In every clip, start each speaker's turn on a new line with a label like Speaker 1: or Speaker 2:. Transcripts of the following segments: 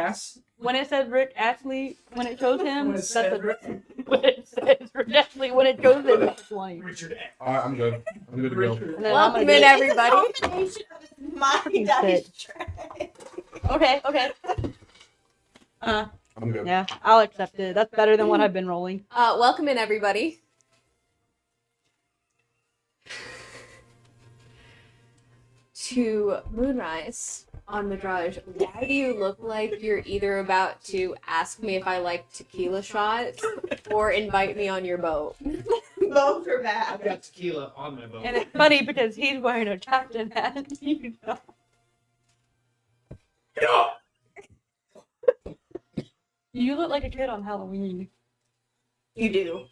Speaker 1: ass.
Speaker 2: When it says Rich Astley, when it shows him,
Speaker 1: When it
Speaker 2: that's
Speaker 1: said
Speaker 2: a when it says Rich Astley, when it shows him, that's 20.
Speaker 1: Richard A.
Speaker 3: Alright, I'm good. I'm good to go.
Speaker 2: And then I'm
Speaker 4: Welcome
Speaker 2: gonna
Speaker 4: in,
Speaker 2: get
Speaker 4: everybody.
Speaker 5: It's a combination of my
Speaker 2: Fucking
Speaker 5: dice
Speaker 2: sick.
Speaker 5: tray.
Speaker 2: Okay.
Speaker 3: I'm good.
Speaker 2: Yeah, I'll accept it. That's better than what I've been rolling.
Speaker 4: Welcome in, everybody. To Moonrise on Medrazh. Why do you look like you're either about to ask me if I like tequila shots or invite me on your boat?
Speaker 5: Both are
Speaker 1: I've
Speaker 5: bad.
Speaker 1: got tequila on my boat.
Speaker 2: And it's funny because he's wearing a captain hat. You know. You look like a kid on Halloween.
Speaker 5: You do.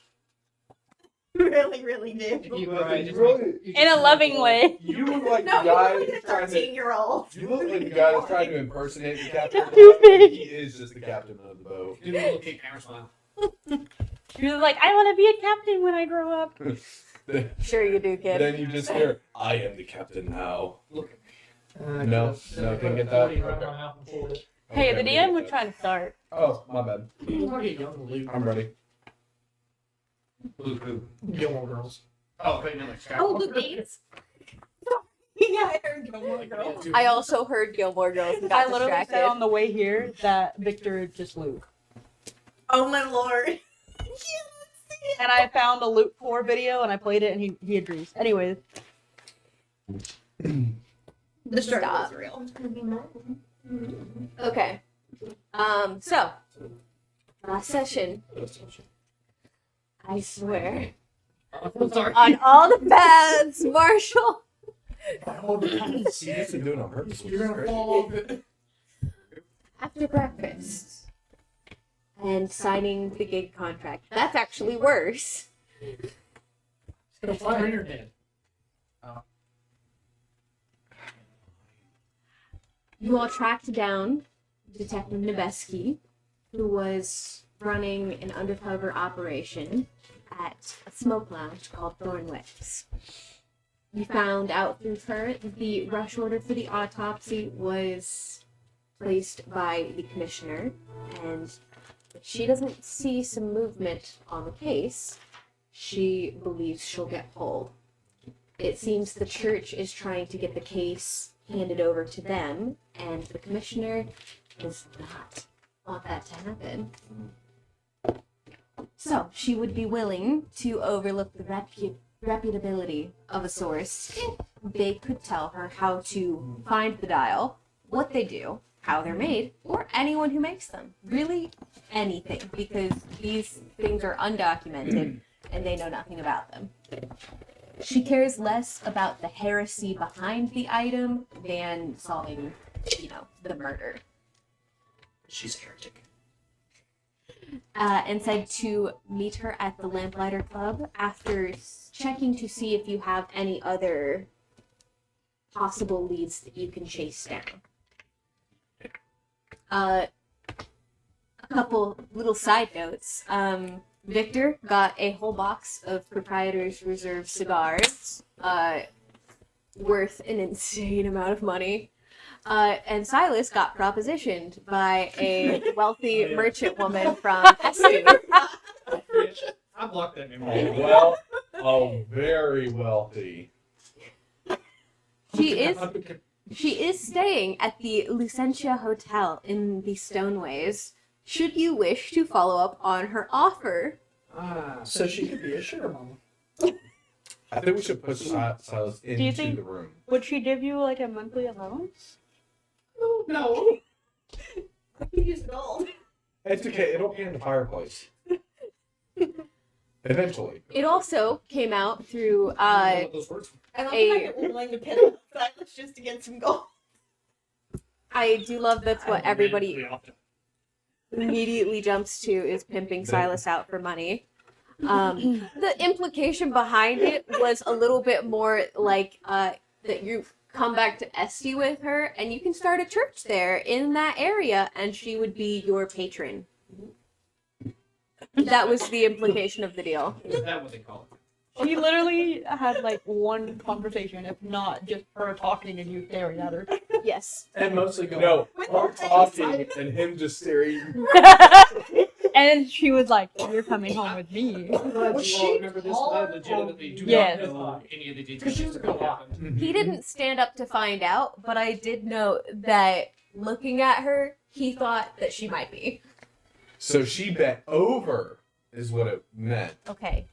Speaker 5: Really, really do.
Speaker 1: You
Speaker 2: In a loving way.
Speaker 3: You look like
Speaker 5: No,
Speaker 3: the guy
Speaker 5: you're like
Speaker 3: that's
Speaker 5: a
Speaker 3: trying to.
Speaker 5: 13-year-old.
Speaker 3: You look like the guy that's trying to impersonate the captain. of the
Speaker 2: Too
Speaker 3: boat, but
Speaker 2: big.
Speaker 3: He is just the captain of the boat.
Speaker 1: Do a little Kate Hammer smile.
Speaker 2: She was like, I want to be a captain when I grow up.
Speaker 4: Sure you do, kid.
Speaker 3: Then you just hear, "I am the captain now."
Speaker 1: Look at me.
Speaker 3: No, can get that.
Speaker 2: Hey, the
Speaker 3: Okay,
Speaker 2: DM
Speaker 3: we
Speaker 2: was
Speaker 3: get
Speaker 2: trying to start.
Speaker 3: that. Oh, my bad. I'm ready.
Speaker 1: Blue poo. Gilmore Girls. Oh, wait, no, like
Speaker 4: Oh, good days.
Speaker 5: Yeah, I heard Gilmore Girls.
Speaker 4: I also heard Gilmore Girls and
Speaker 2: I
Speaker 4: got
Speaker 2: literally
Speaker 4: distracted.
Speaker 2: said on the way here that Victor is just Luke.
Speaker 5: Oh my lord.
Speaker 2: And I found a Luke 4 video and I played it and he agrees. Anyways.
Speaker 5: The struggle
Speaker 4: Stop.
Speaker 5: is real.
Speaker 4: Okay. So last session, I swear
Speaker 1: I'm sorry.
Speaker 4: on all the paths, Marshall.
Speaker 3: See, you used to do it on purpose. which
Speaker 1: You're
Speaker 3: is
Speaker 1: gonna
Speaker 3: great.
Speaker 1: fall off it.
Speaker 4: After breakfast and signing the gig contract. That's actually worse.
Speaker 1: It's gonna fly on your head.
Speaker 4: You all tracked down Detective Nebeski, who was running an undercover operation at a smoke lounge called Thornwicks. You found out through her that the rush order for the autopsy was placed by the commissioner, and if she doesn't see some movement on the case, she believes she'll get pulled. It seems the church is trying to get the case handed over to them, and the commissioner does not want that to happen. So, she would be willing to overlook the reputability of a source if they could tell her how to find the dial, what they do, how they're made, or anyone who makes them. Really, anything, because these things are undocumented and they know nothing about them. She cares less about the heresy behind the item than solving, the murder.
Speaker 1: She's a heretic.
Speaker 4: And said to meet her at the Lamplighter Club after checking to see if you have any other possible leads that you can chase down. A couple little side notes. Victor got a whole box of Proprietor's Reserve cigars, worth an insane amount of money. And Silas got propositioned by a wealthy merchant woman from Esty.
Speaker 1: I blocked that
Speaker 3: Very wealthy.
Speaker 4: She is staying at the Lucentia Hotel in the Stoneways. Should you wish to follow up on her offer?
Speaker 1: So she could be a sugar mama.
Speaker 3: I think we should put Silas
Speaker 2: you
Speaker 3: into
Speaker 2: think-
Speaker 3: the room.
Speaker 2: Would she give you like a monthly allowance?
Speaker 1: No.
Speaker 5: I could use gold.
Speaker 3: It's okay. It'll pan the fireplace. Eventually.
Speaker 4: It also came out through
Speaker 1: I don't know what those words
Speaker 5: I love the fact that we're willing to pin up Silas just to get some gold.
Speaker 4: I do love that's what
Speaker 1: I
Speaker 4: everybody
Speaker 1: pretty often.
Speaker 4: immediately jumps to is pimping Silas out for money. The implication behind it was a little bit more like that you come back to Esty with her and you can start a church there in that area and she would be your patron. That was the implication of the deal.
Speaker 1: Is that what they call it?
Speaker 2: She literally had like one conversation, if not just her talking and you staring at her.
Speaker 4: Yes.
Speaker 1: And mostly going.
Speaker 3: No,
Speaker 5: With
Speaker 3: her
Speaker 5: her face.
Speaker 3: talking and him just staring.
Speaker 2: And she was like, "You're coming home with me."
Speaker 1: Was
Speaker 6: you all
Speaker 1: she
Speaker 6: remember this,
Speaker 1: taller?
Speaker 6: but I legitimately do
Speaker 2: Yes.
Speaker 6: not know any of the details.
Speaker 1: Because she was a good lot.
Speaker 4: He didn't stand up to find out, but I did know that looking at her, he thought that she might be.
Speaker 3: So she bent over, is what it meant.
Speaker 4: Okay.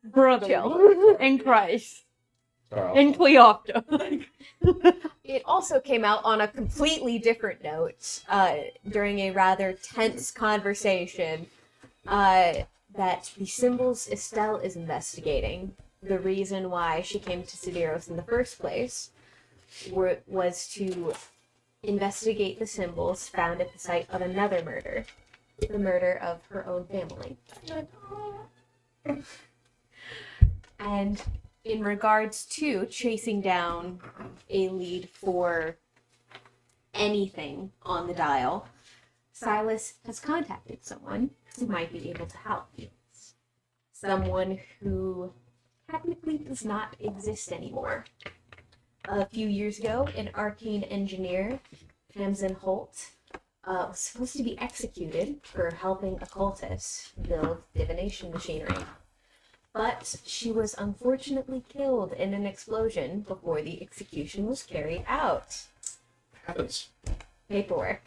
Speaker 2: Brother
Speaker 4: Chill.
Speaker 2: in Christ,
Speaker 3: Sorry,
Speaker 2: in Cleopatra.
Speaker 4: It also came out on a completely different note during a rather tense conversation that the symbols Estelle is investigating, the reason why she came to Sidiros in the first place, was to investigate the symbols found at the site of another murder, the murder of her own family. And in regards to chasing down a lead for anything on the dial, Silas has contacted someone who might be able to help. Someone who technically does not exist anymore. A few years ago, an arcane engineer, Tamsin Holt, was supposed to be executed for helping occultists build divination machinery. But she was unfortunately killed in an explosion before the execution was carried out.
Speaker 1: Happens.
Speaker 4: Paperwork.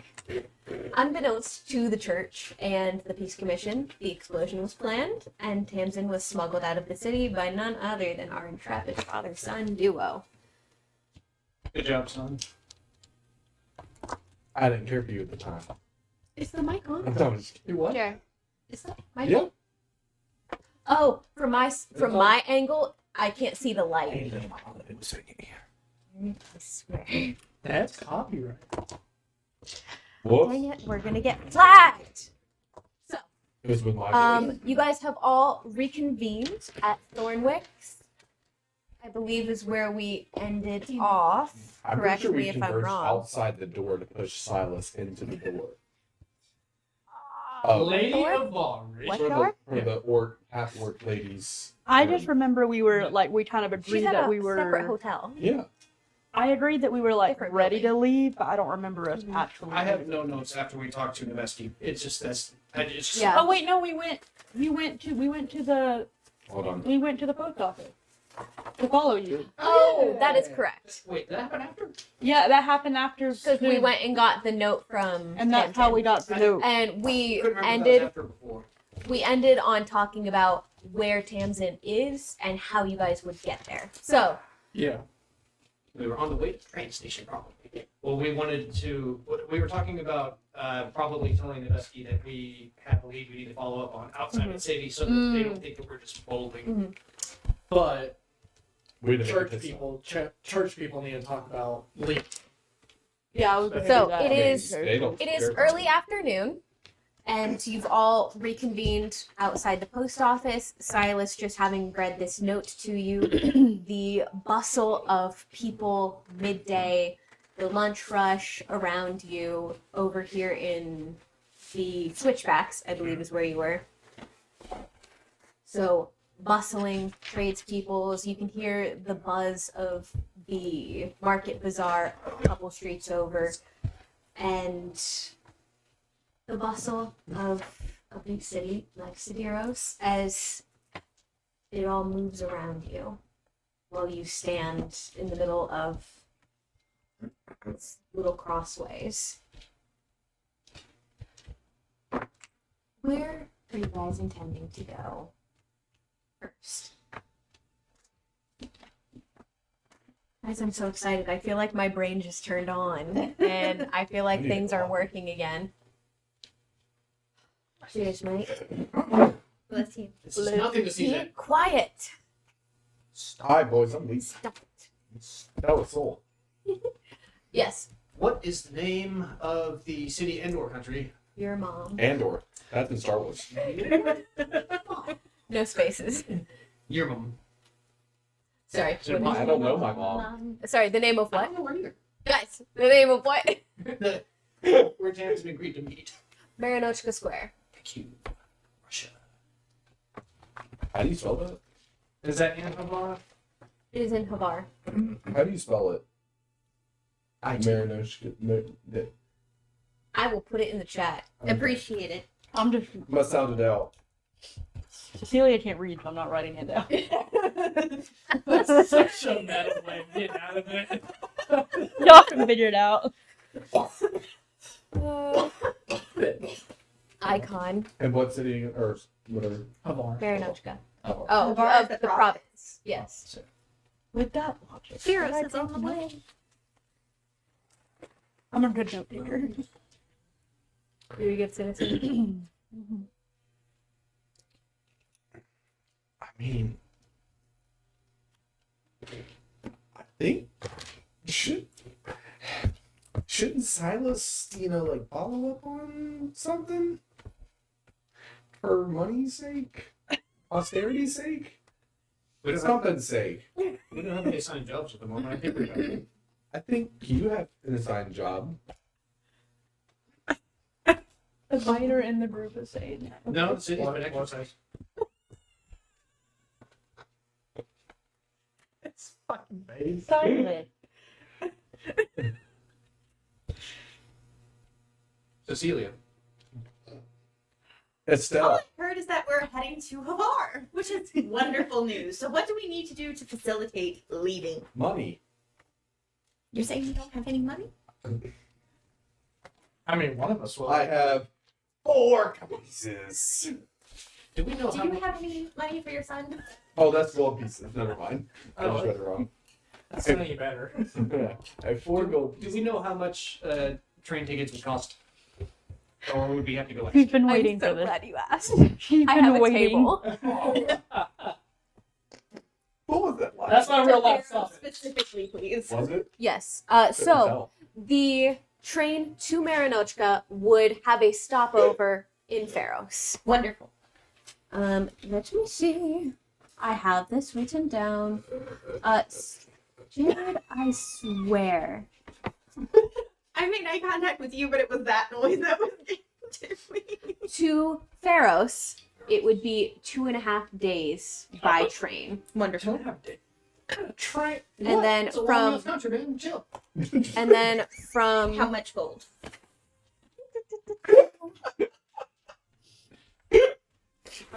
Speaker 4: Unbeknownst to the church and the Peace Commission, the explosion was planned, and Tamsin was smuggled out of the city by none other than our intrepid father-son duo.
Speaker 6: Good job, son.
Speaker 3: I didn't care for you at the time.
Speaker 4: Is the mic on?
Speaker 3: No,
Speaker 1: You what?
Speaker 4: Sure. Is the mic
Speaker 3: yeah.
Speaker 4: on? Oh, from my angle, I can't see the light. I swear.
Speaker 1: That's copyright.
Speaker 3: Whoops.
Speaker 4: Dang it, we're gonna get flagged.
Speaker 3: It was with my
Speaker 4: You guys have all reconvened at Thornwick's. I believe is where we ended off.
Speaker 3: I'm pretty
Speaker 4: Correct
Speaker 3: sure
Speaker 4: me
Speaker 3: we
Speaker 4: if I'm
Speaker 3: converged
Speaker 4: wrong.
Speaker 3: outside the door to push Silas into the door.
Speaker 6: Lady
Speaker 4: Door?
Speaker 6: of Moonrise.
Speaker 4: What
Speaker 3: for
Speaker 4: door?
Speaker 3: the orc, half orc ladies.
Speaker 2: I just remember we were like, we kind of
Speaker 4: She's
Speaker 2: agreed
Speaker 4: at
Speaker 2: that
Speaker 4: a
Speaker 2: we
Speaker 4: separate
Speaker 2: were.
Speaker 4: hotel.
Speaker 3: Yeah.
Speaker 2: I agreed that we were like
Speaker 4: Different
Speaker 2: ready
Speaker 4: building.
Speaker 2: to leave, but I don't remember us
Speaker 4: Mhm.
Speaker 2: actually.
Speaker 6: I have no notes after we talked to Neveski. It's just that's. It's just,
Speaker 4: Yeah.
Speaker 2: Oh wait, no, we went to the
Speaker 3: Hold on.
Speaker 2: post office to follow you.
Speaker 4: Oh, that is correct.
Speaker 6: Wait, that happened after?
Speaker 2: Yeah, that happened after.
Speaker 4: Because we went and got the note from
Speaker 2: and that's how we got the note.
Speaker 4: And we
Speaker 6: Couldn't remember if that was
Speaker 4: ended
Speaker 6: after or before.
Speaker 4: we ended on talking about where Tamsin is and how you guys would get there. So
Speaker 1: Yeah.
Speaker 6: We were on the way to the train station, probably. Well, we were talking about probably telling Neveski that we have a lead we need to follow up on outside of the city so that they don't think that we're just bolding.
Speaker 1: But
Speaker 3: Wait a minute.
Speaker 1: church people need to talk about leap.
Speaker 2: Yeah, I was gonna
Speaker 4: So,
Speaker 2: do that.
Speaker 4: it is-
Speaker 3: They don't
Speaker 4: it is
Speaker 3: care.
Speaker 4: early afternoon, and you've all reconvened outside the post office. Silas just having read this note to you. The bustle of people midday, the lunch rush around you over here in the switchbacks, I believe is where you were. So bustling tradespeoples. You can hear the buzz of the market bazaar a couple streets over, and the bustle of a big city like Sidiros as it all moves around you while you stand in the middle of its little crossways. Where are you guys intending to go first? Guys, I'm so excited. I feel like my brain just turned on and I feel like things are working again. Cheers, mate. Bless you.
Speaker 6: This is nothing to see
Speaker 4: Be
Speaker 6: that.
Speaker 4: quiet.
Speaker 3: Hi, boys. I'm Lee.
Speaker 4: Stop it.
Speaker 3: That was Soul.
Speaker 4: Yes,
Speaker 6: What is the name of the city and/or country?
Speaker 4: your mom.
Speaker 3: Andor. That's in Star Wars.
Speaker 4: No spaces.
Speaker 6: Your mom.
Speaker 4: Sorry.
Speaker 6: Is it
Speaker 4: what
Speaker 3: I
Speaker 4: is-
Speaker 3: don't know my mom.
Speaker 4: Sorry, the name of
Speaker 6: I
Speaker 4: what?
Speaker 6: don't know where either.
Speaker 4: Guys, the name of what?
Speaker 6: Where Tamsin agreed to meet.
Speaker 4: Marinochka Square.
Speaker 6: Thank you. Russia.
Speaker 3: How do you spell that?
Speaker 1: Is that Anhavar?
Speaker 4: It is in Havar.
Speaker 3: How do you spell it? Marinoshka.
Speaker 4: I will put it in the chat.
Speaker 5: Appreciate it.
Speaker 2: I'm just
Speaker 3: Must sound it out.
Speaker 2: Cecilia can't read, so I'm not writing it down.
Speaker 1: That's such a meta way of getting out of it.
Speaker 2: Y'all can figure it out.
Speaker 4: Icon.
Speaker 3: And what city or whatever?
Speaker 1: Havar.
Speaker 4: Baranochka.
Speaker 3: Oh.
Speaker 4: Oh,
Speaker 5: Havar is
Speaker 4: of
Speaker 5: the
Speaker 4: the
Speaker 5: province.
Speaker 4: province. Yes.
Speaker 2: With that logic.
Speaker 4: Feros
Speaker 2: should I
Speaker 4: is on
Speaker 2: take
Speaker 4: the way.
Speaker 2: notes? I'm a good note taker.
Speaker 4: You're a good citizen.
Speaker 3: I mean, I think shouldn't Silas, like follow up on something for money's sake, austerity's sake,
Speaker 6: We don't, have,
Speaker 3: something's sake.
Speaker 6: we don't have any assigned jobs at the moment. I think we do.
Speaker 3: I think you have an assigned job.
Speaker 2: A minor in the group is saying.
Speaker 6: No, the city's been exercised.
Speaker 1: It's fucking base.
Speaker 2: Silent.
Speaker 6: Cecilia.
Speaker 5: All
Speaker 3: Estelle.
Speaker 5: I've heard is that we're heading to Havar, which is wonderful news. So what do we need to do to facilitate leaving?
Speaker 3: Money.
Speaker 5: You're saying you don't have any money?
Speaker 1: I mean, one of us will.
Speaker 3: I have 4 pieces.
Speaker 6: Do we know
Speaker 5: Do
Speaker 6: how
Speaker 5: you
Speaker 6: much?
Speaker 5: have any money for your son?
Speaker 3: Oh, that's gold pieces. Never mind. I just
Speaker 1: Oh,
Speaker 3: read it wrong.
Speaker 1: that's not any better.
Speaker 3: I have 4 gold
Speaker 6: Do
Speaker 3: pieces.
Speaker 6: we know how much train tickets would cost? Or would we have to go
Speaker 2: He's
Speaker 6: extra?
Speaker 2: been
Speaker 4: I'm
Speaker 2: waiting
Speaker 4: so
Speaker 2: for this.
Speaker 4: glad you asked.
Speaker 2: She's
Speaker 4: I
Speaker 2: been
Speaker 4: have a
Speaker 2: waiting.
Speaker 4: table.
Speaker 3: What was that like?
Speaker 1: That's not real loud
Speaker 5: Pharaoh
Speaker 1: stuff.
Speaker 5: specifically, please.
Speaker 3: Was it?
Speaker 4: Yes.
Speaker 3: Couldn't
Speaker 4: So
Speaker 3: tell.
Speaker 4: the train to Marinochka would have a stopover in Pharos.
Speaker 5: Wonderful.
Speaker 4: Let me see. I have this written down. Jared, I swear.
Speaker 5: I made eye contact with you, but it was that noise that was getting to me.
Speaker 4: To Pharos, it would be 2.5 days by train.
Speaker 5: Wonderful.
Speaker 1: Try.
Speaker 4: And then
Speaker 6: It's a long
Speaker 4: from
Speaker 6: enough country, man. Chill.
Speaker 4: and then from
Speaker 5: How much gold?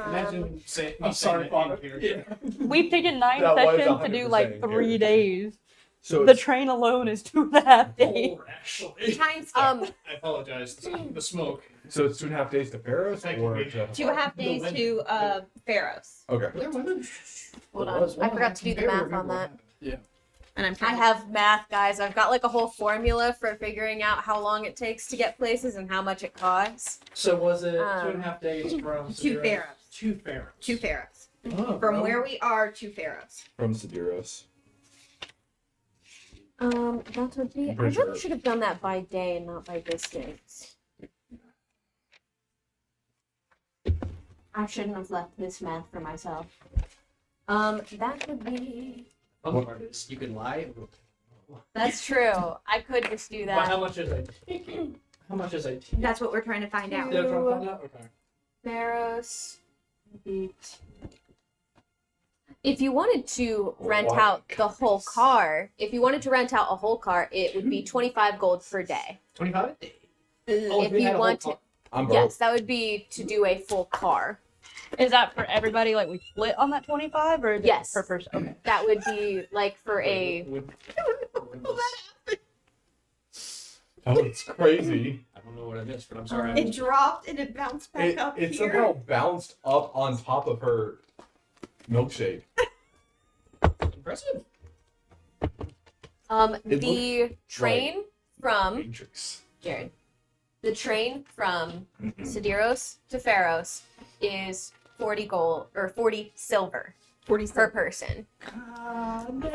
Speaker 6: Imagine saying.
Speaker 1: I'm sorry, Father.
Speaker 6: Here.
Speaker 2: We've taken 9
Speaker 3: That was
Speaker 2: sessions to do
Speaker 3: 100%
Speaker 2: like 3
Speaker 3: guaranteed.
Speaker 2: days.
Speaker 3: So
Speaker 2: The
Speaker 3: it's,
Speaker 2: train alone is 2.5 days.
Speaker 6: 4, actually.
Speaker 5: Times
Speaker 6: I apologize. The smoke.
Speaker 3: so it's 2.5 days to Pharos
Speaker 6: Thank
Speaker 3: or
Speaker 6: you.
Speaker 3: to
Speaker 5: 2.5 days to Pharos.
Speaker 3: Okay.
Speaker 4: hold on, I forgot to do the math on that.
Speaker 5: And I'm
Speaker 4: I
Speaker 5: trying
Speaker 4: have math, guys. I've got like a whole formula for figuring out how long it takes to get places and how much it costs.
Speaker 6: So was it
Speaker 4: Um,
Speaker 6: 2.5 days from
Speaker 5: to Pharos.
Speaker 6: To Pharaoh.
Speaker 5: To Pharos.
Speaker 6: Oh,
Speaker 5: From
Speaker 6: well,
Speaker 5: where we are to Pharos.
Speaker 3: From Sidiros.
Speaker 4: That would be. I
Speaker 3: Pretty
Speaker 4: really
Speaker 3: sure.
Speaker 4: should have done that by day and not by distance. I shouldn't have left this math for myself. That would be.
Speaker 6: fun part is you can lie.
Speaker 4: That's true. I could just do
Speaker 6: But how
Speaker 4: that.
Speaker 6: much is a How much is a
Speaker 5: That's what we're trying to find out.
Speaker 1: Yeah, trying to find out? Okay.
Speaker 4: Pharos. If you wanted to rent
Speaker 3: What?
Speaker 4: out the whole car, if you wanted to rent out a whole car, it would be 25 gold per day.
Speaker 6: 25?
Speaker 4: If you want to,
Speaker 3: I'm broke.
Speaker 4: yes, that would be to do a full car.
Speaker 2: Is that for everybody? Like we split on that 25, or is
Speaker 4: Yes.
Speaker 2: it per person? Okay.
Speaker 4: That would be like for a.
Speaker 3: Oh, it's crazy.
Speaker 6: I don't know what I missed, but I'm sorry.
Speaker 5: It dropped and it bounced back
Speaker 3: It,
Speaker 5: up
Speaker 3: it
Speaker 5: here.
Speaker 3: somehow bounced up on top of her milkshake.
Speaker 6: Impressive.
Speaker 3: It
Speaker 4: The train from
Speaker 3: Matrix.
Speaker 4: Jared. The train from Sidiros to Pharos is 40 gold or 40 silver
Speaker 5: 40
Speaker 4: per person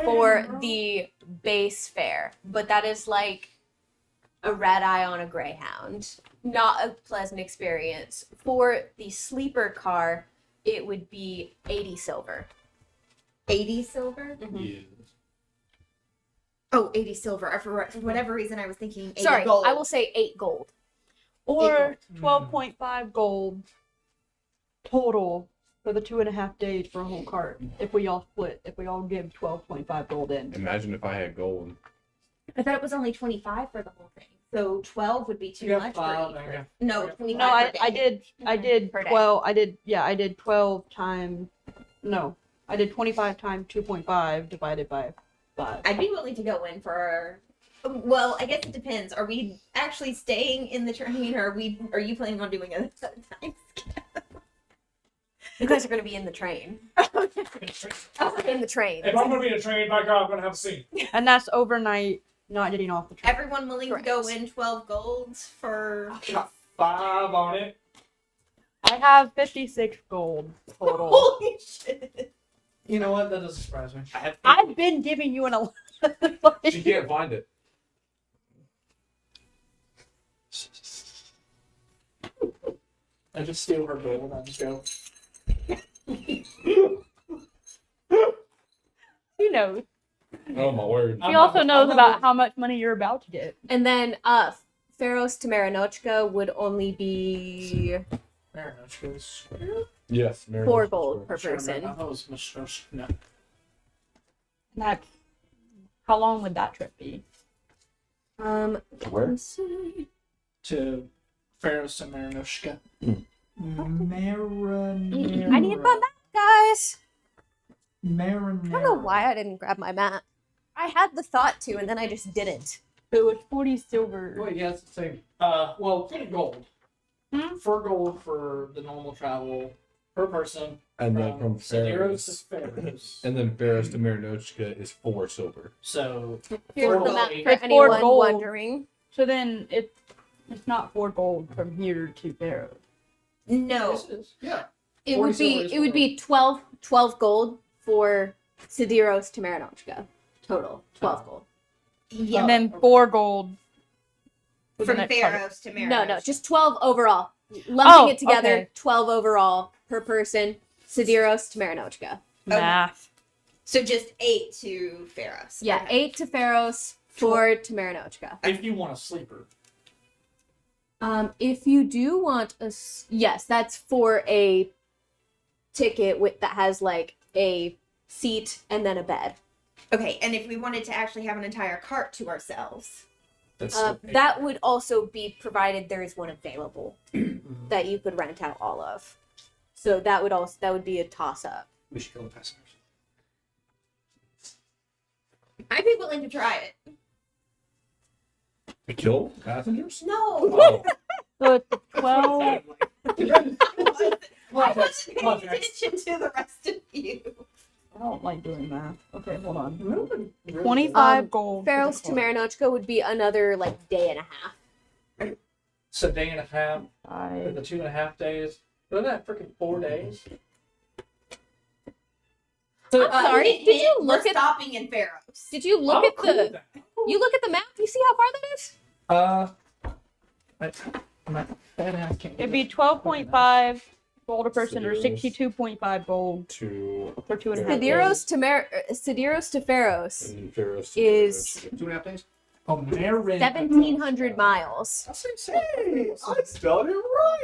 Speaker 4: for the base fare, but that is like a red eye on a greyhound. Not a pleasant experience. For the sleeper car, it would be 80 silver.
Speaker 5: 80 silver?
Speaker 6: Yeah.
Speaker 5: Oh, 80 silver. For whatever reason, I was thinking 80
Speaker 4: Sorry,
Speaker 5: gold.
Speaker 4: I will say 8 gold.
Speaker 2: Or 12.5 gold total for the 2.5 days for a whole cart. If we all split, if we all give 12.5 gold in.
Speaker 3: Imagine if I had gold.
Speaker 5: I thought it was only 25 for the whole thing. So 12 would be too
Speaker 6: You got
Speaker 5: much
Speaker 6: 5,
Speaker 5: for
Speaker 6: okay.
Speaker 5: No, 25
Speaker 2: No,
Speaker 5: per
Speaker 2: I
Speaker 5: day.
Speaker 2: did
Speaker 5: Per day.
Speaker 2: 12. I did 12 times. No, I did 25 times 2.5 divided by 5.
Speaker 5: I'd be willing to go in for. Well, I guess it depends. Are we actually staying in the train, or are you planning on doing a time
Speaker 4: You guys are going to be in the train. In the train.
Speaker 1: If I'm gonna be in a train, by God, I'm gonna have a scene.
Speaker 2: And that's overnight, not getting off the train.
Speaker 5: Everyone willing to go in 12 golds for.
Speaker 1: I got 5 on it.
Speaker 2: I have 56 gold total.
Speaker 5: Holy shit!
Speaker 6: You know what? That doesn't surprise me.
Speaker 1: I have.
Speaker 2: I've been giving you an 11.
Speaker 3: She can't find it.
Speaker 6: I just steal her gold. I just go.
Speaker 2: He knows.
Speaker 3: Oh my word.
Speaker 2: He also knows about how much money you're about to get.
Speaker 4: And then Pharos to Marinochka would only be
Speaker 6: Marinochka's.
Speaker 3: Yes.
Speaker 4: 4 gold per
Speaker 6: Sure,
Speaker 4: person.
Speaker 6: I thought it was Mistress. No.
Speaker 2: That's how long would that trip be?
Speaker 3: Where?
Speaker 4: Let's see.
Speaker 6: To Pharos to Marinochka. Marinara.
Speaker 4: I need my map, guys.
Speaker 6: Marinara.
Speaker 4: I don't know why I didn't grab my map. I had the thought to, and then I just didn't.
Speaker 2: It was 40 silver.
Speaker 6: Wait, yeah, it's the same. Well, for gold.
Speaker 2: Hmm?
Speaker 6: 4 gold for the normal travel per person.
Speaker 3: And then from
Speaker 6: Sideros to
Speaker 3: Pharos.
Speaker 6: Pharos.
Speaker 3: And then Pharos to Marinochka is 4 silver.
Speaker 6: So
Speaker 4: Here's
Speaker 6: Four
Speaker 4: the
Speaker 6: gold
Speaker 4: map
Speaker 6: each.
Speaker 4: for
Speaker 2: It's 4
Speaker 4: anyone
Speaker 2: gold.
Speaker 4: wondering.
Speaker 2: So then it's not 4 gold from here to Barrow.
Speaker 5: No.
Speaker 6: this is yeah.
Speaker 4: It
Speaker 6: 40
Speaker 4: would be
Speaker 6: silver is
Speaker 4: it would
Speaker 6: four
Speaker 4: be 12 gold for Sidiros to Marinochka. Total 12 gold.
Speaker 5: Yeah.
Speaker 2: And then 4 gold for the
Speaker 5: From
Speaker 2: next part.
Speaker 5: Pharos to Maros.
Speaker 4: No, just 12 overall. Lumping
Speaker 2: Oh,
Speaker 4: it together,
Speaker 2: okay.
Speaker 4: 12 overall per person. Sidiros to Marinochka.
Speaker 2: Math.
Speaker 5: So just 8 to Pharos.
Speaker 4: Yeah,
Speaker 5: Okay.
Speaker 4: 8 to Pharos, 4 to Marinochka.
Speaker 6: If you want a sleeper.
Speaker 4: If you do want yes, that's for a ticket that has like a seat and then a bed.
Speaker 5: Okay, and if we wanted to actually have an entire cart to ourselves.
Speaker 6: That's
Speaker 4: That would also be provided there is one available that you could rent out all of. So that would be a toss up.
Speaker 6: we should kill the passengers.
Speaker 5: I'd be willing to try it.
Speaker 3: To kill passengers?
Speaker 5: No!
Speaker 3: Oh.
Speaker 2: So it's 12.
Speaker 5: I wasn't paying
Speaker 6: Context.
Speaker 5: attention to the rest of you.
Speaker 2: I don't like doing math. Okay, hold on.
Speaker 6: Really?
Speaker 2: 25 gold.
Speaker 4: Pharos to Marinochka would be another like day and a half.
Speaker 6: So day and a half, or
Speaker 2: Five.
Speaker 6: the 2.5 days. Wasn't that freaking 4 days?
Speaker 2: So,
Speaker 4: I'm sorry, did you
Speaker 5: We're
Speaker 4: look at
Speaker 5: stopping in Pharos.
Speaker 4: Did you look
Speaker 6: I'm
Speaker 4: at
Speaker 6: cool with
Speaker 4: the
Speaker 6: that.
Speaker 4: you look at the map? You see how far that is?
Speaker 6: I'm not bad ass can't
Speaker 2: it'd be 12.5 gold a person or
Speaker 3: Sidiros.
Speaker 2: 62.5 gold
Speaker 3: To
Speaker 2: for 2.5 days.
Speaker 4: Sidiros to Pharos
Speaker 3: and Pharos to
Speaker 4: is
Speaker 3: Marinochka.
Speaker 6: 2.5 days. Oh, Marin.
Speaker 4: 1,700 miles.
Speaker 6: That's insane.
Speaker 3: Hey, I spelled it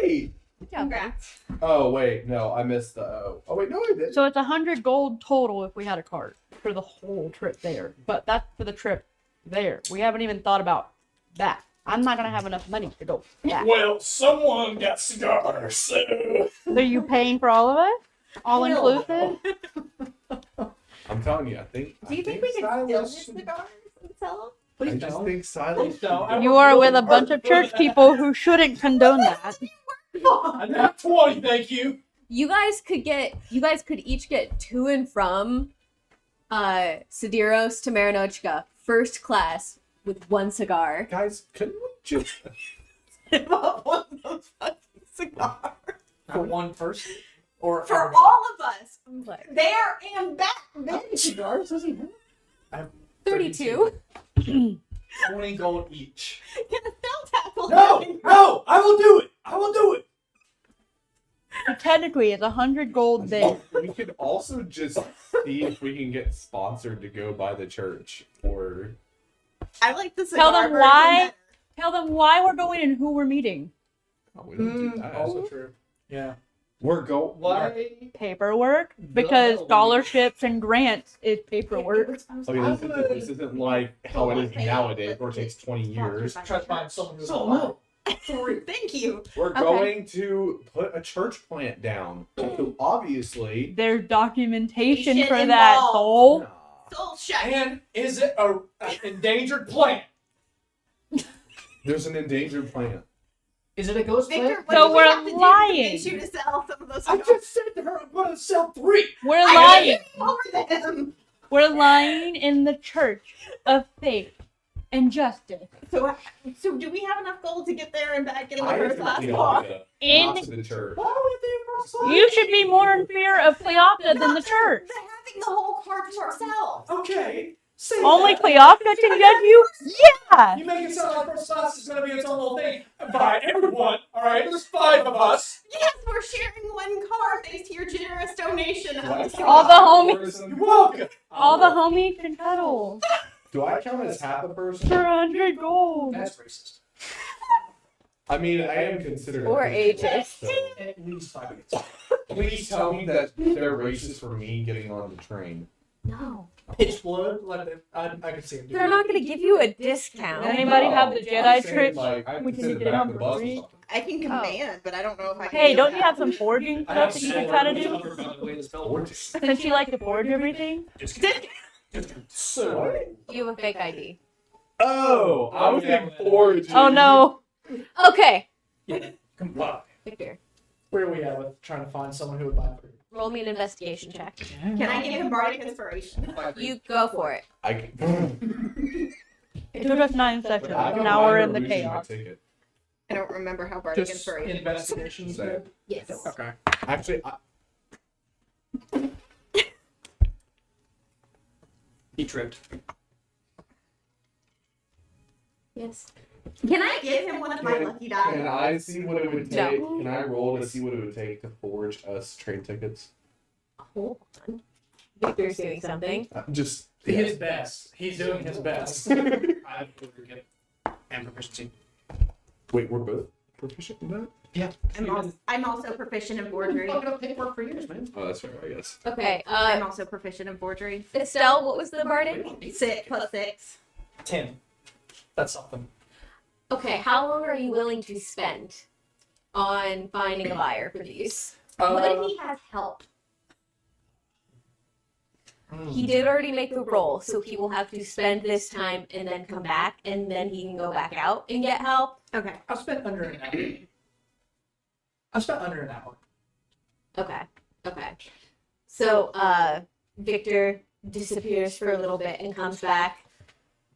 Speaker 3: right.
Speaker 5: Congrats.
Speaker 3: Oh wait, no, I missed the O. Oh wait, no, I did.
Speaker 2: So it's 100 gold total if we had a cart for the whole trip there. But that's for the trip there. We haven't even thought about that. I'm not gonna have enough money to go back.
Speaker 1: Well, someone got cigars, so.
Speaker 2: So are you paying for all of it? All inclusive?
Speaker 3: I'm telling you, I think.
Speaker 5: Do you think we could steal his cigars and sell them?
Speaker 3: I
Speaker 6: Please
Speaker 3: just
Speaker 6: don't.
Speaker 3: think Silas.
Speaker 6: Please don't.
Speaker 2: You are with a bunch of church people who shouldn't condone that.
Speaker 1: I'm not 20, thank you.
Speaker 4: You guys could each get to and from Sidiros to Marinochka first class with 1 cigar.
Speaker 3: Guys, couldn't we just?
Speaker 5: Give up one of those fucking cigars.
Speaker 6: For one person? Or
Speaker 5: For all of us.
Speaker 4: What?
Speaker 5: There and back,
Speaker 6: How many
Speaker 5: bitch.
Speaker 6: cigars does he have? I have
Speaker 4: 32.
Speaker 6: 20 gold each.
Speaker 5: Get a spell tackle.
Speaker 1: No, I will do it. I will do it.
Speaker 2: So technically, it's 100 gold there.
Speaker 3: We could also just see if we can get sponsored to go by the church, or
Speaker 5: I like the
Speaker 2: Tell
Speaker 5: cigar
Speaker 2: them
Speaker 5: version
Speaker 2: why.
Speaker 5: better.
Speaker 2: Tell them why we're going and who we're meeting.
Speaker 3: oh, we don't do that.
Speaker 6: Also true. Yeah.
Speaker 3: We're go.
Speaker 6: Why?
Speaker 2: Paperwork, because scholarships and grants is paperwork.
Speaker 3: Okay, this isn't like how it is nowadays, where it takes 20 years.
Speaker 6: Try to find someone who's
Speaker 1: So
Speaker 6: alive.
Speaker 5: Thank you.
Speaker 3: We're going to put a church plant down. So obviously,
Speaker 2: There's documentation
Speaker 5: Shit
Speaker 2: for that,
Speaker 5: involved.
Speaker 2: soul.
Speaker 5: Soul shut.
Speaker 6: And is it an endangered plant?
Speaker 3: there's an endangered plant.
Speaker 6: Is it a ghost
Speaker 5: Victor,
Speaker 6: plant?
Speaker 5: what
Speaker 2: So
Speaker 5: do we
Speaker 2: we're
Speaker 5: have to do to
Speaker 2: lying.
Speaker 5: convince you to sell some of those?
Speaker 6: I just said to her I'm going to sell 3.
Speaker 2: We're
Speaker 5: I
Speaker 2: lying.
Speaker 5: over them.
Speaker 2: We're lying in the church of faith and justice.
Speaker 5: So do we have enough gold to get there and back in the
Speaker 3: I
Speaker 5: first class car?
Speaker 3: Cleopatra,
Speaker 2: In
Speaker 3: not to the church.
Speaker 6: Why would they first class?
Speaker 2: you should be more in fear of Cleopatra than the church.
Speaker 5: They're having the whole car to ourselves.
Speaker 6: Okay. Say
Speaker 2: Only
Speaker 6: that.
Speaker 2: Cleopatra can judge you? Yeah.
Speaker 6: You make it sound like first class is going to be its own little thing. By everyone, all right? There's 5 of us.
Speaker 5: Yes, we're sharing one car thanks to your generous donation.
Speaker 2: All the homies,
Speaker 6: You're welcome.
Speaker 2: all the homies can cuddle
Speaker 3: Do I count as half a person?
Speaker 2: for 100 gold.
Speaker 6: That's racist.
Speaker 3: I mean, I am considered.
Speaker 4: Or
Speaker 3: a Christian,
Speaker 4: ageist.
Speaker 3: so
Speaker 6: At least 5 minutes.
Speaker 3: please tell me that they're racist for me getting on the train.
Speaker 4: No.
Speaker 6: Pitch blood. I could see him do
Speaker 4: They're not going to give you a discount.
Speaker 2: Anybody have the
Speaker 3: I'm
Speaker 2: Jedi
Speaker 3: saying,
Speaker 2: trick?
Speaker 3: Like, I
Speaker 2: We can
Speaker 3: sit
Speaker 2: get it
Speaker 3: back
Speaker 2: on
Speaker 3: the
Speaker 2: for
Speaker 3: bus or
Speaker 2: free.
Speaker 3: something.
Speaker 5: I can command, but I don't know if I can.
Speaker 2: Hey,
Speaker 5: do
Speaker 2: don't you
Speaker 5: that.
Speaker 2: have some forging
Speaker 6: I have
Speaker 2: stuff that you can try to do?
Speaker 6: number by the way this bell works.
Speaker 2: Since you like to forge everything?
Speaker 6: Just kidding. So.
Speaker 4: You have a fake ID.
Speaker 3: Oh, I was looking forward to.
Speaker 2: Oh no.
Speaker 4: Okay.
Speaker 6: Yeah. Wow.
Speaker 4: Victor,
Speaker 6: Where are we at with trying to find someone who would buy it for you?
Speaker 4: roll me an investigation check.
Speaker 5: Can I give him bardic inspiration?
Speaker 4: You go for it.
Speaker 2: It took us 9 seconds.
Speaker 3: I don't
Speaker 2: Now we're
Speaker 3: mind
Speaker 2: in the
Speaker 3: losing my
Speaker 2: chaos.
Speaker 3: ticket.
Speaker 5: I don't remember how bardic
Speaker 6: Just
Speaker 5: inspiration.
Speaker 6: investigations there.
Speaker 4: Yes.
Speaker 6: Okay.
Speaker 3: Actually,
Speaker 6: He tripped.
Speaker 4: Yes.
Speaker 5: Can I give him one of my lucky
Speaker 3: can
Speaker 5: dice?
Speaker 3: I see what it would
Speaker 4: No.
Speaker 3: take? Can I roll to see what it would take to forge us train tickets?
Speaker 4: Hold on. Victor's doing something.
Speaker 3: Just
Speaker 6: His best. He's doing his best. I would get and proficiency.
Speaker 3: Wait, we're both proficient in that?
Speaker 6: Yeah.
Speaker 5: I'm also proficient in forgery.
Speaker 6: Fucking up paperwork for years, man.
Speaker 3: Oh, that's fair, I guess.
Speaker 4: Okay.
Speaker 5: I'm also proficient in forgery.
Speaker 4: Estelle, what was the bardic?
Speaker 5: 6 plus 6.
Speaker 6: 10. That's something.
Speaker 4: Okay, how long are you willing to spend on finding a buyer for these?
Speaker 5: What if he has help?
Speaker 4: He did already make the roll, so he will have to spend this time and then come back, and then he can go back out and get help.
Speaker 5: Okay.
Speaker 6: I've spent under an hour. I've spent under an hour.
Speaker 4: Okay. Okay. So, Victor disappears for a little bit and comes back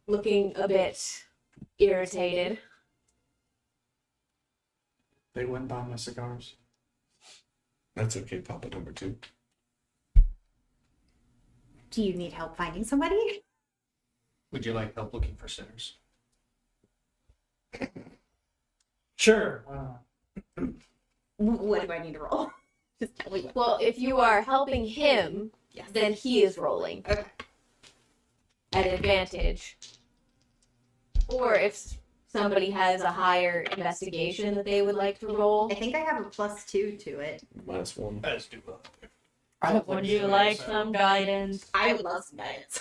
Speaker 4: looking a bit irritated.
Speaker 6: They wouldn't buy my cigars.
Speaker 3: That's okay, Papa number 2.
Speaker 5: Do you need help finding somebody?
Speaker 6: Would you like help looking for sinners? Sure.
Speaker 5: What do I need to roll? Just tell me what.
Speaker 4: Well, if you are helping him,
Speaker 5: Yes.
Speaker 4: then he is rolling
Speaker 5: Okay.
Speaker 4: at advantage. Or if somebody has a higher investigation that they would like to roll.
Speaker 5: I think I have a +2 to it.
Speaker 3: -1.
Speaker 6: Let's do well.
Speaker 2: Would you like some guidance?
Speaker 5: I would love some guidance.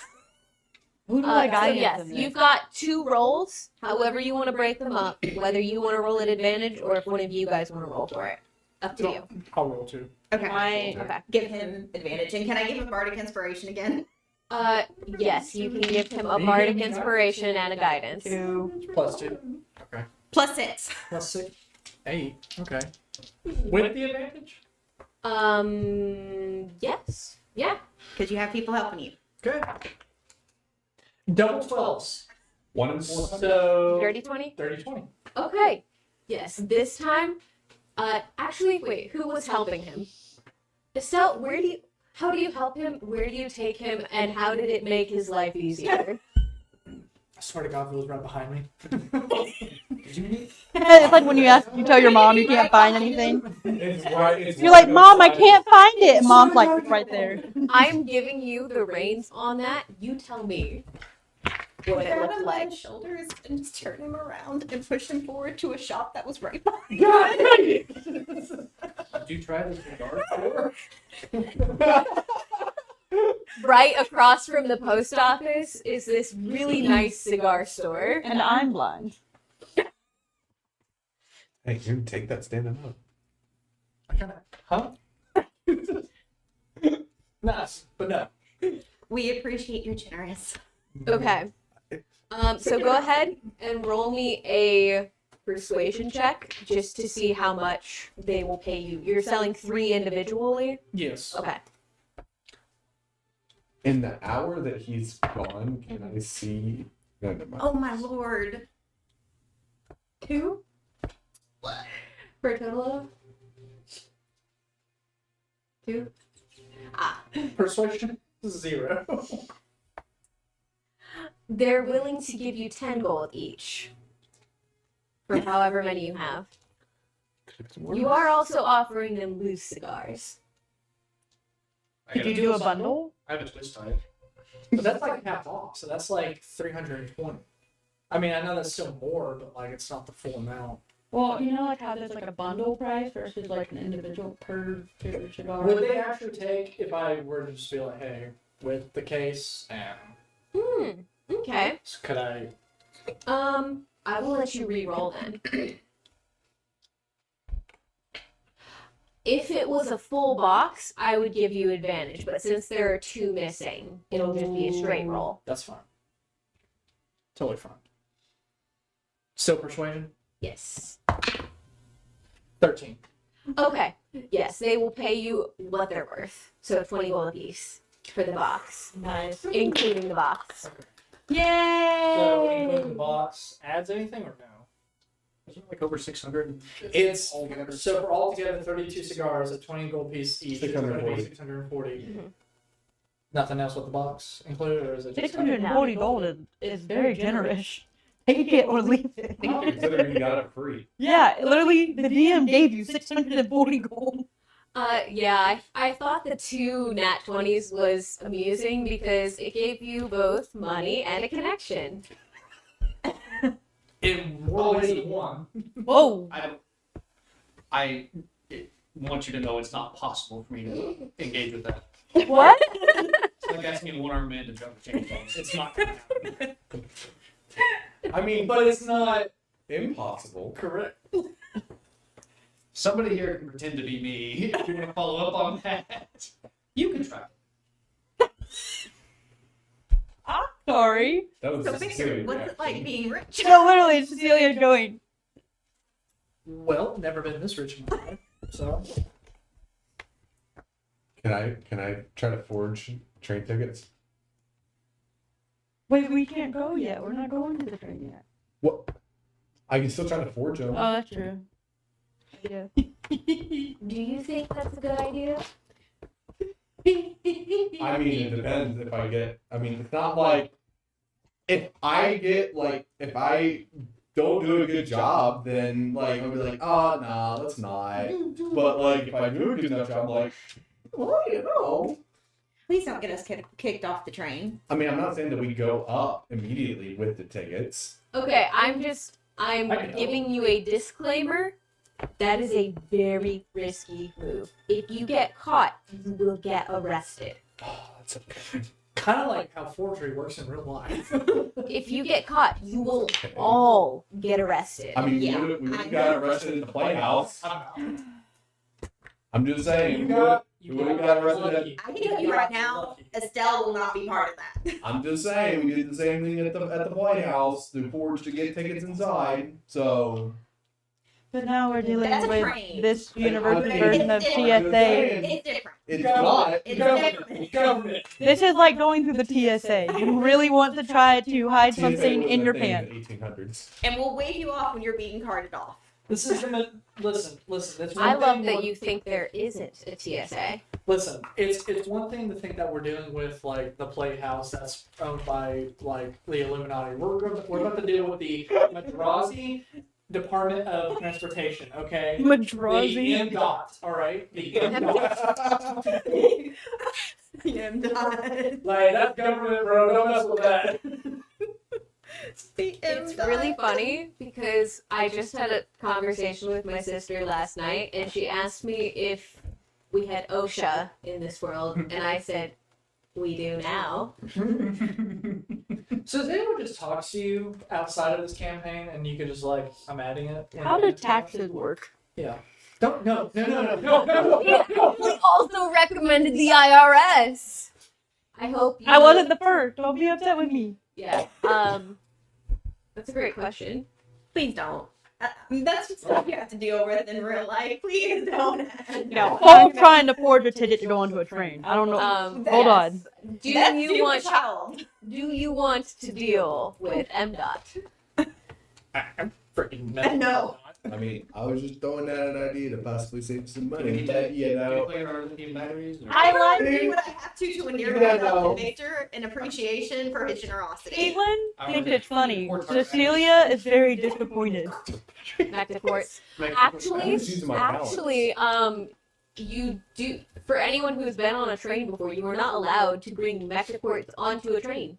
Speaker 2: Who do I
Speaker 4: So
Speaker 2: guide?
Speaker 4: yes, you've got 2 rolls. However you want to break them up, whether you want to roll at advantage or if one of you guys want to roll for it, up to you.
Speaker 6: I'll roll 2.
Speaker 5: Okay.
Speaker 4: Okay.
Speaker 5: Give him advantage. And can I give him bardic inspiration again?
Speaker 4: Yes, you can give him a bardic inspiration and a guidance.
Speaker 2: 2.
Speaker 6: Plus 2. Okay.
Speaker 5: +6.
Speaker 6: Plus 6. 8. Okay. With the advantage?
Speaker 4: Yes. Yeah.
Speaker 5: Because you have people helping you.
Speaker 6: Okay. Double 12s.
Speaker 3: 1 in 4.
Speaker 6: So.
Speaker 4: Dirty 20?
Speaker 6: 30-20.
Speaker 4: Okay. Yes, this time. Actually, wait, who was helping him? Estelle, how do you help him? Where do you take him? And how did it make his life easier?
Speaker 6: I swear to God, if it was right behind me.
Speaker 2: It's like when you tell your mom you can't find anything.
Speaker 3: It's right. It's
Speaker 2: You're like, Mom, I can't find it. And Mom's like, it's right there.
Speaker 4: I'm giving you the reins on that. You tell me what it
Speaker 5: Grab
Speaker 4: looked
Speaker 5: him by
Speaker 4: like.
Speaker 5: his shoulders and just turn him around and push him forward to a shop that was right behind.
Speaker 6: God dang it!
Speaker 1: Did you try the cigar store?
Speaker 4: Right across from the post office is this really nice cigar store.
Speaker 2: And I'm blind.
Speaker 3: Hey, you take that standing up.
Speaker 1: I kind of, huh? Nice, but no.
Speaker 5: We appreciate you're generous.
Speaker 4: Okay. So go ahead and roll me a persuasion check just to see how much they will pay you. You're selling 3 individually?
Speaker 1: Yes.
Speaker 4: Okay.
Speaker 3: In the hour that he's gone, can I see? No, never mind.
Speaker 5: Oh my lord. 2?
Speaker 4: For a total of? 2?
Speaker 1: Persuasion 0.
Speaker 4: They're willing to give you 10 gold each for however many you have. You are also offering them loose cigars.
Speaker 2: Could you do a bundle?
Speaker 6: I have a twist type.
Speaker 1: But that's like half off, so that's like 320. I mean, I know that's still more, but like it's not the full amount.
Speaker 2: Well, you know, like how there's like a bundle price versus like an individual per cigar.
Speaker 1: Would they actually take if I were to just be like, hey, with the case and
Speaker 4: Okay.
Speaker 1: could I?
Speaker 4: I will let you re-roll then. If it was a full box, I would give you advantage, but since there are 2 missing, it'll just be a straight roll.
Speaker 1: That's fine. Totally fine. Still persuasion?
Speaker 4: Yes.
Speaker 1: 13.
Speaker 4: Okay. Yes, they will pay you what they're worth. So 20 gold apiece for the box,
Speaker 2: Nice.
Speaker 4: including the box.
Speaker 1: Okay.
Speaker 2: Yay!
Speaker 1: So including the box adds anything or no? Is it like over 600? It's
Speaker 6: Altogether.
Speaker 1: so for altogether 32 cigars at 20 gold piece each. It's going to be 640.
Speaker 4: Mhm.
Speaker 1: Nothing else with the box included, or is it just
Speaker 2: 640 gold is very generous. Take it or leave it.
Speaker 3: Considering you got it free.
Speaker 2: Yeah, literally, the DM gave you 640 gold.
Speaker 4: Yeah, I thought the 2 nat 20s was amusing because it gave you both money and a connection.
Speaker 6: In more ways than one.
Speaker 2: Whoa.
Speaker 6: I want you to know it's not possible for me to engage with that.
Speaker 2: What?
Speaker 6: It's like asking a one-armed man to jump a chainsaw. It's not gonna happen.
Speaker 3: I mean,
Speaker 1: But it's not
Speaker 3: impossible.
Speaker 1: correct.
Speaker 6: Somebody here can pretend to be me. If you want to follow up on that, you can try.
Speaker 2: Sorry.
Speaker 3: That was
Speaker 5: So
Speaker 3: a
Speaker 5: Victor,
Speaker 3: silly
Speaker 5: what's it like
Speaker 3: reaction.
Speaker 5: being rich?
Speaker 2: No, literally, Cecilia going.
Speaker 1: Well, never been this rich in my life, so
Speaker 3: Can I try to forge train tickets?
Speaker 2: Wait, we can't go yet. We're not going to the train yet.
Speaker 3: What? I can still try to forge them.
Speaker 2: Oh, that's true. Yeah.
Speaker 4: Do you think that's a good idea?
Speaker 3: I mean, it depends if I get. I mean, it's not like if I don't do a good job, then like I'll be like, oh no, that's not. But like if I do a good enough job, I'm like, well, you know.
Speaker 5: Please don't get us kicked off the train.
Speaker 3: I mean, I'm not saying that we go up immediately with the tickets.
Speaker 4: Okay, I'm
Speaker 1: I know.
Speaker 4: giving you a disclaimer. That is a very risky move. If you get caught, you will get arrested.
Speaker 3: Oh, that's okay.
Speaker 1: kind of like how forgery works in real life.
Speaker 4: If you get caught, you will all get arrested.
Speaker 3: I mean,
Speaker 5: Yeah,
Speaker 3: we
Speaker 5: I
Speaker 3: would've got arrested in the playhouse. I'm just saying,
Speaker 1: You
Speaker 3: we
Speaker 1: got-
Speaker 3: would've got arrested.
Speaker 1: lucky.
Speaker 5: I can tell you right now, Estelle will not be part of that.
Speaker 3: I'm just saying, we did the same thing at the playhouse. The forged to get tickets inside. So
Speaker 2: But now we're dealing
Speaker 5: That's a
Speaker 2: with
Speaker 5: train.
Speaker 2: this university
Speaker 3: It's
Speaker 2: version of
Speaker 5: different.
Speaker 2: TSA.
Speaker 5: It's different.
Speaker 3: it's not.
Speaker 5: It's
Speaker 1: Government.
Speaker 5: different.
Speaker 1: Government.
Speaker 2: This is like going through the TSA. You really want to try to hide something
Speaker 3: TSA
Speaker 2: in
Speaker 3: was
Speaker 2: your
Speaker 3: a thing
Speaker 2: pants.
Speaker 3: in the 1800s.
Speaker 5: And we'll wave you off when you're being carted off.
Speaker 1: This is gonna listen. That's one
Speaker 4: I love
Speaker 1: thing
Speaker 4: that
Speaker 1: we're-
Speaker 4: you think there isn't a TSA.
Speaker 1: Listen, it's one thing to think that we're dealing with like the playhouse that's owned by like the Illuminati. We're about to deal with the Medrazh Department of Transportation. Okay. The
Speaker 2: Medrazh.
Speaker 1: MDOT. All right. The MDOT.
Speaker 5: Yeah, I'm done.
Speaker 1: Like that's government, bro. Don't mess with that.
Speaker 4: It's really funny because I just had a conversation with my sister last night, and she asked me if we had OSHA in this world, and I said, we do now.
Speaker 1: So does anyone just talk to you outside of this campaign, and you could just like, I'm adding it?
Speaker 2: How do taxes work?
Speaker 1: Yeah. Don't no.
Speaker 4: We also recommended the IRS. I hope you...
Speaker 2: I wasn't the first. Don't be upset with me.
Speaker 4: Yeah. That's a great question.
Speaker 5: Please don't. That's just stuff you have to deal with in real life. Please don't.
Speaker 2: No, I'm trying to forge a ticket to go onto a train. I don't know. Hold on.
Speaker 4: Do you want to deal with MDOT?
Speaker 1: I'm freaking
Speaker 5: No.
Speaker 3: I mean, I was just throwing out an idea to possibly save some money.
Speaker 6: Do
Speaker 3: But, you
Speaker 6: you
Speaker 3: know,
Speaker 6: play around with lithium batteries? Or?
Speaker 2: I like
Speaker 5: Do what I have to endear
Speaker 3: You
Speaker 5: myself
Speaker 3: know.
Speaker 5: to Victor in appreciation for his generosity.
Speaker 2: Caitlin thinks it's funny. Cecilia is very disappointed.
Speaker 4: Back to court.
Speaker 3: I'm
Speaker 4: Actually,
Speaker 3: just using my talents.
Speaker 4: you do. For anyone who's been on a train before, you are not allowed to bring mechanics onto a train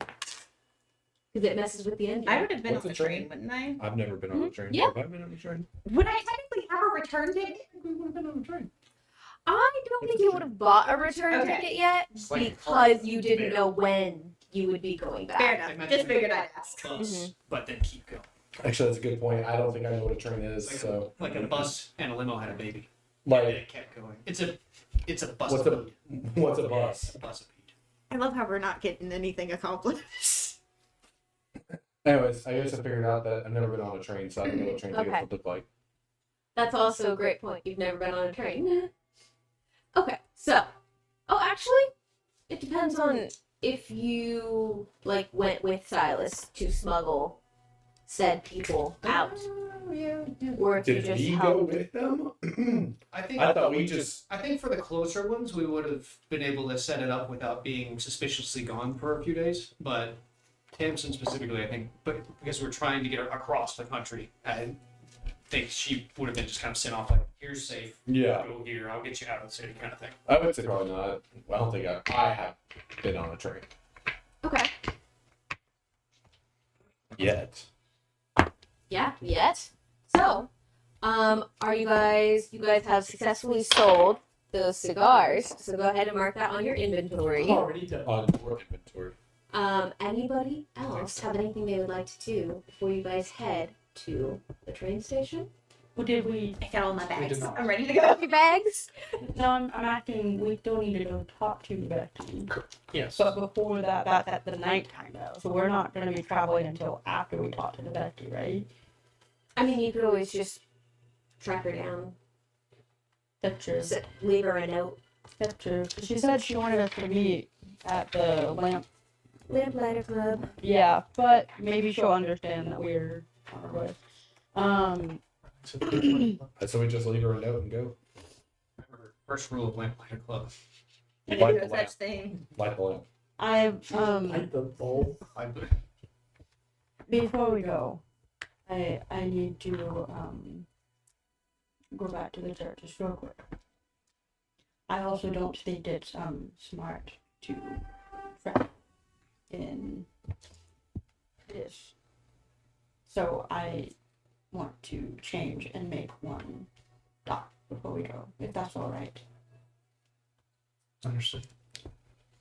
Speaker 4: because it messes with the engine.
Speaker 5: I would have been
Speaker 3: What's
Speaker 5: on
Speaker 3: a
Speaker 5: the
Speaker 3: train?
Speaker 5: train, wouldn't I?
Speaker 3: I've never been on a train.
Speaker 4: Yeah.
Speaker 3: Have I been on a train?
Speaker 5: Would I technically have a return ticket?
Speaker 1: We would have been on the train.
Speaker 4: I don't think you would have bought a return
Speaker 5: Okay.
Speaker 4: ticket yet because you didn't know when you would be going back.
Speaker 5: Fair enough. Just figured I'd ask.
Speaker 6: Bus, but then keep going.
Speaker 3: Actually, that's a good point. I don't think I know what a train is.
Speaker 6: Like,
Speaker 3: So,
Speaker 6: like a bus and a limo had a baby. And
Speaker 3: like,
Speaker 6: it kept going. It's a bus.
Speaker 3: what's a what's a bus?
Speaker 6: It's a bus of peat.
Speaker 5: I love how we're not getting anything accomplished.
Speaker 3: Anyways, I guess I figured out that I've never been on a train, so I don't know what train tickets
Speaker 4: Okay.
Speaker 3: would look like.
Speaker 4: That's also a great point. You've never been on a train. Okay, so, actually, it depends on if you like went with Silas to smuggle said people out, or if you
Speaker 3: Did
Speaker 4: just
Speaker 3: we go
Speaker 4: helped.
Speaker 3: with them?
Speaker 6: I think
Speaker 3: I thought we just.
Speaker 6: I think for the closer ones, we would have been able to set it up without being suspiciously gone for a few days. But Tamsin specifically, I think, but because we're trying to get her across the country, I think she would have been just kind of sent off like, "Here's safe.
Speaker 3: Yeah,
Speaker 6: Go here. I'll get you out of the city," kind of thing.
Speaker 3: I would say probably not. I don't think I have been on a train
Speaker 4: Okay.
Speaker 3: yet.
Speaker 4: Yeah. Yet. So, are you guys have successfully sold those cigars? So go ahead and mark that on your inventory.
Speaker 1: Already done.
Speaker 3: On your inventory.
Speaker 4: Anybody else have anything they would like to do before you guys head to the train station?
Speaker 2: What did we?
Speaker 5: I got all my
Speaker 1: We
Speaker 5: bags.
Speaker 1: did not.
Speaker 5: I'm ready to go.
Speaker 4: Your bags?
Speaker 2: No, I'm asking. We still need to go talk to Becky.
Speaker 1: Yes.
Speaker 2: But before that, that's at the nighttime though. So we're not going to be traveling until after we talk to the Becky, right?
Speaker 4: I mean, you could always just track her down,
Speaker 2: That's true.
Speaker 4: leave her a note.
Speaker 2: That's true. She said she wanted us to meet at the
Speaker 4: Lamplighter Club.
Speaker 2: Yeah, but maybe she'll understand that we're on our way.
Speaker 3: So we just leave her a note and go.
Speaker 6: Remember, first rule of Lamplighter Club.
Speaker 5: I
Speaker 3: Light
Speaker 5: do
Speaker 3: the
Speaker 5: no
Speaker 3: lamp.
Speaker 5: such thing.
Speaker 3: Light the lamp.
Speaker 1: Light the bulb.
Speaker 2: Before we go, I need to go back to the church just real quick. I also don't think it's smart to fret in this. So I want to change and make one dot before we go, if that's all right.
Speaker 1: Understood.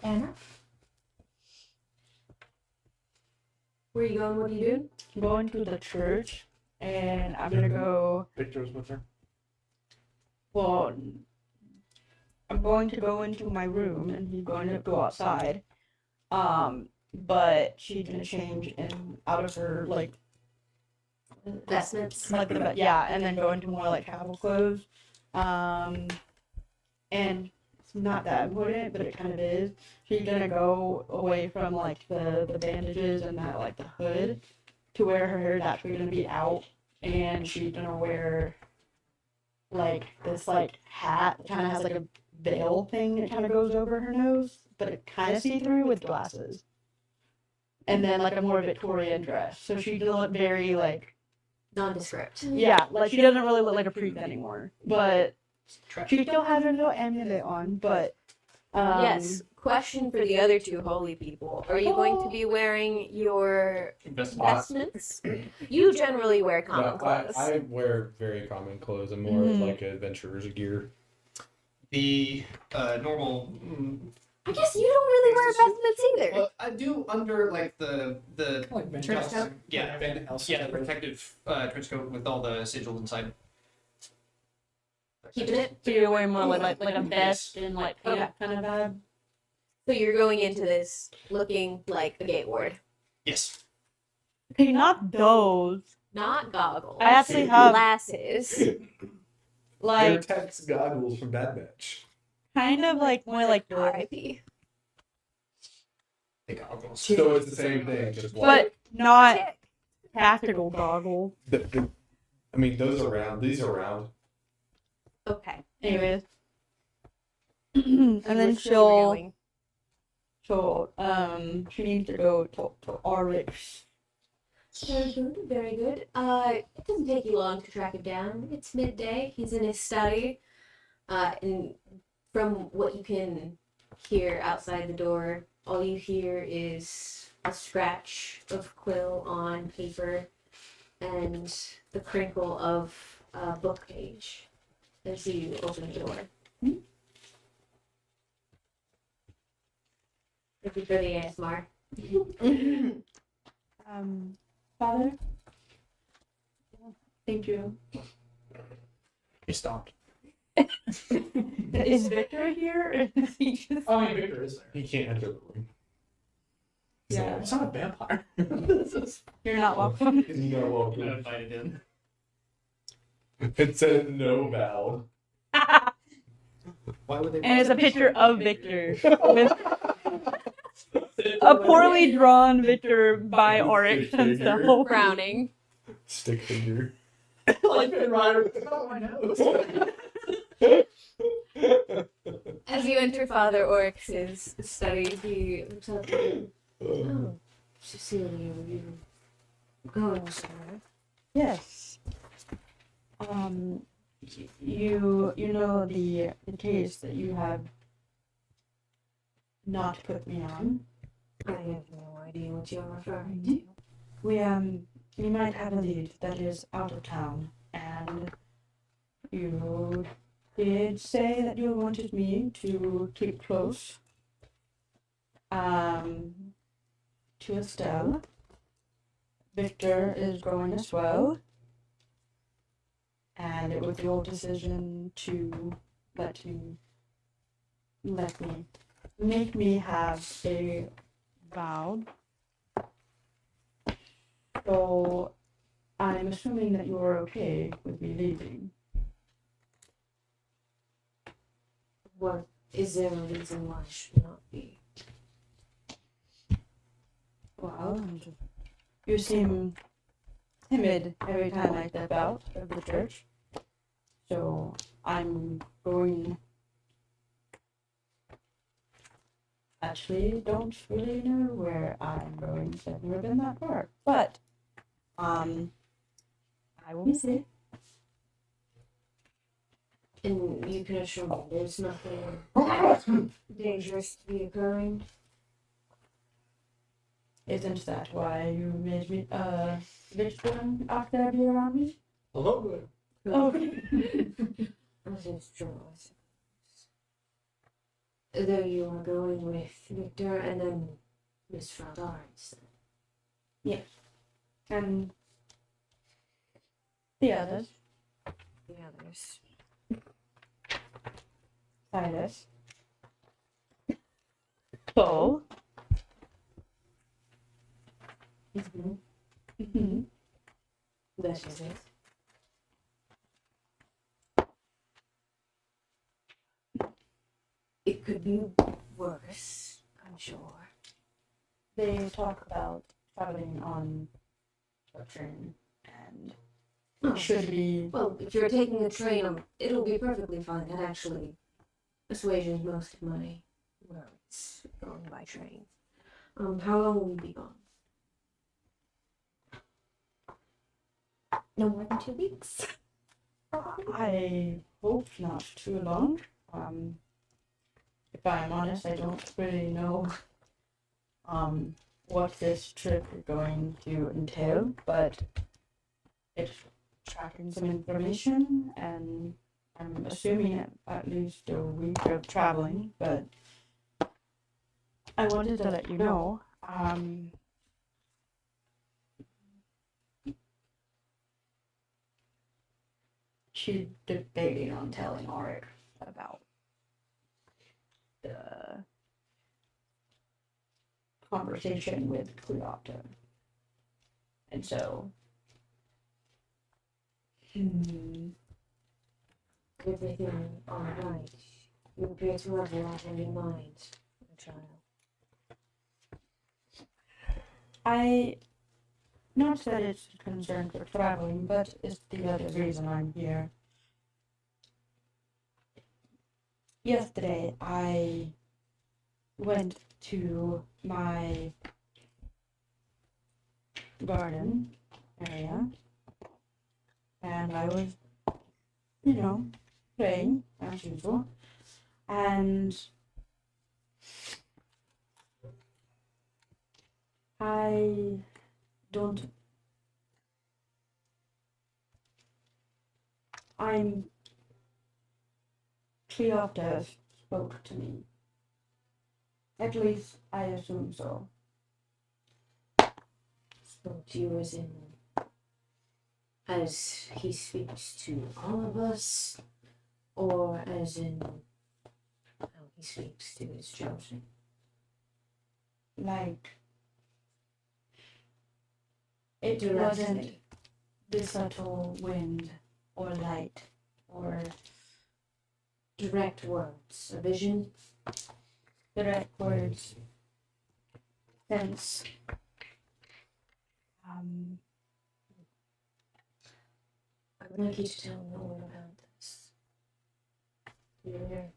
Speaker 5: Anna?
Speaker 4: Where are you going? What are you doing?
Speaker 2: I'm going to the church, and I'm gonna go.
Speaker 1: Victor's with her.
Speaker 2: Well, I'm going to go into my room, and he's going to go outside. But she's gonna change and out of her like
Speaker 4: Vestments.
Speaker 2: like yeah, and then go into more like travel clothes. And it's not that important, but it kind of is. She's gonna go away from like the bandages and that like the hood to where her hair is actually gonna be out, and she's gonna wear like this like hat that kind of has like a veil thing that kind of goes over her nose, but it kind of see through with glasses. And then like a more Victorian dress, so she doesn't look very like
Speaker 4: Nondescript.
Speaker 2: yeah, like she doesn't really look like a priest anymore, but she still has her little amulet on, but
Speaker 4: Yes. Question for the other two holy people: are you going to be wearing your vestments? You generally wear common
Speaker 3: No,
Speaker 4: clothes.
Speaker 3: I wear very common clothes. I'm more
Speaker 2: Mhm.
Speaker 3: like adventurer's gear.
Speaker 6: The normal.
Speaker 4: I guess you don't really wear vestments either.
Speaker 6: Well, I do under like the
Speaker 1: Like Van
Speaker 4: Trench
Speaker 1: Helsing.
Speaker 4: coat?
Speaker 6: Yeah.
Speaker 1: Van Helsing.
Speaker 6: yeah the protective trench coat with all the sigils inside.
Speaker 4: Keeping it.
Speaker 2: So you're wearing more like a vest and like
Speaker 4: Okay.
Speaker 2: kind of vibe.
Speaker 4: So you're going into this looking like a gate ward,
Speaker 6: Yes.
Speaker 2: Okay, not those.
Speaker 4: not goggles.
Speaker 2: I actually have
Speaker 4: glasses.
Speaker 2: like
Speaker 3: Airtex goggles from Bad Batch.
Speaker 2: kind of like more like yours,
Speaker 4: R.I.P.
Speaker 6: The goggles.
Speaker 3: So it's the same thing, just white.
Speaker 2: but not tactical goggles.
Speaker 3: I mean, those are round. These are round.
Speaker 4: Okay.
Speaker 2: Anyways, and then she needs to go to Oryx.
Speaker 4: Very good, very good. It doesn't take you long to track him down. It's midday. He's in his study. And from what you can hear outside the door, all you hear is a scratch of quill on paper and the crinkle of a book page as you open the door. Thank you for the ASMR.
Speaker 2: Father. Thank you.
Speaker 1: He stopped.
Speaker 2: Is Victor here? He just-
Speaker 1: I mean, Victor is there.
Speaker 3: He can't enter the room.
Speaker 2: Yeah.
Speaker 1: It's not a vampire.
Speaker 2: You're not welcome.
Speaker 3: He's not welcome.
Speaker 6: Invited in.
Speaker 3: It says no Val.
Speaker 6: Why would they?
Speaker 2: And it's a picture of Victor with a poorly drawn Victor by Oryx himself.
Speaker 4: Frowning.
Speaker 3: Stick figure.
Speaker 1: Like Finn Rider. Oh, my nose.
Speaker 4: As you enter Father Oryx's study, he looks up and oh, Cecilia, you going somewhere?
Speaker 2: Yes. You know the case that you have not put me on.
Speaker 4: I have no idea what you're referring to.
Speaker 2: We might have a lead that is out of town, and you did say that you wanted me to keep close. To Estelle. Victor is going as well. And it was your decision to let me make me have a vow. So I'm assuming that you're okay with me leaving.
Speaker 4: What is there a reason why I should not be?
Speaker 2: Well, you seem timid every time I step out of the church. So I'm going. Actually, don't really know where I'm going. I've never been that far. But, I will miss it.
Speaker 4: And you can assure me there's nothing dangerous to be occurring?
Speaker 2: Isn't that why you made me, Victor out there be around me?
Speaker 1: Hello.
Speaker 2: Oh,
Speaker 4: That is true, I suppose. Though you are going with Victor and then Miss Fraudards.
Speaker 2: and the others,
Speaker 4: The others.
Speaker 2: Silas. So,
Speaker 4: Mm-hmm. That is it. It could be worse, I'm sure.
Speaker 2: they talk about traveling on a train, and
Speaker 4: Oh,
Speaker 2: it should be.
Speaker 4: well, if you're taking a train, it'll be perfectly fine. That actually assuages most of my worries going by train. How long will you be gone?
Speaker 5: No more than 2 weeks.
Speaker 2: I hope not too long. if I'm honest, I don't really know what this trip is going to entail, but it's tracking some information, and I'm assuming at least a week of traveling, but I wanted to let you know. She's debating on telling Auric about the conversation with Cleopatra. And so,
Speaker 4: Everything all right. You appear to have a lot on your mind, my child.
Speaker 2: not that it's a concern for traveling, but it's the other reason I'm here. Yesterday, I went to my garden area, and I was, playing as usual, and I don't. Cleopatra spoke to me. At least I assume so.
Speaker 4: Spoke to you as he speaks to all of us, or as in how he speaks to his children.
Speaker 2: Like, it
Speaker 4: Directly.
Speaker 2: wasn't the subtle wind or light or
Speaker 4: Direct words, a vision.
Speaker 2: direct words, sense.
Speaker 4: I would like you to tell me all about this. Yeah.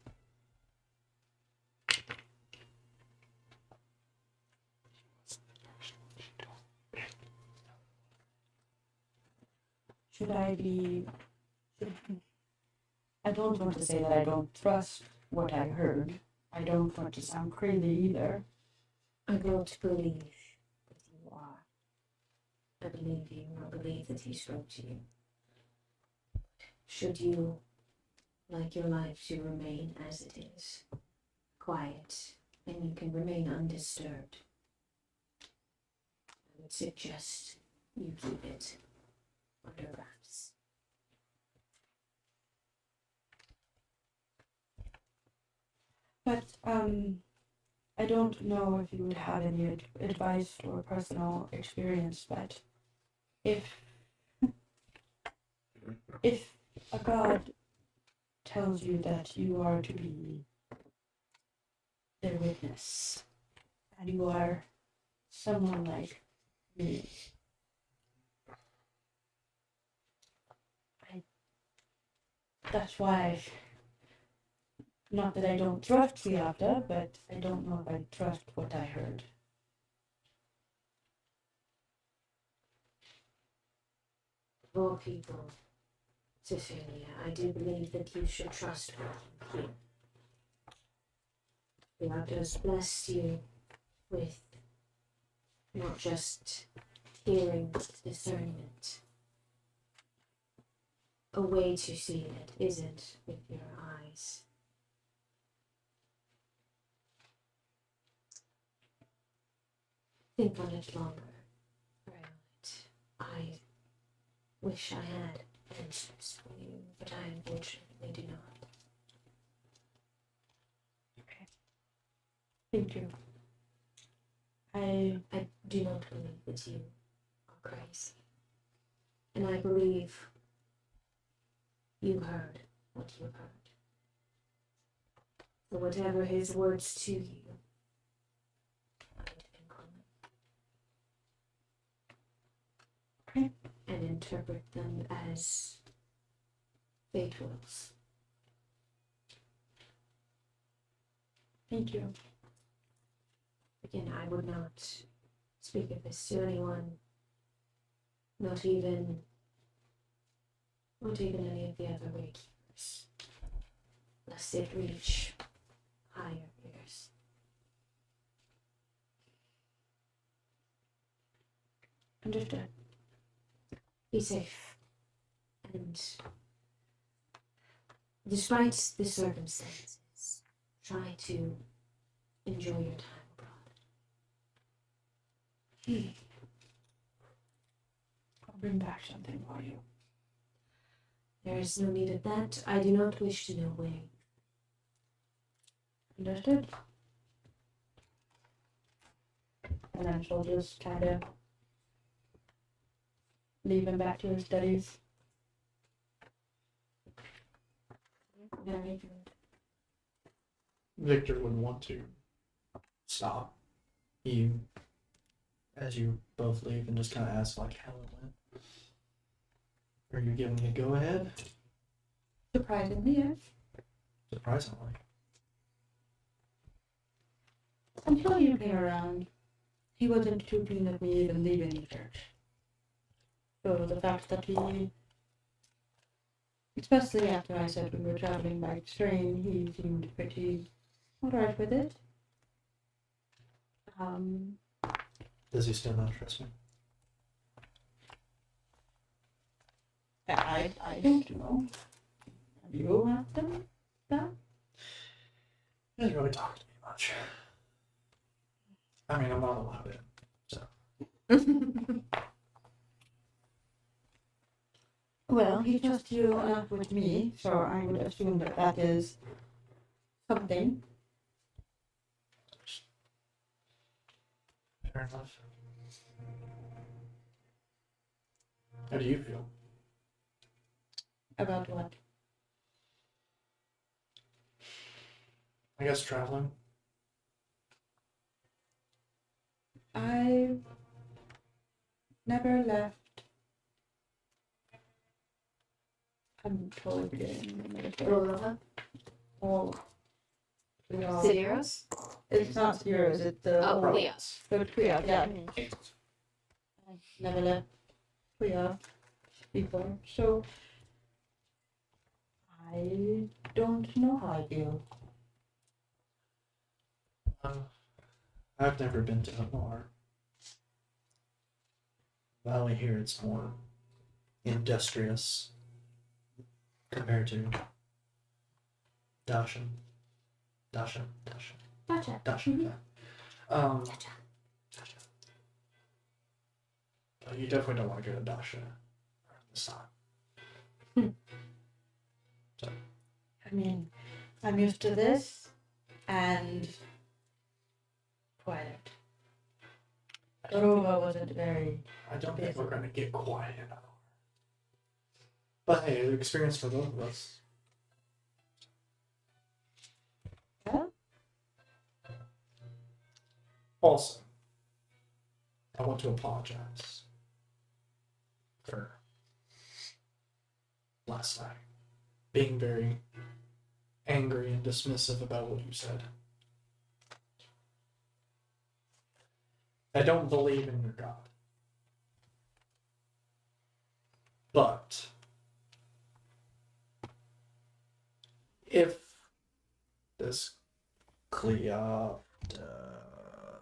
Speaker 2: I don't want to say that I don't trust what I heard. I don't want to sound crazy either.
Speaker 4: I don't believe that you are. I believe you. I believe that he spoke to you. Should you like your life to remain as it is, quiet, and you can remain undisturbed, I would suggest you keep it under wraps.
Speaker 2: But, I don't know if you would have any advice or personal experience, but if a god tells you that you are to be their witness, and you are someone like me, that's why, not that I don't trust Cleopatra, but I don't know if I trust what I heard.
Speaker 4: Of all people, Cecilia, I do believe that you should trust what you hear. God has blessed you with not just hearing, but discernment. A way to see that isn't with your eyes. Think on it longer. Pray on it. I wish I had answers for you, but I unfortunately do not.
Speaker 2: Thank you. I
Speaker 4: do not believe that you are crazy. And I believe you heard what you heard. So whatever his words to you, I would think on them.
Speaker 2: Okay.
Speaker 4: And interpret them as fate wills.
Speaker 2: Thank you.
Speaker 4: Again, I would not speak of this to anyone, not even any of the other gatekeepers, lest it reach higher. Be safe. And despite the circumstances, try to enjoy your time abroad.
Speaker 2: I'll bring back something for you.
Speaker 4: There is no need of that. I do not wish to know where.
Speaker 2: Understood? And then she'll just kind of leave him back to his studies. Very good.
Speaker 1: Victor would want to stop you as you both leave and just kind of ask like how it went. Are you giving me a go ahead?
Speaker 2: Surprisingly, yes.
Speaker 1: Surprisingly.
Speaker 2: Until you came around, he wasn't too keen of me even leaving the church. So the fact that he, especially after I said we were traveling by train, he seemed pretty alright with it.
Speaker 1: Does he still not trust me?
Speaker 2: I don't know. Have you asked him that?
Speaker 1: He doesn't really talk to me much. I mean, I'm not allowed in, so.
Speaker 2: Well, he trusts you enough with me, so I would assume that that is something.
Speaker 1: Fair enough. How do you feel?
Speaker 2: About what?
Speaker 1: I guess traveling.
Speaker 2: I never left. I'm totally forgetting the name of it.
Speaker 4: Roloha?
Speaker 2: Oh. No.
Speaker 4: Sidiros?
Speaker 2: It's not yours, it's the
Speaker 4: Oh,
Speaker 2: old-
Speaker 4: Leos.
Speaker 2: the Kriya, yeah. I never left Kriya before, so I don't know how I feel.
Speaker 1: I've never been to Hamar. Valley here, it's more industrious compared to Dashan.
Speaker 4: Gotcha.
Speaker 1: Dashan. Yeah.
Speaker 4: Gotcha.
Speaker 1: But you definitely don't want to go to Dasha around this time.
Speaker 2: I mean, I'm used to this and quiet. Dorova wasn't very.
Speaker 1: I don't think we're going to get quiet at all. But hey, experience for both of us.
Speaker 2: Yeah?
Speaker 1: Also, I want to apologize for last night being very angry and dismissive about what you said. I don't believe in your God. But if this Cleopatra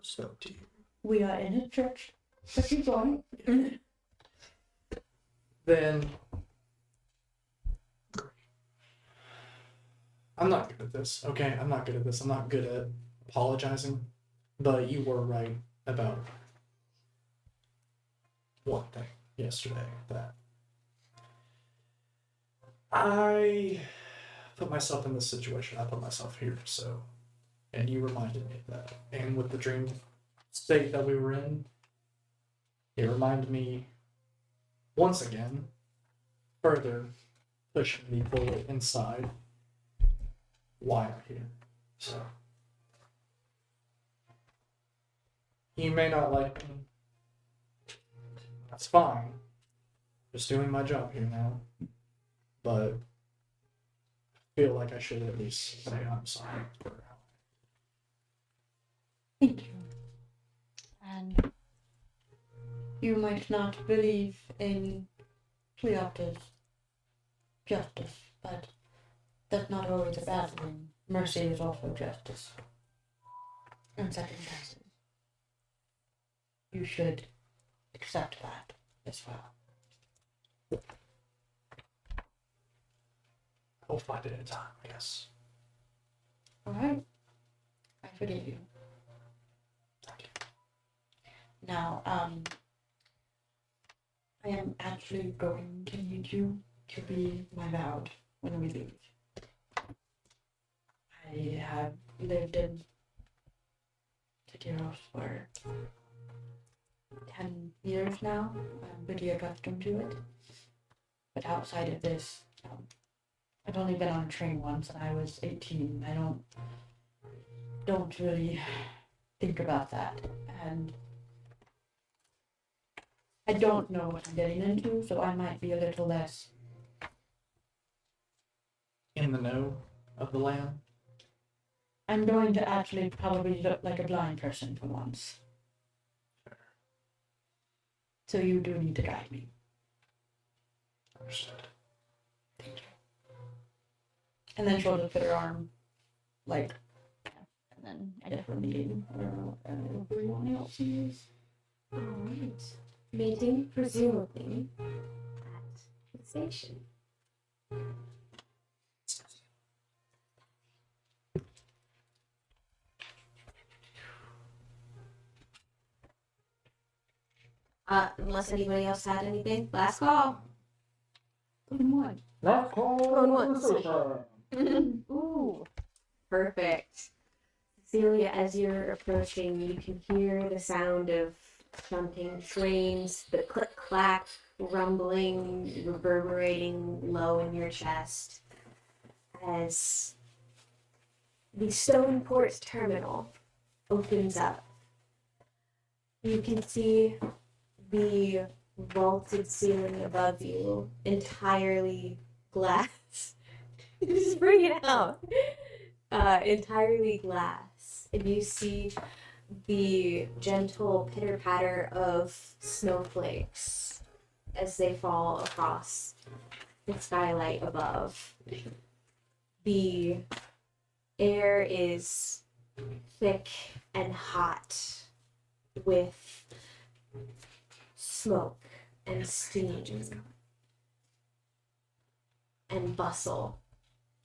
Speaker 1: spoke to you,
Speaker 2: We are in a church. But keep going.
Speaker 1: then I'm not good at this, okay? I'm not good at this. I'm not good at apologizing. But you were right about one thing yesterday that I put myself in this situation. I put myself here, so. And you reminded me of that. And with the dream state that we were in, it reminded me once again, further pushing the bullet inside why I'm here. So. You may not like me. That's fine. Just doing my job here now. But I feel like I should at least say I'm sorry for how
Speaker 2: Thank you. And you might not believe in Cleopatra's justice, but that's not always a bad thing. Mercy is also justice. In second chances. You should accept that as well.
Speaker 1: We'll find it in time, I guess.
Speaker 2: Alright. I forgive you. Now, I am actually going to need you to be my vowed when we leave. I have lived in Takiros for 10 years now. I'm pretty accustomed to it. But outside of this, I've only been on a train once and I was 18. I don't really think about that. And I don't know what I'm getting into, so I might be a little less.
Speaker 1: In the know of the land.
Speaker 2: I'm going to actually probably look like a blind person for once. So you do need to guide me.
Speaker 1: Understood.
Speaker 2: And then she'll look at her arm, like, and then I guess we're meeting. I don't know what everyone else is.
Speaker 4: Alright. Meeting, presumably, at the station. Unless anybody else had anything, last call.
Speaker 2: Going one.
Speaker 4: Going once. Ooh, perfect. Celia, as you're approaching, you can hear the sound of shunting trains, the click-clack, rumbling, reverberating low in your chest as the Stoneport terminal opens up. You can see the vaulted ceiling above you, entirely glass. Just bring it out. Entirely glass. And you see the gentle pitter-patter of snowflakes as they fall across the skylight above. The air is thick and hot with smoke and steam and bustle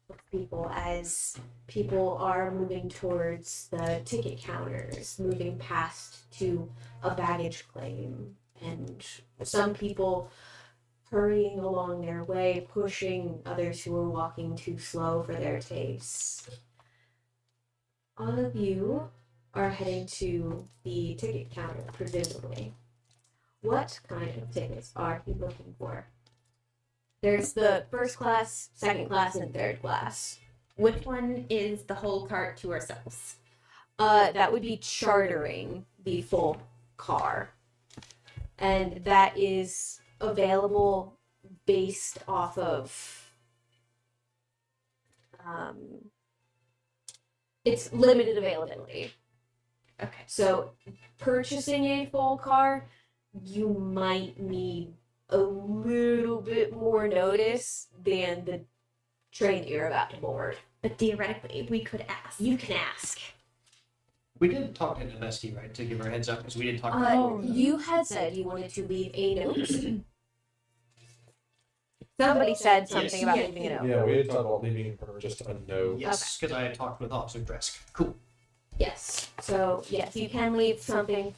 Speaker 4: of people as people are moving towards the ticket counters, moving past to a baggage claim, and some people hurrying along their way, pushing others who are walking too slow for their tastes. All of you are heading to the ticket counter, presumably. What kind of tickets are you looking for? There's the first class, second class, and third class.
Speaker 5: Which one is the whole cart to ourselves?
Speaker 4: That would be chartering the full car. And that is available based off of it's limited availability.
Speaker 5: Okay.
Speaker 4: So purchasing a full car, you might need a little bit more notice than the train that you're about to board.
Speaker 5: But theoretically, we could ask.
Speaker 4: You can ask.
Speaker 6: We did talk to Nevesky, right, to give her a heads up, because we didn't talk about
Speaker 4: You had said you wanted to leave a note. Somebody said something about leaving a note.
Speaker 3: Yeah, we didn't talk about leaving her just a note.
Speaker 6: Yes, because I had talked with Officer Dresk. Cool.
Speaker 4: Yes. So, yes, you can leave something.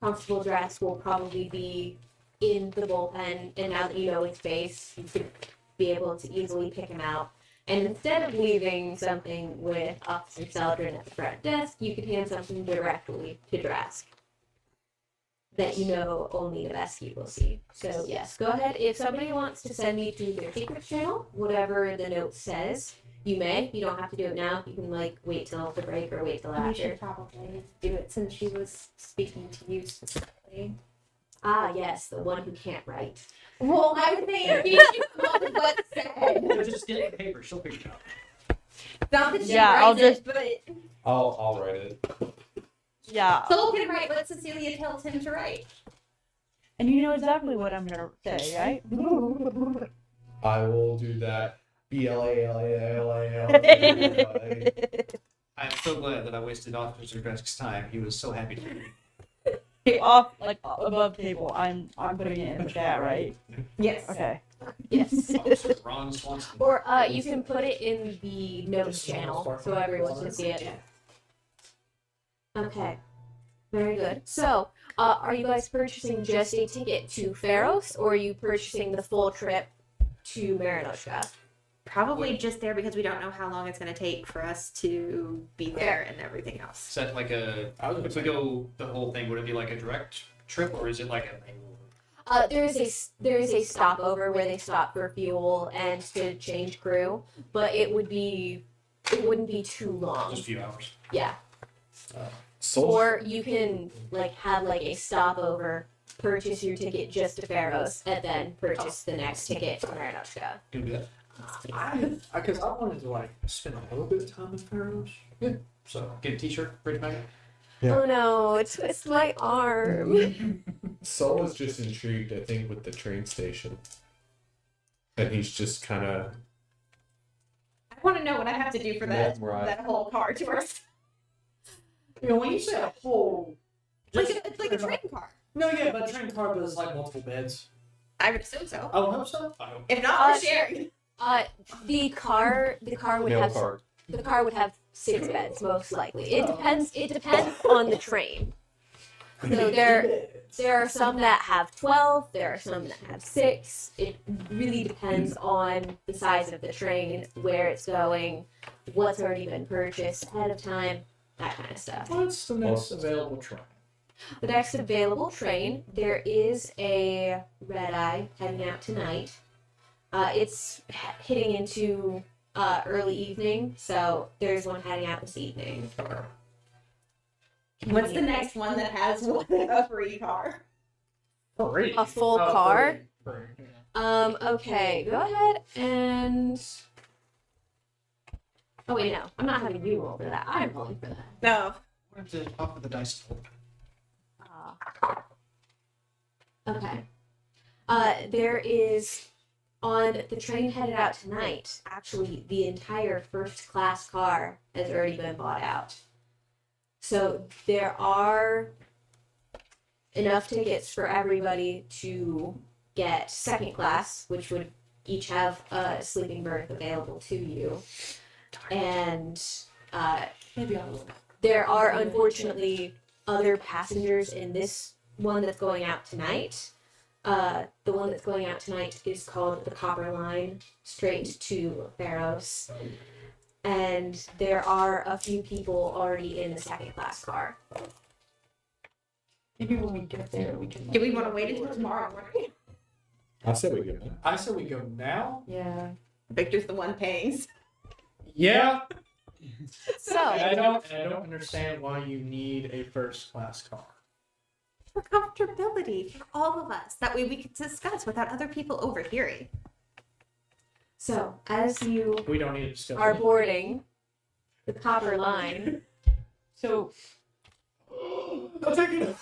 Speaker 4: Constable Dress will probably be in the bullpen, and now that you know his face, you should be able to easily pick him out. And instead of leaving something with Officer Seldrin at the front desk, you could hand something directly to Drask that you know only the best you will see. So yes, go ahead. If somebody wants to send me to their secret channel, whatever the note says, you may. You don't have to do it now. You can wait till the break or wait till
Speaker 5: You
Speaker 4: after.
Speaker 5: should probably.
Speaker 4: Do it since she was speaking to you specifically. Ah, yes, the one who can't write.
Speaker 5: Well, I was saying, you should come up with what's said.
Speaker 6: Just get it in paper, she'll figure it out.
Speaker 5: Not that she
Speaker 2: Yeah,
Speaker 5: writes
Speaker 2: I'll just-
Speaker 5: it, but
Speaker 3: I'll write it.
Speaker 2: Yeah.
Speaker 5: Soul can write what Cecilia tells him to write.
Speaker 2: And you know exactly what I'm gonna say, right?
Speaker 3: I will do that. BLALALAL.
Speaker 6: I'm so glad that I wasted Officer Dresk's time. He was so happy to meet me.
Speaker 2: off like above table. I'm putting it in the chat, right?
Speaker 5: Yes.
Speaker 2: Okay.
Speaker 4: Yes.
Speaker 6: Ron Swanson.
Speaker 4: Or you can put it in the notes channel so everyone can see it. Okay. Very good. So, are you guys purchasing just a ticket to Pharos, or are you purchasing the full trip to Marinoshka?
Speaker 5: Probably just there because we don't know how long it's going to take for us to be there and everything else.
Speaker 6: Is that like a? If we go the whole thing, would it be like a direct trip, or is it like a?
Speaker 4: There is a stopover where they stop for fuel and to change crew, but it wouldn't be too long.
Speaker 6: Just a few hours.
Speaker 4: Yeah.
Speaker 3: So
Speaker 4: Or you can like have like a stopover, purchase your ticket just to Pharos, and then purchase the next ticket to Marinoshka.
Speaker 6: Can we do that?
Speaker 1: Because I wanted to like spend a little bit of time in Pharaohs.
Speaker 6: So get a T-shirt, bring it back.
Speaker 3: Yeah.
Speaker 4: Oh no, twist my arm.
Speaker 3: Sol is just intrigued, I think, with the train station. And he's just kind of.
Speaker 5: I want to know what I have to do for that
Speaker 3: Right.
Speaker 5: that whole car tour.
Speaker 1: You know, when you say a whole,
Speaker 5: It's like a train car.
Speaker 1: No, yeah, but a train car does like multiple beds.
Speaker 5: I would assume so.
Speaker 1: I would hope so.
Speaker 6: I hope.
Speaker 5: If not, we're sharing.
Speaker 4: The car would
Speaker 3: Mail
Speaker 4: have
Speaker 3: card.
Speaker 4: the car would have 6 beds most likely. It depends on the train. So there are some that have 12, there are some that have 6. It really depends on the size of the train, where it's going, what's already been purchased ahead of time, that kind of stuff.
Speaker 1: What's the next available train?
Speaker 4: The next available train, there is a red eye heading out tonight. It's hitting into early evening, so there's one heading out this evening.
Speaker 5: What's the next one that has a free car?
Speaker 1: Free.
Speaker 4: A full
Speaker 1: Oh,
Speaker 4: car?
Speaker 1: free.
Speaker 4: Okay, go ahead and. Oh wait, no, I'm not having you roll for that. I'm rolling for that.
Speaker 5: No.
Speaker 6: We have to offer the dice.
Speaker 4: Okay. There is on the train headed out tonight. Actually, the entire first class car has already been bought out. So there are enough tickets for everybody to get second class, which would each have a sleeping berth available to you. And there are unfortunately other passengers in this one that's going out tonight. The one that's going out tonight is called the Copper Line, straight to Pharos. And there are a few people already in the second class car.
Speaker 2: Maybe when we get there, we can.
Speaker 5: Do we want to wait until tomorrow morning?
Speaker 3: I said we go.
Speaker 1: I said we go now.
Speaker 2: Yeah.
Speaker 5: Victor's the one paying.
Speaker 1: Yeah.
Speaker 4: So,
Speaker 1: I don't understand why you need a first class car.
Speaker 5: For comfortability for all of us. That way we can discuss without other people overhearing.
Speaker 4: as you
Speaker 1: We don't need to discuss
Speaker 4: are
Speaker 1: it.
Speaker 4: boarding the Copper Line,
Speaker 2: So
Speaker 1: I'm taking it.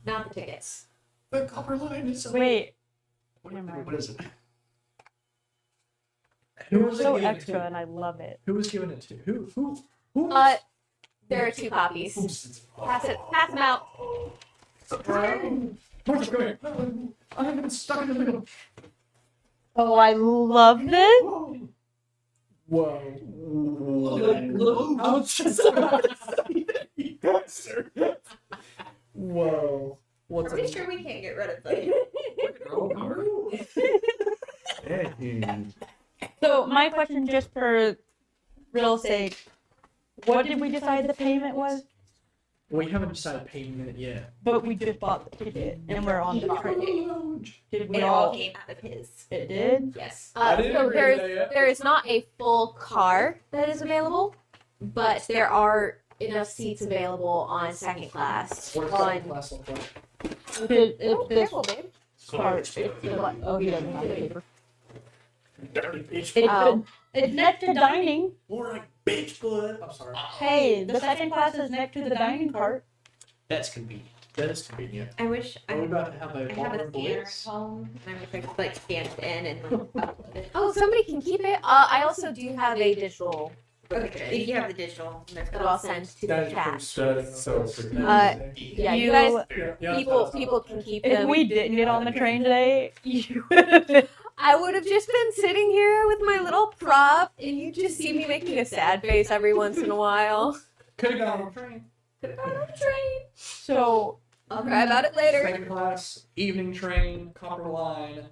Speaker 4: not the tickets.
Speaker 6: The Copper Line is
Speaker 2: wait,
Speaker 6: What is it?
Speaker 1: Who
Speaker 2: you're
Speaker 1: was it
Speaker 2: so
Speaker 1: given
Speaker 2: extra,
Speaker 1: to?
Speaker 2: and I love it.
Speaker 1: Who was giving it to? Who?
Speaker 4: There are 2 copies. Pass them out.
Speaker 1: Marcus, come here. I've been stuck in the middle.
Speaker 2: Oh, I love this.
Speaker 1: Whoa.
Speaker 3: Look,
Speaker 1: I was just about to say that, you bastard. Whoa. What's
Speaker 5: Pretty sure we can't get rid of them.
Speaker 2: So my question, just for real sake, what did we decide the payment was?
Speaker 1: We haven't decided payment yet.
Speaker 2: But we just bought the ticket, and we're on the train. Did we
Speaker 5: It all
Speaker 2: all?
Speaker 5: came out of his.
Speaker 2: It did.
Speaker 4: Yes.
Speaker 1: I didn't
Speaker 4: So
Speaker 1: agree with that
Speaker 4: there's
Speaker 1: yet.
Speaker 4: there is not a full car that is available, but there are enough seats available on second class.
Speaker 1: What does
Speaker 4: On
Speaker 1: second class look like?
Speaker 2: If this
Speaker 4: babe.
Speaker 2: part, oh, he doesn't have the paper.
Speaker 1: Dirty bitch.
Speaker 4: Oh.
Speaker 2: It's next to dining.
Speaker 1: More like bitch blood. I'm sorry.
Speaker 2: Hey, the second class is next to the dining cart.
Speaker 6: That's convenient.
Speaker 1: That is convenient.
Speaker 5: I wish
Speaker 1: Are we about to have a
Speaker 5: I have a
Speaker 1: ballroom
Speaker 5: scanner at
Speaker 1: blitz?
Speaker 5: home, and I wish I could like scan it in and upload it.
Speaker 4: Oh, somebody can keep it. I also do have a digital
Speaker 5: Okay, if you have the digital,
Speaker 4: that I'll send to the
Speaker 1: That is
Speaker 4: chat.
Speaker 3: That's so freaking
Speaker 4: Yeah, you
Speaker 2: You-
Speaker 4: guys,
Speaker 1: Yeah,
Speaker 4: people can keep
Speaker 2: If
Speaker 4: them.
Speaker 2: we didn't get on the train today, you would have been.
Speaker 4: I would have just been sitting here with my little prop, and you just see me making a sad face every once in a while.
Speaker 1: Could have gone on the train.
Speaker 4: Could have gone on the train.
Speaker 2: So,
Speaker 4: I'll cry about it later.
Speaker 1: Second class, evening train, Copper Line.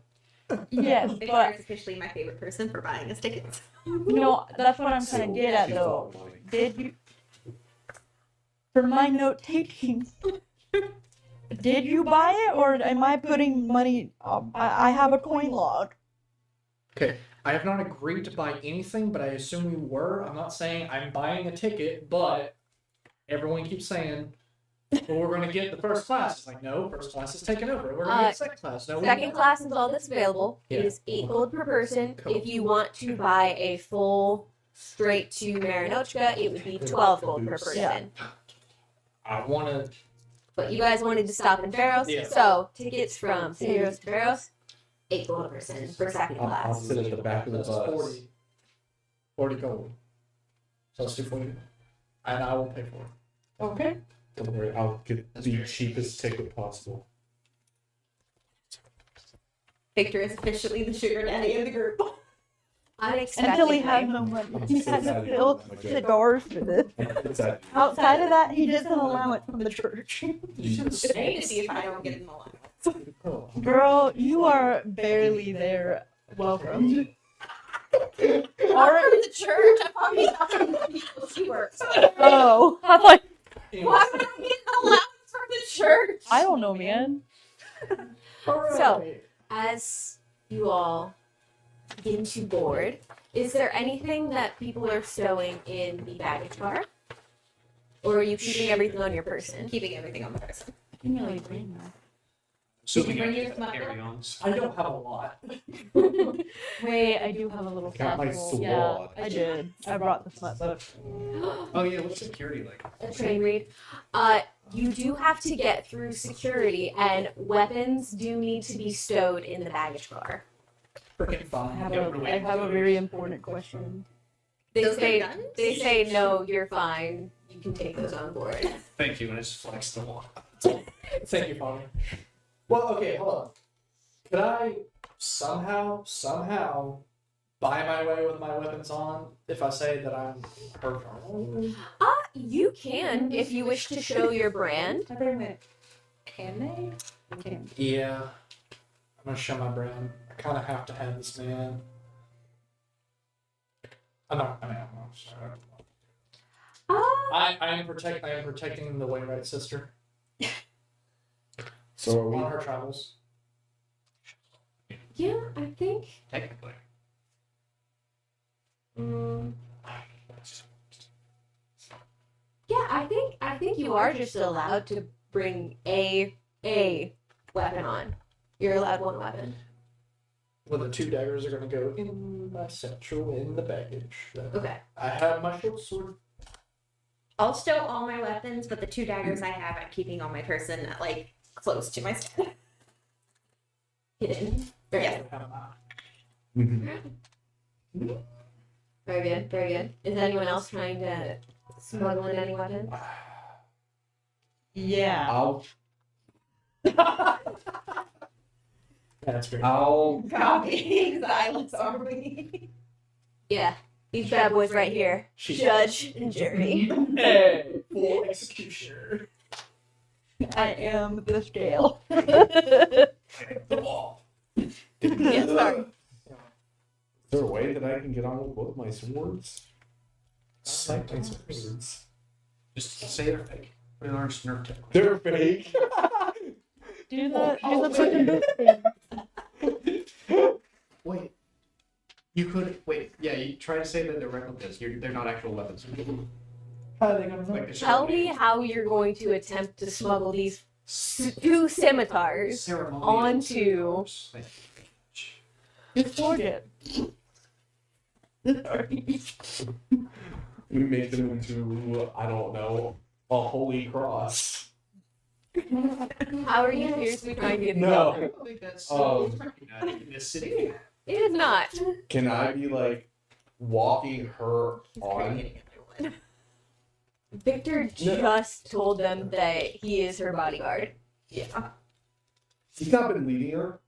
Speaker 2: yes,
Speaker 5: Victor
Speaker 2: but
Speaker 5: is officially my favorite person for buying us tickets.
Speaker 2: no, that's what I'm trying to get at though. Did you, for my note taking, did you buy it or am I putting money? I have a coin log.
Speaker 1: Okay, I have not agreed to buy anything, but I assume you were. I'm not saying I'm buying a ticket, but everyone keeps saying, well, we're going to get the first class. It's like, no, first class is taken over. We're going to get second class. No,
Speaker 4: Second class is all that's available.
Speaker 1: Yeah.
Speaker 4: It is 8 gold per person.
Speaker 1: Cool.
Speaker 4: If you want to buy a full straight to Marinochka, it would be 12 gold per person.
Speaker 2: Yeah.
Speaker 1: I want to.
Speaker 4: But you guys wanted to stop in Pharos,
Speaker 1: Yeah.
Speaker 4: so tickets from Pharos to Pharos, 8 gold per person for second
Speaker 3: I'll
Speaker 4: class.
Speaker 3: sit at the back of the
Speaker 1: That's
Speaker 3: bus.
Speaker 1: 40. 40 gold. So let's do 40. And I will pay for it.
Speaker 2: Okay.
Speaker 3: Don't worry, I'll get the cheapest ticket possible.
Speaker 5: Victor is officially the sugar daddy of the group.
Speaker 2: Until he has
Speaker 4: Unexpectedly.
Speaker 2: no money.
Speaker 3: I'm
Speaker 2: He
Speaker 3: so
Speaker 2: has to
Speaker 3: sad
Speaker 2: fill
Speaker 3: I'm a
Speaker 2: the
Speaker 3: joke.
Speaker 2: doors for this.
Speaker 3: It's that
Speaker 2: Outside of that, he doesn't allow it from the church.
Speaker 1: You should
Speaker 5: Stay to see if I don't get in the line.
Speaker 1: Oh.
Speaker 2: Girl, you are barely there. Welcome.
Speaker 5: Not from the church. I'm talking about from the people she works with.
Speaker 2: Oh, I'm like,
Speaker 5: Why would I get an allowance from the church?
Speaker 2: I don't know, man.
Speaker 4: So, as you all begin to board, is there anything that people are stowing in the baggage car? Or are you keeping everything on your person?
Speaker 5: Keeping everything on the person.
Speaker 6: Assuming
Speaker 5: Bring
Speaker 6: I
Speaker 5: your
Speaker 6: have
Speaker 5: smart
Speaker 6: carry-ons.
Speaker 1: I don't have a lot.
Speaker 2: Wait, I do have a little
Speaker 3: Got my
Speaker 2: satchel. Yeah,
Speaker 3: sword.
Speaker 2: I did. I brought the smut book.
Speaker 6: Oh yeah, what's security like?
Speaker 4: A train read. You do have to get through security, and weapons do need to be stowed in the baggage car.
Speaker 1: Freaking
Speaker 2: I
Speaker 1: fine.
Speaker 2: have,
Speaker 6: Yeah, we're
Speaker 2: I
Speaker 6: waiting
Speaker 2: have
Speaker 6: for
Speaker 2: a
Speaker 6: those.
Speaker 2: very important question.
Speaker 4: They
Speaker 5: Those are
Speaker 4: say
Speaker 5: guns?
Speaker 4: no, you're fine. You can take those on board.
Speaker 6: Thank you, and I just flexed them all.
Speaker 1: Thank you, Father. Well, okay, hold on. Could I somehow buy my way with my weapons on if I say that I'm her?
Speaker 4: You can if you wish to show your brand.
Speaker 2: I bring my. Can they? Okay.
Speaker 1: Yeah. I'm gonna show my brand. I kind of have to have this man. I'm not. I mean, I'm not sure. I am protecting the Wainwright sister
Speaker 3: So are we?
Speaker 1: on her travels.
Speaker 4: Yeah, I think.
Speaker 6: Technically.
Speaker 4: Yeah, I think you are just allowed to bring a weapon on. You're allowed one weapon.
Speaker 1: Well, the 2 daggers are gonna go in my satchel in the baggage.
Speaker 4: Okay.
Speaker 1: I have my short sword.
Speaker 5: I'll stow all my weapons, but the 2 daggers I have, I'm keeping on my person, like close to my stomach.
Speaker 4: Hidden. Very
Speaker 5: Yeah.
Speaker 4: good.
Speaker 3: Mhm.
Speaker 4: Very good. Very good. Is anyone else trying to smuggle in any weapons?
Speaker 2: Yeah.
Speaker 3: I'll
Speaker 1: That's great.
Speaker 3: I'll
Speaker 5: Copy. The island's army.
Speaker 4: Yeah. These bad boys right here.
Speaker 1: She's
Speaker 4: Judge and jury.
Speaker 1: Hey, full executioner.
Speaker 2: I am the scale.
Speaker 1: The law.
Speaker 4: Yeah, sorry.
Speaker 3: Is there a way that I can get on with both my swords? Sight my swords.
Speaker 6: Just say they're fake. Put an orange nerf tip.
Speaker 3: They're fake.
Speaker 2: Do the fucking boot thing.
Speaker 6: Wait. You could wait. Yeah, you try to say that they're replicas. They're not actual weapons.
Speaker 1: How are they gonna know?
Speaker 6: Like the
Speaker 4: Tell me how you're going to attempt to smuggle these 2 scimitars
Speaker 6: ceremonial
Speaker 4: onto.
Speaker 6: swords. Thank
Speaker 2: Just forge it.
Speaker 3: We make them into I don't know a holy cross.
Speaker 4: How are you seriously trying to get
Speaker 3: No.
Speaker 6: you. I don't think that's
Speaker 3: Um,
Speaker 6: recognized in this city.
Speaker 4: It is not.
Speaker 3: Can I be like walking her on.
Speaker 4: Victor just told them that he is her bodyguard.
Speaker 5: Yeah.
Speaker 3: He's not been leading her.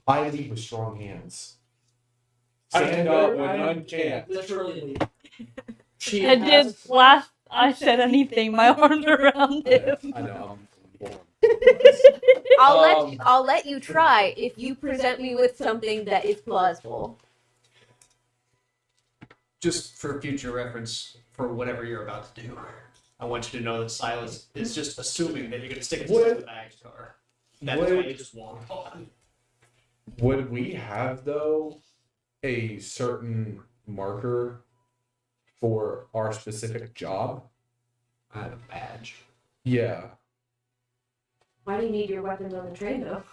Speaker 3: I lead with strong hands. Stand up when none can.
Speaker 1: Literally. She
Speaker 2: And did
Speaker 1: has-
Speaker 2: last I said anything, my arms around him.
Speaker 3: I know.
Speaker 4: I'll let you try if you present me with something that is plausible.
Speaker 6: Just for future reference, for whatever you're about to do, I want you to know that Silas is just assuming that you're going to stick it to the baggage car. That's why you just walk on.
Speaker 3: Would we have, though, a certain marker for our specific job?
Speaker 6: I have a badge.
Speaker 3: Yeah.
Speaker 4: Why do you need your weapons on the train, though?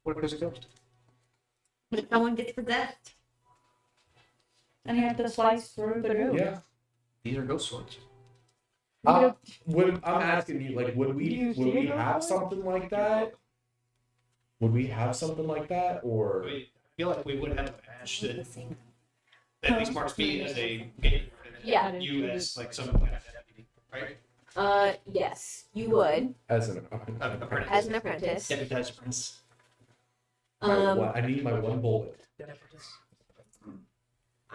Speaker 6: What does it go?
Speaker 5: If someone gets possessed.
Speaker 2: And you have to slice through the ghost.
Speaker 3: Yeah.
Speaker 6: These are ghost swords.
Speaker 3: I'm asking you, like, would we have something like that? Would we have something like that, or
Speaker 6: I feel like we would have a badge that at least marks me as a gatekeeper.
Speaker 4: Yeah.
Speaker 6: You as like some kind of deputy, right?
Speaker 4: Yes, you would,
Speaker 3: as an
Speaker 6: Apprentice.
Speaker 4: as an apprentice.
Speaker 6: Deputized apprentice.
Speaker 3: I need my one bullet.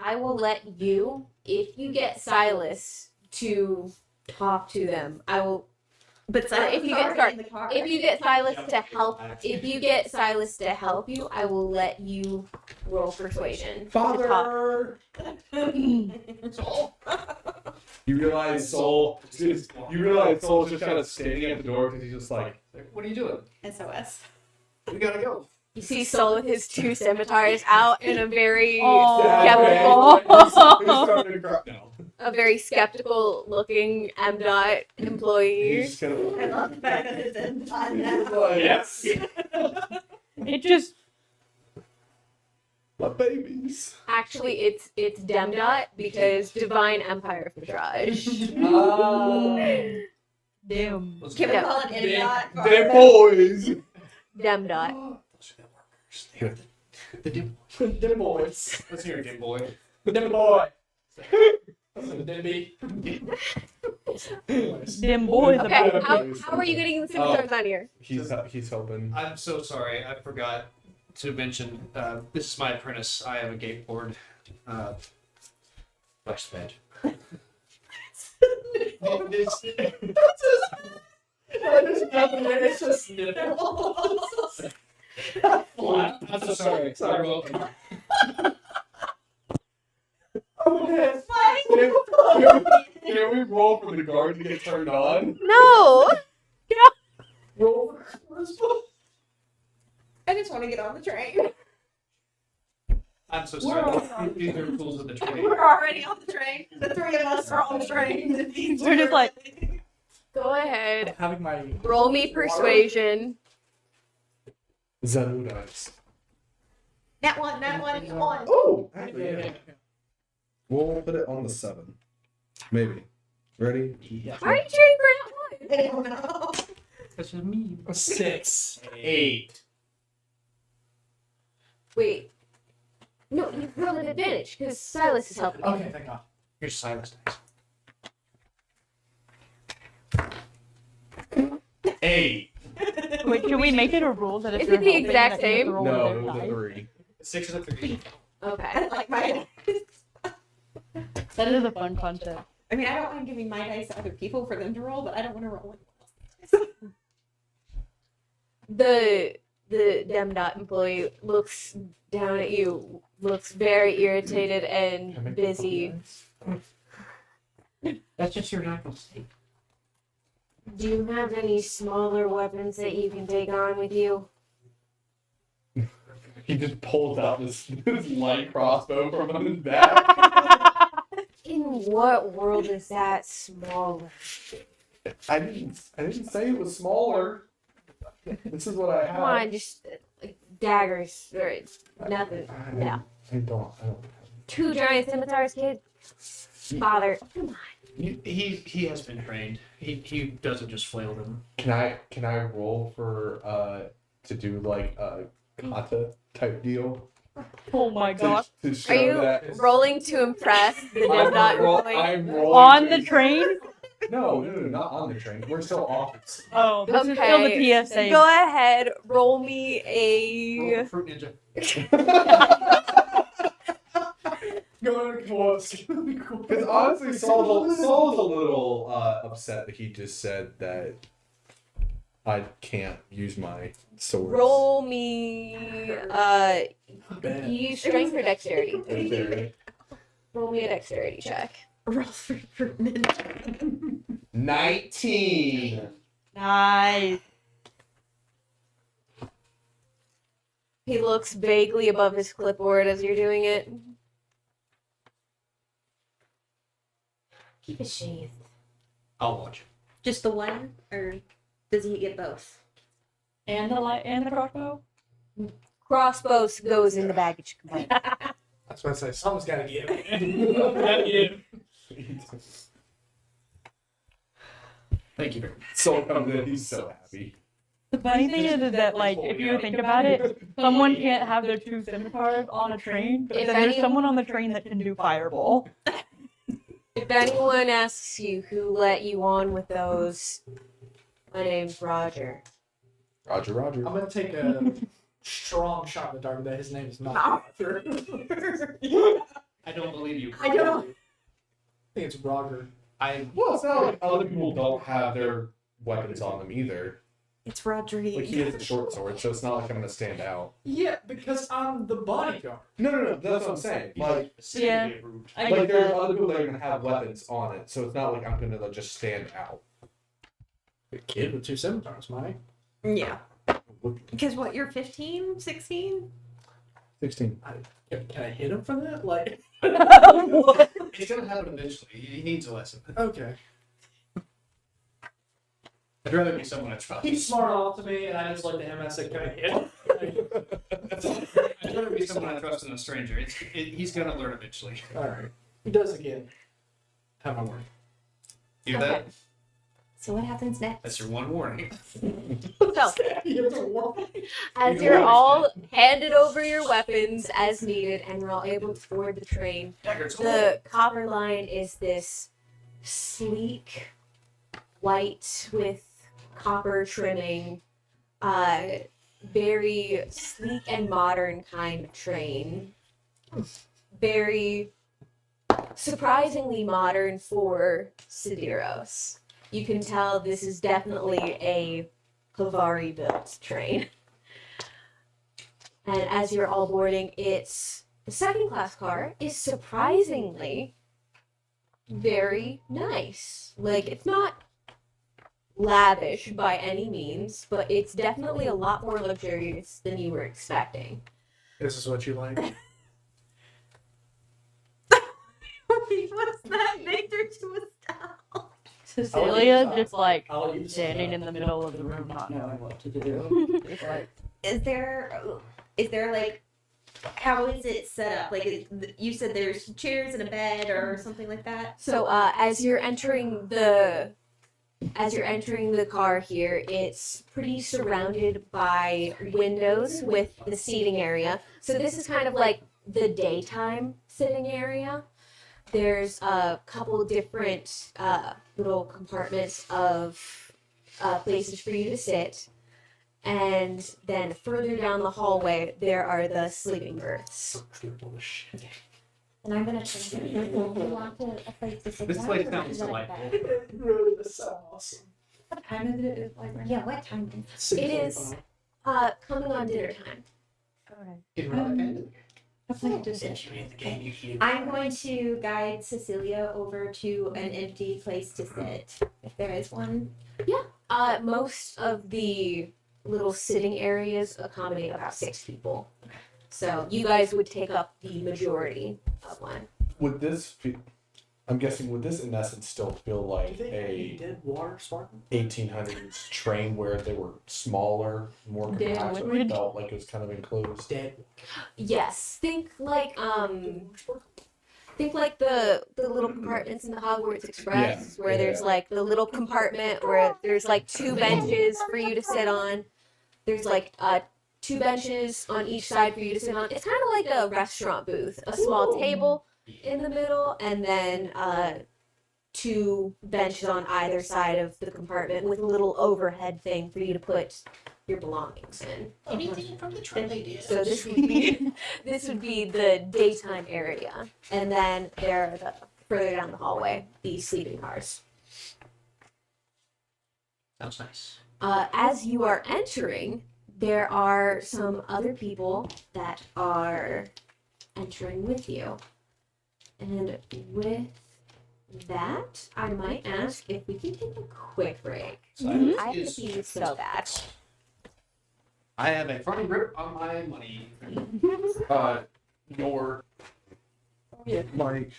Speaker 4: I will let you, if you get Silas to talk to them, I will.
Speaker 5: But
Speaker 4: if you get
Speaker 5: already in the car.
Speaker 4: If you get Silas to help, if you get Silas to help you, I will let you roll persuasion. to talk.
Speaker 3: Father. You realize Soul is just kind of standing at the door because he's just like,
Speaker 6: What are you doing?
Speaker 5: SOS.
Speaker 6: We gotta go.
Speaker 4: You see Sol with his 2 scimitars out in a very
Speaker 2: Oh.
Speaker 4: skeptical,
Speaker 3: He's starting to cry. No.
Speaker 4: a very skeptical looking MDOT employee.
Speaker 3: He's just kind of
Speaker 5: I love the fact that it's in time
Speaker 3: He's
Speaker 5: now.
Speaker 3: like,
Speaker 6: Yes.
Speaker 2: It just
Speaker 3: my babies.
Speaker 4: Actually, it's Demdot because Divine Empire Medrazh.
Speaker 2: damn.
Speaker 5: Can we
Speaker 4: Yeah.
Speaker 5: call it idiot?
Speaker 3: They're boys.
Speaker 4: Demdot.
Speaker 6: The dim.
Speaker 1: Dim boys.
Speaker 6: Let's hear it, dim boy.
Speaker 1: Dim boy. Dimby.
Speaker 2: Damn boys.
Speaker 4: Okay, how are you getting the scimitars on here?
Speaker 3: He's helping.
Speaker 6: I'm so sorry. I forgot to mention. This is my apprentice. I have a gate board. Flesh badge.
Speaker 1: It's just nipples.
Speaker 6: I'm so sorry. Sorry, welcome.
Speaker 3: Can we roll for the guard to get turned on?
Speaker 4: No.
Speaker 1: Roll.
Speaker 5: I just want to get on the train.
Speaker 6: I'm so sorry. These are rules of the trade.
Speaker 5: We're already on the train. The 3 of us are on the train.
Speaker 2: We're just like-
Speaker 4: Go ahead.
Speaker 1: Having my
Speaker 4: Roll me persuasion.
Speaker 3: Zanu dice.
Speaker 5: That one, come on.
Speaker 3: Oh! Actually, yeah. We'll put it on the 7. Maybe. Ready?
Speaker 4: Why are you cheering for that one?
Speaker 5: I don't know.
Speaker 6: That's just me.
Speaker 1: a 6.
Speaker 6: 8.
Speaker 4: Wait. No, you rolled an advantage because Silas is helping you.
Speaker 1: Okay, thank God.
Speaker 6: Here's Silas dice.
Speaker 3: 8.
Speaker 2: Wait, can we make it a rule that if
Speaker 4: Is
Speaker 2: you're
Speaker 4: it the
Speaker 2: helping,
Speaker 4: exact
Speaker 2: that you have to
Speaker 4: same?
Speaker 2: roll
Speaker 3: No,
Speaker 2: with
Speaker 3: it
Speaker 2: their
Speaker 3: was a
Speaker 2: dice?
Speaker 3: 3.
Speaker 6: 6 is a 3.
Speaker 4: Okay.
Speaker 5: Like my.
Speaker 2: That is a fun concept.
Speaker 5: I mean, I don't mind giving my dice to other people for them to roll, but I don't want to roll it.
Speaker 4: The Demdot employee looks down at you, looks very irritated and busy.
Speaker 6: That's just your natural state.
Speaker 4: Do you have any smaller weapons that you can take on with you?
Speaker 3: He just pulls out this light crossbow from his back.
Speaker 4: In what world is that smaller?
Speaker 3: I didn't say it was smaller. This is what I have.
Speaker 4: Come on, just like daggers or nothing. No.
Speaker 3: I don't.
Speaker 4: 2 giant scimitars, kid. Father, come on.
Speaker 6: He has been trained. He doesn't just flail them.
Speaker 3: Can I roll for to do like a kata type deal?
Speaker 2: Oh my god.
Speaker 3: To
Speaker 4: Are
Speaker 3: show
Speaker 4: you
Speaker 3: that
Speaker 4: rolling to impress the dim dot rolling?
Speaker 3: I'm rolling
Speaker 2: On
Speaker 3: to-
Speaker 2: the train?
Speaker 3: No, not on the train. We're still off.
Speaker 2: Oh, this is still the
Speaker 4: Okay.
Speaker 2: PSA.
Speaker 4: Go ahead, roll me
Speaker 1: Roll
Speaker 4: a.
Speaker 1: for Fruit Ninja. Go ahead, come on.
Speaker 3: Because honestly, Saul's a little upset that he just said that I can't use my sword.
Speaker 4: Roll me.
Speaker 1: Ben.
Speaker 4: You use strength or dexterity?
Speaker 3: Dexterity.
Speaker 4: Roll me a dexterity check.
Speaker 5: Roll for fruit ninja.
Speaker 3: 19.
Speaker 2: Nice.
Speaker 4: He looks vaguely above his clipboard as you're doing it.
Speaker 5: Keep it sheathed.
Speaker 6: I'll watch.
Speaker 5: Just the one, or does he get both?
Speaker 2: And the light and the crossbow?
Speaker 4: Crossbow goes in the baggage compartment.
Speaker 1: That's what I say. Something's got to give. Gotta give.
Speaker 6: Thank you very much.
Speaker 3: Soul comes in, he's so happy.
Speaker 2: The funny thing is that, like, if you think about it, someone can't have their 2 scimitars on a train, but
Speaker 4: If
Speaker 2: then there's
Speaker 4: any-
Speaker 2: someone on the train that can do fireball.
Speaker 4: If anyone asks you who let you on with those, my name's Roger.
Speaker 3: Roger.
Speaker 1: I'm gonna take a strong shot in the dark that his name is not Roger.
Speaker 6: I don't believe you.
Speaker 5: I don't.
Speaker 1: I think it's Roger.
Speaker 3: Well, it's not like other people don't have their weapons on them either.
Speaker 5: It's Rodrigue.
Speaker 3: Like, he has a short sword, so it's not like I'm gonna stand out.
Speaker 1: Yeah, because I'm the bodyguard.
Speaker 3: No, that's what I'm saying. Like,
Speaker 2: Yeah. I
Speaker 3: like
Speaker 2: get
Speaker 3: there's
Speaker 2: that.
Speaker 3: other people that are gonna have weapons on it, so it's not like I'm gonna just stand out.
Speaker 1: A kid with 2 scimitars, Mike.
Speaker 5: Yeah. Because what, you're 15, 16?
Speaker 3: 16.
Speaker 1: Can I hit him for that? Like,
Speaker 6: It's gonna happen eventually. He needs a lesson.
Speaker 1: okay.
Speaker 6: I'd rather be someone I trust.
Speaker 1: He's smart off to me, and I just looked at him and I said, "Can I hit him?"
Speaker 6: I'd rather be someone I trust than a stranger. He's gonna learn eventually.
Speaker 1: All right. He does again. Have my word.
Speaker 6: Hear that?
Speaker 5: So what happens next?
Speaker 6: That's your one warning.
Speaker 4: So,
Speaker 1: You have to walk.
Speaker 4: as you're all handed over your weapons as needed and you're all able to board the train, the copper line is this sleek, white with copper trimming, very sleek and modern kind of train. Very surprisingly modern for Sidiros. You can tell this is definitely a Havari built train. And as you're all boarding, it's the second class car is surprisingly very nice. Like, it's not lavish by any means, but it's definitely a lot more luxurious than you were expecting.
Speaker 1: This is what you like.
Speaker 5: What's that? Victor to a style.
Speaker 2: Cecilia just, like,
Speaker 1: I'll use
Speaker 2: standing in the middle of the room not knowing what to do. Just like,
Speaker 5: Is there like, how is it set up? Like, you said there's chairs and a bed or something like that?
Speaker 4: So as you're entering the car here, it's pretty surrounded by windows with the seating area. So this is kind of like the daytime sitting area. There's a couple different little compartments of places for you to sit. And then further down the hallway, there are the sleeping berths.
Speaker 5: And I'm gonna turn it. You want a place to sit
Speaker 6: This
Speaker 5: down,
Speaker 6: place
Speaker 5: or
Speaker 6: sounds
Speaker 5: is that a
Speaker 6: delightful.
Speaker 5: bed?
Speaker 1: It really does sound awesome.
Speaker 2: what time is it? It's like right
Speaker 5: Yeah, what time is
Speaker 4: It is coming on dinner time.
Speaker 2: Okay. That's like just
Speaker 5: I'm going to guide Cecilia over to an empty place to sit, if there is one.
Speaker 4: Most of the little sitting areas accommodate about 6 people. So you guys would take up the majority of one.
Speaker 3: Would this I'm guessing, would this in essence still feel like a
Speaker 1: dead water sparkling?
Speaker 3: 1800s train where they were smaller, more
Speaker 2: Yeah,
Speaker 3: compact, so it
Speaker 2: liquid.
Speaker 3: felt like it was kind of enclosed?
Speaker 1: Dead.
Speaker 4: Yes, think like the little compartments in the Hogwarts Express
Speaker 3: Yeah,
Speaker 4: where there's
Speaker 3: yeah.
Speaker 4: like the little compartment where there's like 2 benches for you to sit on. There's like 2 benches on each side for you to sit on. It's kind of like a restaurant booth, a small table in the middle, and then 2 benches on either side of the compartment with a little overhead thing for you to put your belongings in.
Speaker 6: Anything from the trade.
Speaker 4: So this would be the daytime area, and then there are further down the hallway, the sleeping cars.
Speaker 6: Sounds nice.
Speaker 4: As you are entering, there are some other people that are entering with you. And with that, I might ask if we can take a quick break.
Speaker 5: I could be so bad.
Speaker 6: I have a front grip on my money.
Speaker 3: Your Mike.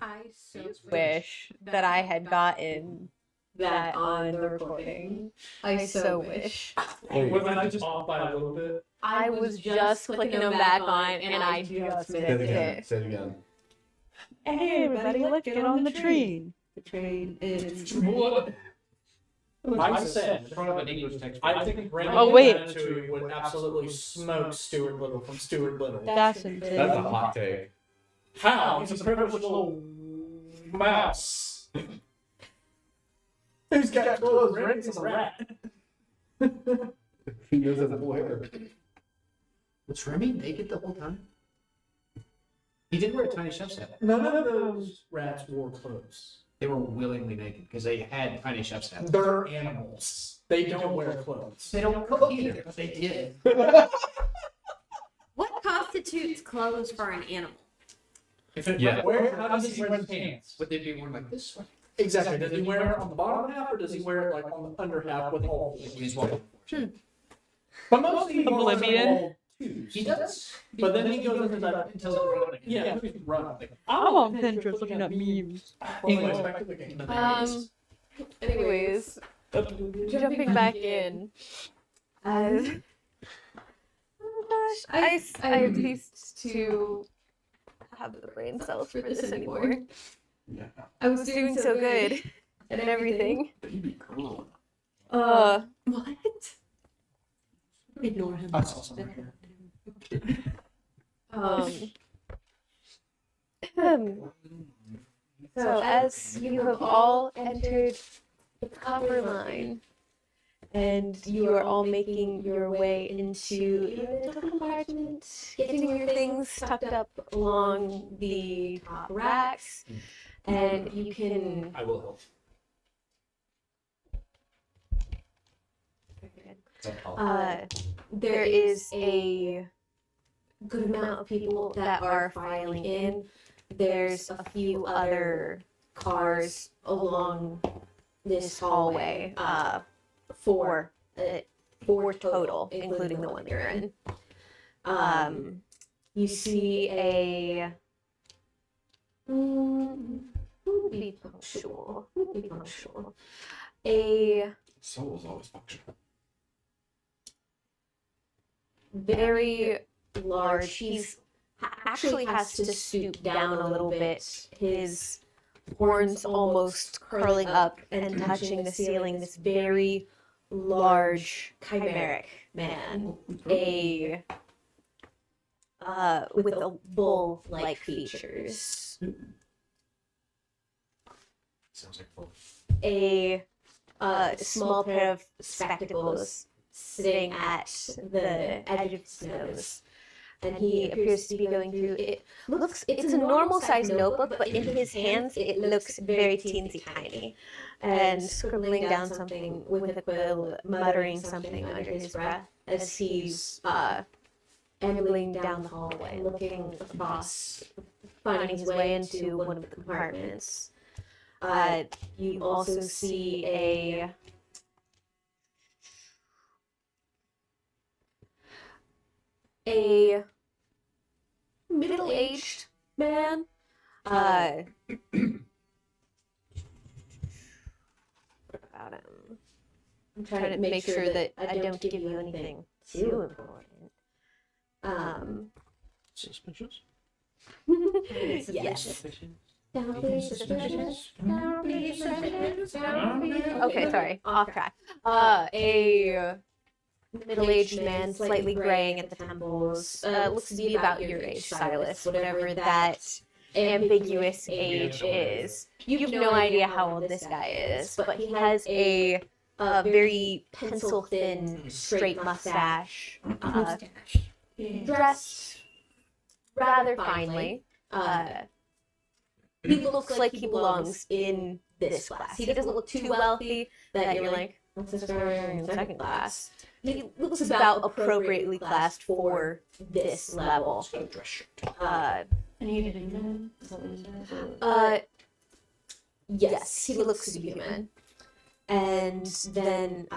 Speaker 4: I so
Speaker 7: wish that I had gotten that on the recording. I so wish.
Speaker 1: Was I just off by a little bit?
Speaker 7: I was just clicking them back on, and I just
Speaker 3: Say it
Speaker 7: missed
Speaker 3: again.
Speaker 7: it.
Speaker 3: Say it again.
Speaker 2: Hey, everybody, let's get on the train. The train is.
Speaker 1: What?
Speaker 6: I said in front of an English textbook.
Speaker 1: I think Brandon
Speaker 7: Oh, wait.
Speaker 1: Ratatouille would absolutely smoke Stuart Little from Stuart Little.
Speaker 2: That's insane.
Speaker 3: That's a hot take.
Speaker 1: How? He's a privileged little mouse. Who's got clothes? Randy's a rat.
Speaker 3: He knows as a lawyer.
Speaker 6: Was Remy naked the whole time? He did wear a tiny chef's hat.
Speaker 1: None of those rats wore clothes.
Speaker 6: They were willingly naked because they had tiny chef's hats.
Speaker 1: They're animals. They don't wear clothes.
Speaker 6: They don't cook either, but they did.
Speaker 5: What constitutes clothes for an animal?
Speaker 1: If it,
Speaker 3: Yeah.
Speaker 1: how does he wear pants?
Speaker 6: Would they be worn like this?
Speaker 1: Exactly. Does he wear it on the bottom half or does he wear it like on the under half with all?
Speaker 6: He's walking.
Speaker 1: But mostly he wears
Speaker 7: Oblivion.
Speaker 1: all twos.
Speaker 6: He does.
Speaker 1: But then he goes into that.
Speaker 6: Until they're running.
Speaker 1: Yeah, he's running.
Speaker 2: I'm on Pinterest looking at memes.
Speaker 1: Anyways, back to the game.
Speaker 7: Anyways, jumping back in. Oh gosh, I ceased to have the brain cells for this anymore. I was doing so good and everything.
Speaker 5: What?
Speaker 7: Ignore him.
Speaker 1: I saw something here.
Speaker 7: So as you have all entered the copper line, and you are all making your way into your little compartment, getting your things tucked up along the top racks, and you can.
Speaker 6: I will help.
Speaker 7: There is a good amount of people that are filing in. There's a few other cars along this hallway, four total, including the one you're in. You see a who would be punctual? Who would be punctual? A
Speaker 3: Soul is always functional.
Speaker 7: very large. He's actually has to stoop down a little bit. His horns almost curling up and touching the ceiling. This very large chimeric man, with a bull-like features.
Speaker 6: Sounds like full.
Speaker 7: A small pair of spectacles sitting at the edge of his nose. And he appears to be going through it. It's a normal sized notebook, but in his hands it looks very teensy tiny. And scribbling down something with a quill, muttering something under his breath as he's ambling down the hallway, looking across, finding his way into one of the compartments. You also see a middle-aged man. What about him? I'm trying to make sure that I don't give you anything too important.
Speaker 6: Suspicious?
Speaker 7: Yes.
Speaker 5: Don't be suspicious. Don't be suspicious. Don't be suspicious.
Speaker 7: Okay, sorry, off track. A middle-aged man, slightly graying at the temples. Looks to be about your age, Silas, whatever that ambiguous age is. You have no idea how old this guy is, but he has a very pencil-thin, straight mustache, dressed rather finely. He looks like he belongs in this class. He doesn't look too wealthy that you're like, what's this guy wearing in second class? He looks about appropriately classed for this level. Yes, he looks superhuman. And then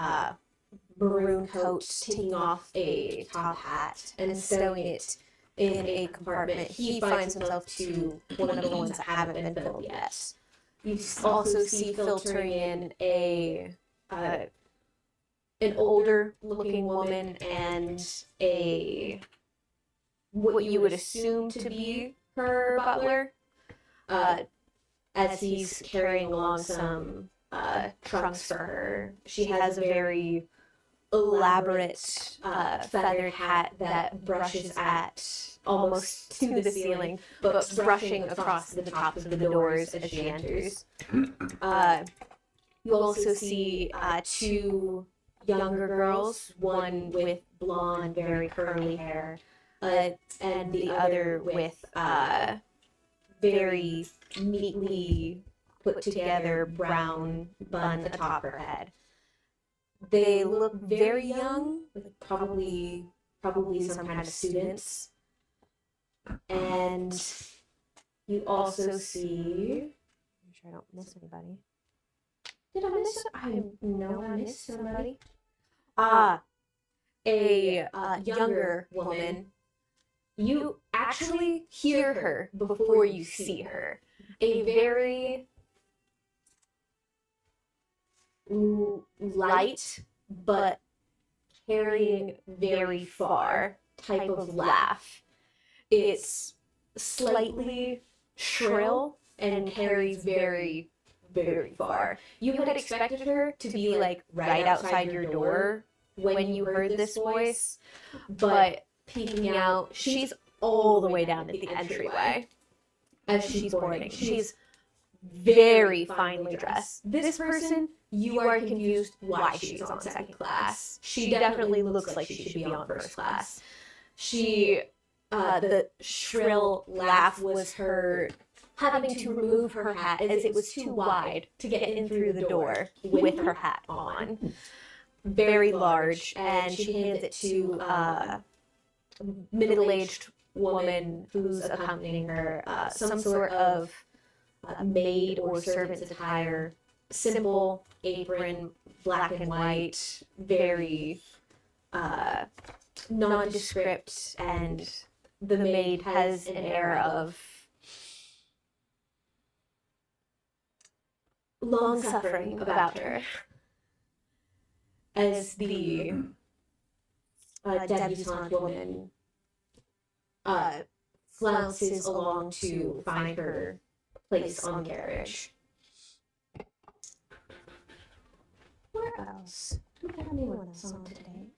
Speaker 7: maroon coat, taking off a top hat and sewing it in a compartment. He finds himself to one of the ones that haven't been filled yet. You also see filtering in an older looking woman and what you would assume to be her butler, as he's carrying along some trunks for her. She has a very elaborate feathered hat that brushes at almost to the ceiling, but brushing across the tops of the doors as she enters. You also see two younger girls, one with blonde, very curly hair, and the other with very neatly put together brown bun atop her head. They look very young, like probably some kind of students. And you also see. I'm sure I don't miss anybody. Did I miss? I know I missed somebody. A younger woman. You actually hear her before you see her. A very light but carrying very far type of laugh. It's slightly shrill and carries very, very far. You had expected her to be like right outside your door when you heard this voice, but peeking out, she's all the way down at the entryway as she's boarding. She's very finely dressed. This person, you are confused why she's on second class. She definitely looks like she should be on first class. The shrill laugh was her having to remove her hat as it was too wide to get in through the door with her hat on. Very large, and she hands it to a middle-aged woman who's accompanying her, some sort of maid or servant's attire, simple apron, black and white, very nondescript, and the maid has an air of long-suffering about her. As the debutante woman flounces along to find her place on the carriage. Where else? Do we have anyone else on today?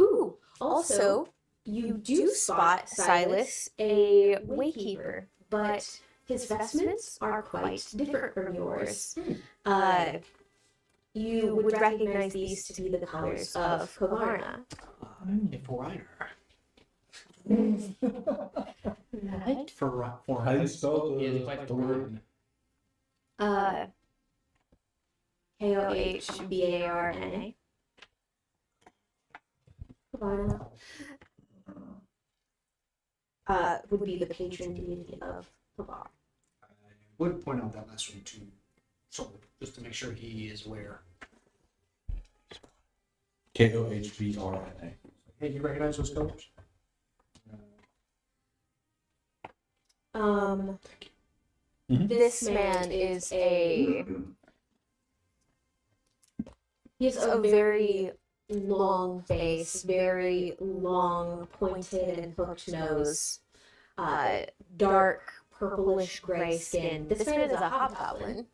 Speaker 7: Ooh, also, you do spot Silas, a waykeeper, but his vestments are quite different from yours. You would recognize these to be the colors of Kavarna.
Speaker 1: I'm a foreigner.
Speaker 7: What?
Speaker 1: For
Speaker 3: How do you spell
Speaker 6: He is quite
Speaker 3: the
Speaker 6: the
Speaker 3: word?
Speaker 7: Kohbarna. Kavarna. Would be the patron deity of Kavar.
Speaker 6: I would point out that last one to Sol, just to make sure he is aware.
Speaker 3: Kohbrna.
Speaker 6: Hey, you recognize those colors?
Speaker 7: This man is he has a very long face, very long, pointed and hooked nose, dark purplish gray skin. This man is a hobgoblin,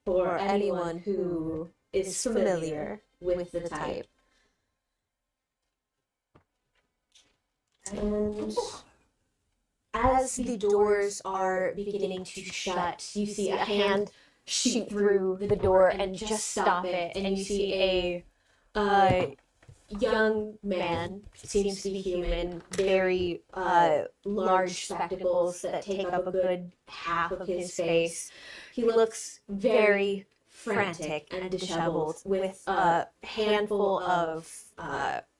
Speaker 7: for anyone who is familiar with the type. And as the doors are beginning to shut, you see a hand shoot through the door and just stop it, and you see a young man, seems to be human, very large spectacles that take up a good half of his face. He looks very frantic and disheveled, with a handful of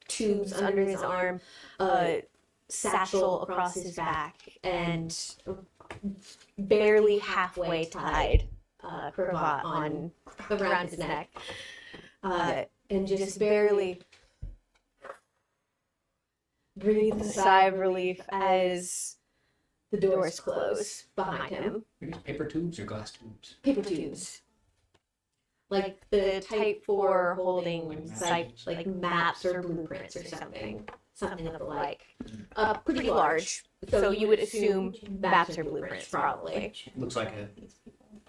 Speaker 7: tubes under his arm, a satchel across his back, and barely halfway tied cravat on around his neck, and just barely breathes a sigh of relief as the doors close behind him.
Speaker 6: Maybe it's paper tubes or glass tubes.
Speaker 7: Paper tubes. Like the type for holding like maps or blueprints or something. Something of the like. Pretty large. So you would assume maps or blueprints, probably.
Speaker 6: Looks like a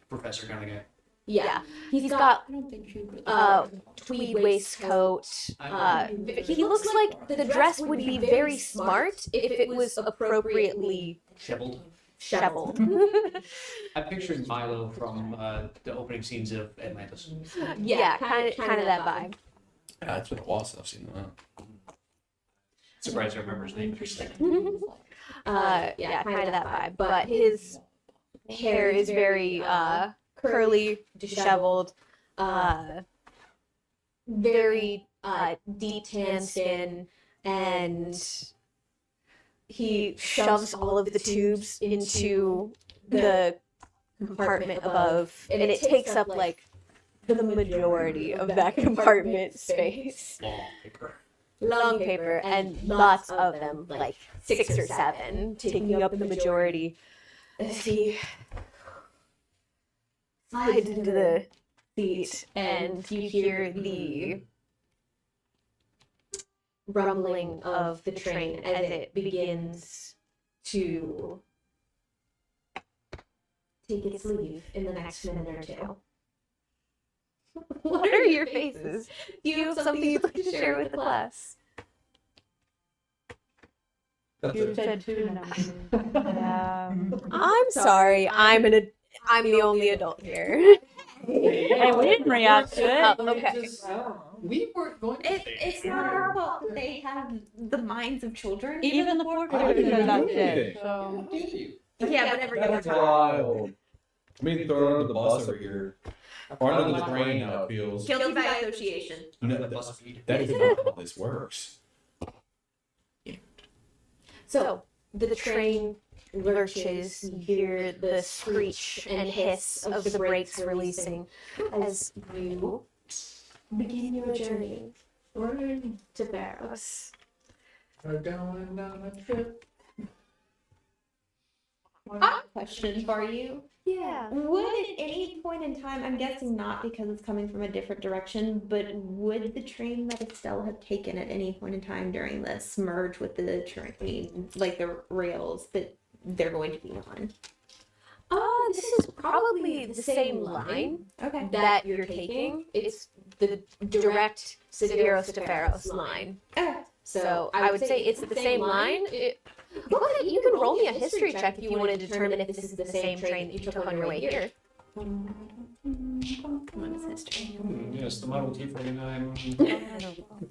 Speaker 6: professor kind of guy.
Speaker 7: Yeah. He's got tweed waistcoat. He looks like the dress would be very smart if it was appropriately
Speaker 6: Shoveled.
Speaker 7: shoveled.
Speaker 6: I'm picturing Milo from the opening scenes of Atlantis.
Speaker 7: Yeah, kind of that vibe.
Speaker 3: Yeah, it's been a while since I've seen that.
Speaker 6: Surprised I remember his name.
Speaker 7: Yeah, kind of that vibe. But his hair is very curly, disheveled, very deep tan skin, and he shoves all of the tubes into the compartment above, and it takes up like the majority of that compartment space. Long paper, and lots of them, like 6 or 7, taking up the majority. As he slides into the seat, and you hear the rumbling of the train as it begins to take its leave in the next minute or two. What are your faces? Do you have something you'd like to share with the class?
Speaker 2: You said 2 now. Yeah.
Speaker 7: I'm sorry. I'm the only adult here.
Speaker 2: Hey, we didn't react to it.
Speaker 7: Oh, okay.
Speaker 6: We weren't going to
Speaker 5: It's not our fault that they have the minds of children.
Speaker 2: Even the 4th grader said that shit. So.
Speaker 5: Yeah, whatever you were
Speaker 3: That's
Speaker 5: talking.
Speaker 3: wild. I mean, throw under the bus over here. Or under the train, how it feels.
Speaker 5: Guilty by association.
Speaker 3: No, that is not how this works.
Speaker 7: So the train lurches. You hear the screech and hiss of the brakes releasing as you begin your journey to Barrows.
Speaker 1: We're going on a trip.
Speaker 5: I have a question for you.
Speaker 7: Yeah.
Speaker 5: Would at any point in time, I'm guessing not because it's coming from a different direction, but would the train that Estelle have taken at any point in time during this merge with the train, like the rails that they're going to be on?
Speaker 7: This is probably the same line
Speaker 5: Okay.
Speaker 7: that you're taking. It's the direct Severos to Pharos line.
Speaker 5: Okay.
Speaker 7: So I would say it's the same line. Go ahead, you can roll me a history check if you want to determine if this is the same train that you took on your way here.
Speaker 5: What is history?
Speaker 6: Yes, the Model T49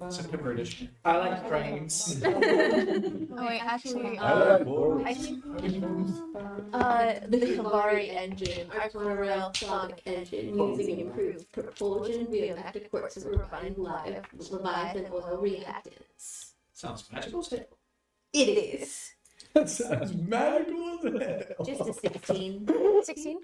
Speaker 6: September edition.
Speaker 1: I like trains.
Speaker 8: Oh wait, actually,
Speaker 3: I like both.
Speaker 8: I think
Speaker 7: The Cavari engine, Rail Sonic engine, using improved propulsion via active quartz and refined Leviathan oil reactants.
Speaker 6: Sounds magical.
Speaker 7: It is.
Speaker 3: That sounds magical as hell.
Speaker 5: Just a 16.
Speaker 7: 16?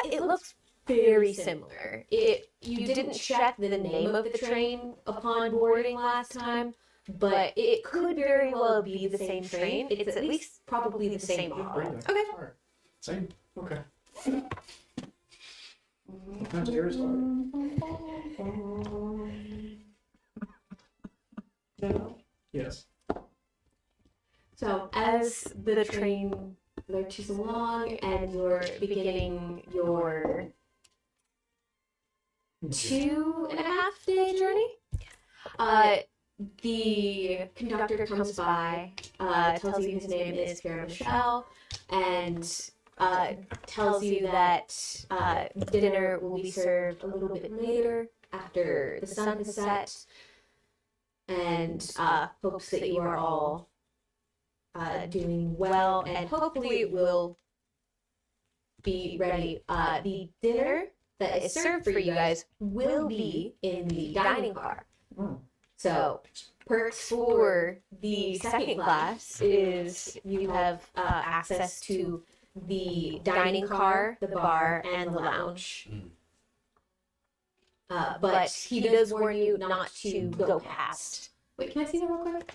Speaker 7: It looks very similar. You didn't check the name of the train upon boarding last time, but it could very well be the same train. It's at least probably the same model.
Speaker 5: Okay.
Speaker 6: Same.
Speaker 1: Okay.
Speaker 6: Sometimes yours are.
Speaker 1: Yes.
Speaker 7: So as the train lurches along and you're beginning your 2.5-day journey, the conductor comes by, tells you his name is Pierre Michel, and tells you that dinner will be served a little bit later after the sun has set, and hopes that you are all doing well, and hopefully will be ready. The dinner that is served for you guys will be in the dining car. So perks for the second class is you have access to the dining car, the bar, and the lounge. But he does warn you not to go past. Wait, can I see that real quick?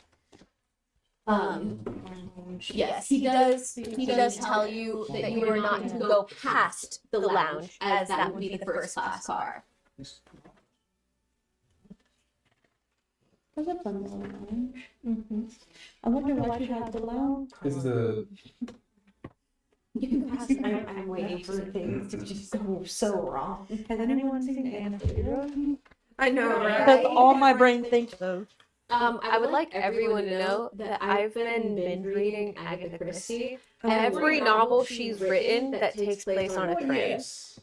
Speaker 4: Yes, he does. He does tell you that you are not to go past the lounge, as that would be the first class car.
Speaker 2: That's a fun little lounge. I wonder why you have the lounge.
Speaker 3: Is the
Speaker 5: You can pass. I'm waiting for things to just go so wrong.
Speaker 2: Has anyone seen Anastasia?
Speaker 5: I know,
Speaker 2: That's all my brain thinks of.
Speaker 7: I would like everyone to know that I've been binge reading Agatha Christie. Every novel she's written that takes place on a train.
Speaker 1: Yes.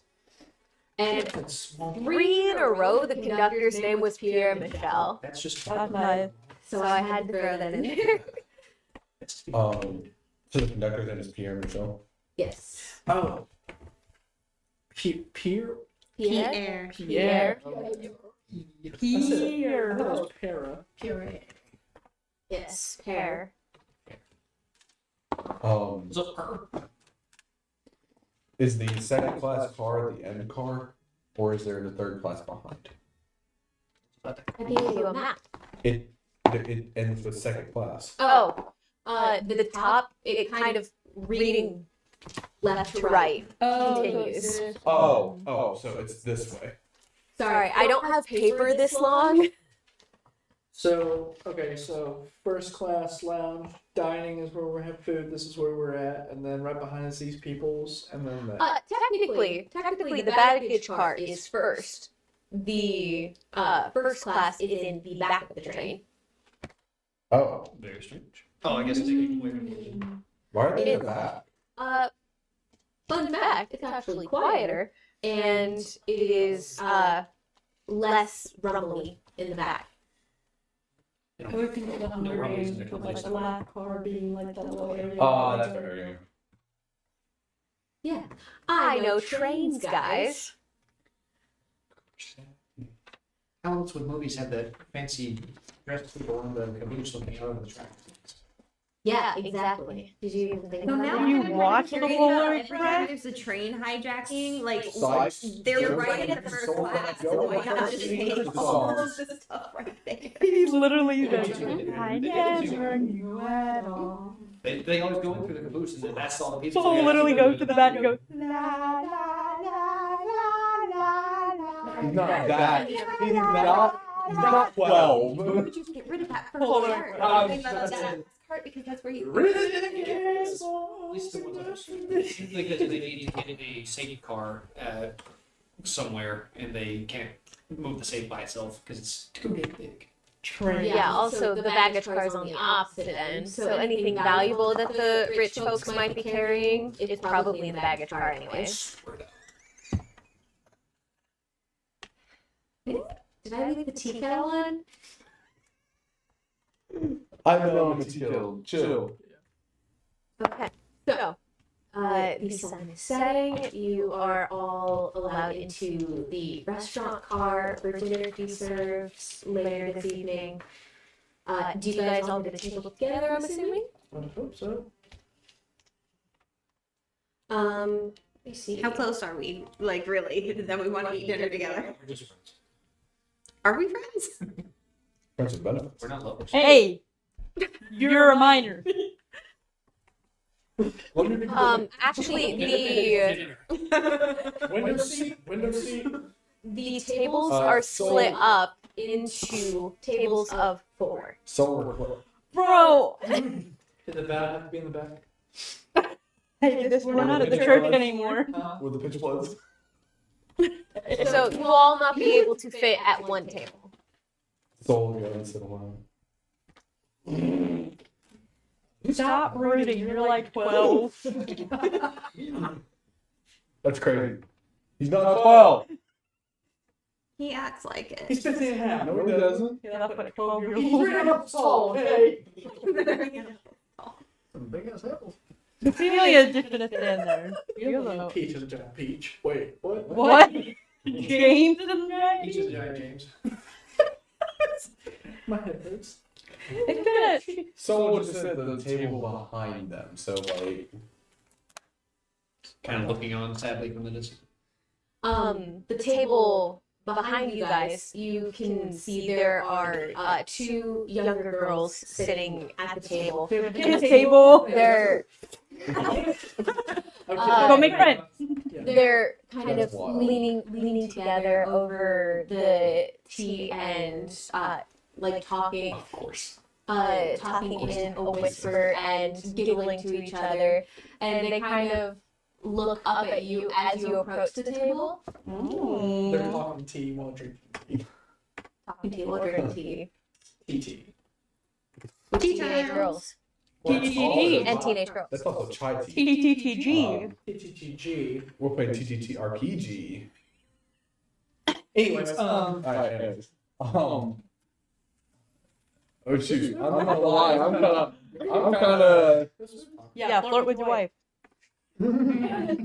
Speaker 7: And
Speaker 1: It's small.
Speaker 7: 3 in a row, the conductor's name was Pierre Michel.
Speaker 1: That's just
Speaker 2: That's nice.
Speaker 7: So I had to throw that in there.
Speaker 3: so the conductor's name is Pierre Michel.
Speaker 7: Yes.
Speaker 1: Oh. Pierre?
Speaker 7: Pierre.
Speaker 1: Pierre.
Speaker 2: Pierre.
Speaker 1: I thought it was Para.
Speaker 7: Yes, Pierre.
Speaker 3: Is the second class car the end car, or is there a third class behind?
Speaker 7: I gave you a map.
Speaker 3: It ends with second class.
Speaker 7: The top, it kind of reading left to right continues.
Speaker 3: So it's this way.
Speaker 7: Sorry, I don't have paper this long.
Speaker 1: So, okay, so first class lounge, dining is where we have food, this is where we're at, and then right behind us these people's, and then that.
Speaker 7: Technically, the baggage car is first. The first class is in the back of the train.
Speaker 3: Oh,
Speaker 6: Very strange. Oh, I guess it's taking away from the
Speaker 3: why are they in the back?
Speaker 7: Fun fact, it's actually quieter, and it is less rumbly in the back.
Speaker 2: I would think of the Hunger
Speaker 6: No,
Speaker 2: Games
Speaker 6: it's
Speaker 2: with like the last car being like that little area.
Speaker 3: That's very
Speaker 7: Yeah, I know trains, guys.
Speaker 6: How else would movies have that fancy dressed people on the caboose looking out of the track?
Speaker 7: Yeah, exactly. Did you even think
Speaker 5: So
Speaker 7: about
Speaker 5: now
Speaker 7: that?
Speaker 2: You
Speaker 5: I'm
Speaker 2: watch
Speaker 5: kinda
Speaker 2: the
Speaker 5: curious
Speaker 2: Polar
Speaker 5: about every time
Speaker 2: Express?
Speaker 5: there's a train hijacking, like
Speaker 3: Sides,
Speaker 5: they're
Speaker 3: shows
Speaker 5: right
Speaker 3: that
Speaker 5: at the
Speaker 3: you
Speaker 5: first
Speaker 3: sold that
Speaker 5: class.
Speaker 3: go,
Speaker 5: So why
Speaker 3: like
Speaker 5: not
Speaker 3: that
Speaker 5: just
Speaker 3: changes
Speaker 5: take
Speaker 3: the
Speaker 5: all of
Speaker 3: songs.
Speaker 5: this stuff right there?
Speaker 2: He's literally
Speaker 6: Yeah.
Speaker 2: doing I never knew at all.
Speaker 6: They always go in through the caboose and then that's all the people.
Speaker 2: So literally goes to the back and goes,
Speaker 3: He's not that. He's not 12.
Speaker 5: Would you get rid of that first
Speaker 2: Polar
Speaker 5: part?
Speaker 2: Express.
Speaker 5: I think that's that part because that's where you.
Speaker 6: At least the ones that like they need to get in a safety car somewhere and they can't move the safe by itself because it's too big.
Speaker 2: train.
Speaker 7: Yeah, also the baggage car is on the opposite end, so anything valuable that the rich folks might be carrying is probably in the baggage car anyways. Did I leave the tea kettle on?
Speaker 3: I know I'm chill.
Speaker 7: Okay, so the sun is setting. You are all allowed into the restaurant car for dinner to be served later this evening. Do you guys all get a table together, I'm assuming?
Speaker 1: I hope so.
Speaker 7: Let me see.
Speaker 5: How close are we? Like really? That we want to eat dinner together?
Speaker 6: We're just friends.
Speaker 5: Are we friends?
Speaker 3: Friends with benefits.
Speaker 6: We're not lovers.
Speaker 2: Hey, you're a minor.
Speaker 7: Actually, the
Speaker 1: Window seat.
Speaker 7: the tables
Speaker 3: Uh,
Speaker 7: are
Speaker 3: so-
Speaker 7: split up into tables of 4.
Speaker 3: So
Speaker 2: Bro,
Speaker 1: Did the bat have to be in the back?
Speaker 2: hey, we're not at the church anymore.
Speaker 3: with the pitch bloods.
Speaker 7: So you will all not be able to fit at one table.
Speaker 3: Soul go and sit alone.
Speaker 2: Stop brooding, you're like 12.
Speaker 3: That's crazy. He's not 12.
Speaker 5: He acts like it.
Speaker 1: He's 15 and a half.
Speaker 3: No, he doesn't.
Speaker 2: Yeah, that's what a 12-year-old
Speaker 1: He's really up tall, okay?
Speaker 6: Big as hell.
Speaker 2: Cecilia's just gonna stand there. You're the...
Speaker 1: Peach is a giant peach. Wait, what?
Speaker 2: What? James is in there?
Speaker 1: Peach is a giant James. My head hurts.
Speaker 2: It's gonna...
Speaker 3: Someone just said the table behind them. So like,
Speaker 6: Kind of looking on sadly from the distance.
Speaker 7: The table behind you guys, you can see there are two younger girls sitting at the table.
Speaker 2: Kids table.
Speaker 7: They're
Speaker 2: Go make friends.
Speaker 7: they're kind
Speaker 3: That's
Speaker 7: of
Speaker 3: wild.
Speaker 7: leaning together over the tea and like talking.
Speaker 3: Of course.
Speaker 7: Talking in a whisper and giggling to each other, and they kind of look up at you as you approach the table.
Speaker 1: They're talking tea while drinking tea.
Speaker 7: Talking table, drinking tea.
Speaker 1: TT.
Speaker 7: Teenage girls
Speaker 2: TTT.
Speaker 7: and teenage girls.
Speaker 3: That's also chai tea.
Speaker 2: TTTG.
Speaker 1: TTTG.
Speaker 3: We're playing TTT RPG.
Speaker 1: Anyways,
Speaker 3: Alright, anyways. Oh shoot! I'm not gonna lie. I'm kind of.
Speaker 2: Yeah, flirt with your wife.
Speaker 3: I'm not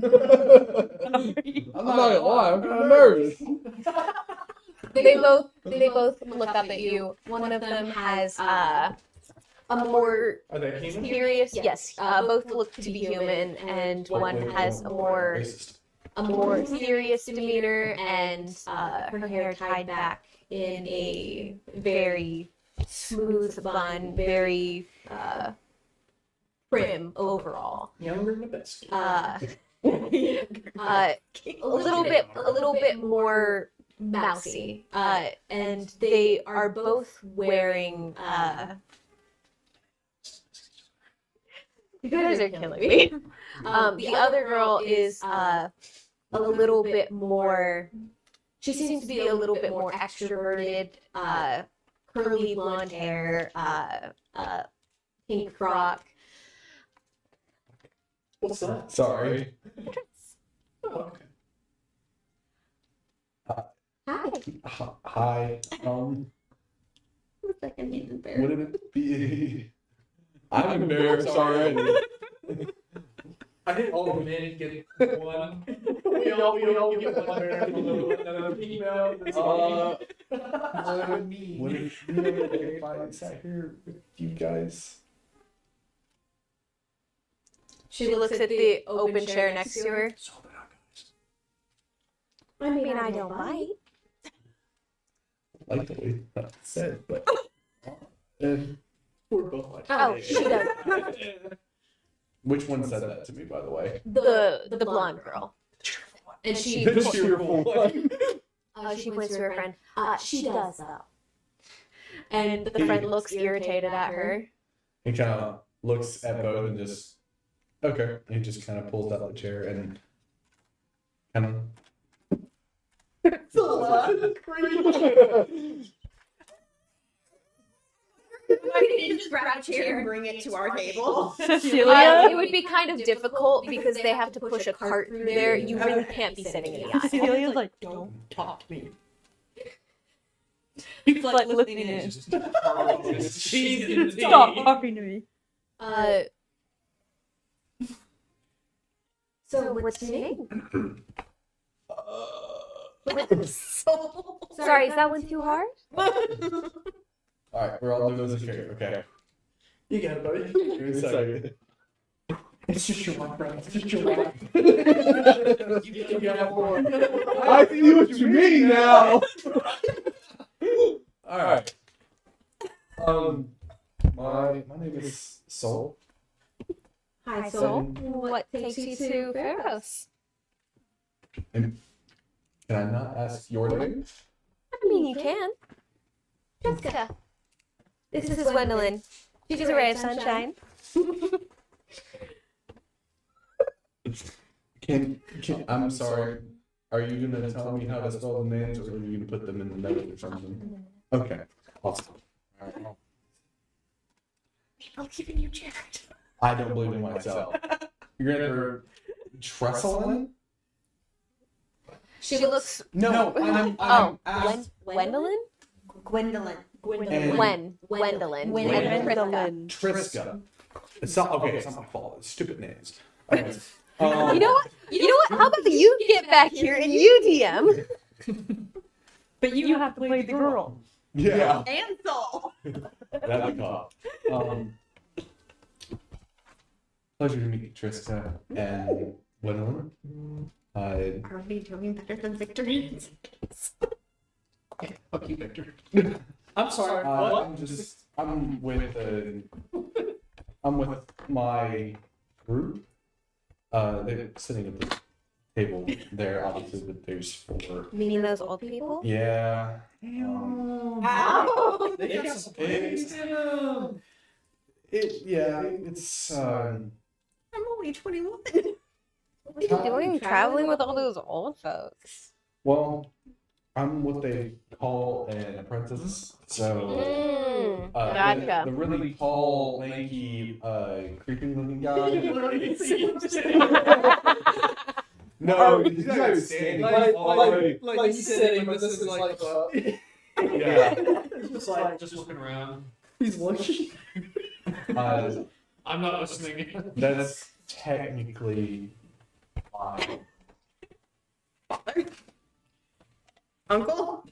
Speaker 3: gonna lie. I'm kind of nervous.
Speaker 7: They both look up at you. One of them has a more
Speaker 1: are they human?
Speaker 7: serious. Yes, both look to be human, and one has a more serious demeanor and her hair tied back in a very smooth bun, very prim overall.
Speaker 1: Younger than the best.
Speaker 7: A little bit more mousy. And they are both wearing you guys are killing me. The other girl is a little bit more. She seems to be a little bit more extroverted. Curly blonde hair, pink frock.
Speaker 1: What's that?
Speaker 3: Sorry.
Speaker 1: Oh, okay.
Speaker 7: Hi.
Speaker 3: Hi.
Speaker 5: Looks like I'm getting embarrassed.
Speaker 3: Would it be? I'm embarrassed already.
Speaker 1: I think all the men get one. We all get one bear, another female.
Speaker 3: Would it be okay if I sat here with you guys?
Speaker 7: She looks at the open chair next to her.
Speaker 1: So bad, guys.
Speaker 7: I mean, I don't mind.
Speaker 3: I like the way that's said, but. And
Speaker 1: We're both like,
Speaker 7: Oh, she does.
Speaker 3: which one said that to me, by the way?
Speaker 7: The blonde girl. And she
Speaker 3: The cheerful one.
Speaker 7: she points to her friend. She does though. And the friend looks irritated at her.
Speaker 3: He kind of looks at both and just, okay. And he just kind of pulls out the chair and kind of.
Speaker 1: It's a lot. It's crazy.
Speaker 5: Just grab a chair and bring it to our table.
Speaker 2: Cecilia.
Speaker 7: It would be kind of difficult because they have to push a cart through there. You really can't be sitting in the aisle.
Speaker 2: Cecilia's like, don't talk to me. He's like listening in.
Speaker 1: She's in the
Speaker 2: Stop
Speaker 1: tea.
Speaker 2: talking to me.
Speaker 7: So what's your name? Sorry, is that one too hard?
Speaker 3: Alright, we're all doing this chair. Okay.
Speaker 1: You got it, buddy.
Speaker 3: Give me a second.
Speaker 1: It's just your one friend. It's just your one. You got more.
Speaker 3: I see what you mean now. All right. My name is Soul.
Speaker 7: Hi, Soul. What takes you to Pharaoh's?
Speaker 3: And can I not ask your name?
Speaker 7: I mean, you can. Jessica. This is Gwendolyn. She's a ray of sunshine.
Speaker 3: Can I'm sorry. Are you gonna tell me how to spell the names, or are you gonna put them in the notes or something? Okay. Awesome. All right.
Speaker 5: People keeping you checked.
Speaker 3: I don't believe in myself. You're gonna Tresselin?
Speaker 7: She looks.
Speaker 3: No, I'm
Speaker 7: Gwendolyn?
Speaker 5: Gwendolyn.
Speaker 3: And
Speaker 7: Gwendolyn.
Speaker 2: Gwendolyn.
Speaker 3: Triska. It's not okay. It's not my fault. It's stupid names. Okay.
Speaker 7: You know what? How about you get back here and you DM?
Speaker 2: But you have to play the girl.
Speaker 3: Yeah.
Speaker 5: And Soul.
Speaker 3: That'd be cool. Pleasure to meet you, Triska and Gwendolyn.
Speaker 5: Are we doing better than Victory?
Speaker 1: Fuck you, Victor. I'm sorry.
Speaker 3: Uh,
Speaker 1: what?
Speaker 3: I'm with my group. They're sitting at the table there, obviously, but there's 4.
Speaker 7: Meaning those old people?
Speaker 3: Yeah.
Speaker 7: Ow!
Speaker 1: They got some plays in them.
Speaker 3: It's
Speaker 7: I'm only 21. What are you doing traveling with all those old folks?
Speaker 3: well, I'm what they call an apprentice. So
Speaker 7: Gotcha.
Speaker 3: the really tall, lanky, creeping looking guy. No, he's not even standing.
Speaker 1: Like he's sitting, but this is like
Speaker 3: Yeah.
Speaker 1: He's just like
Speaker 6: Just looking around.
Speaker 1: he's looking.
Speaker 6: I'm not listening.
Speaker 3: That's technically fine.
Speaker 2: Uncle?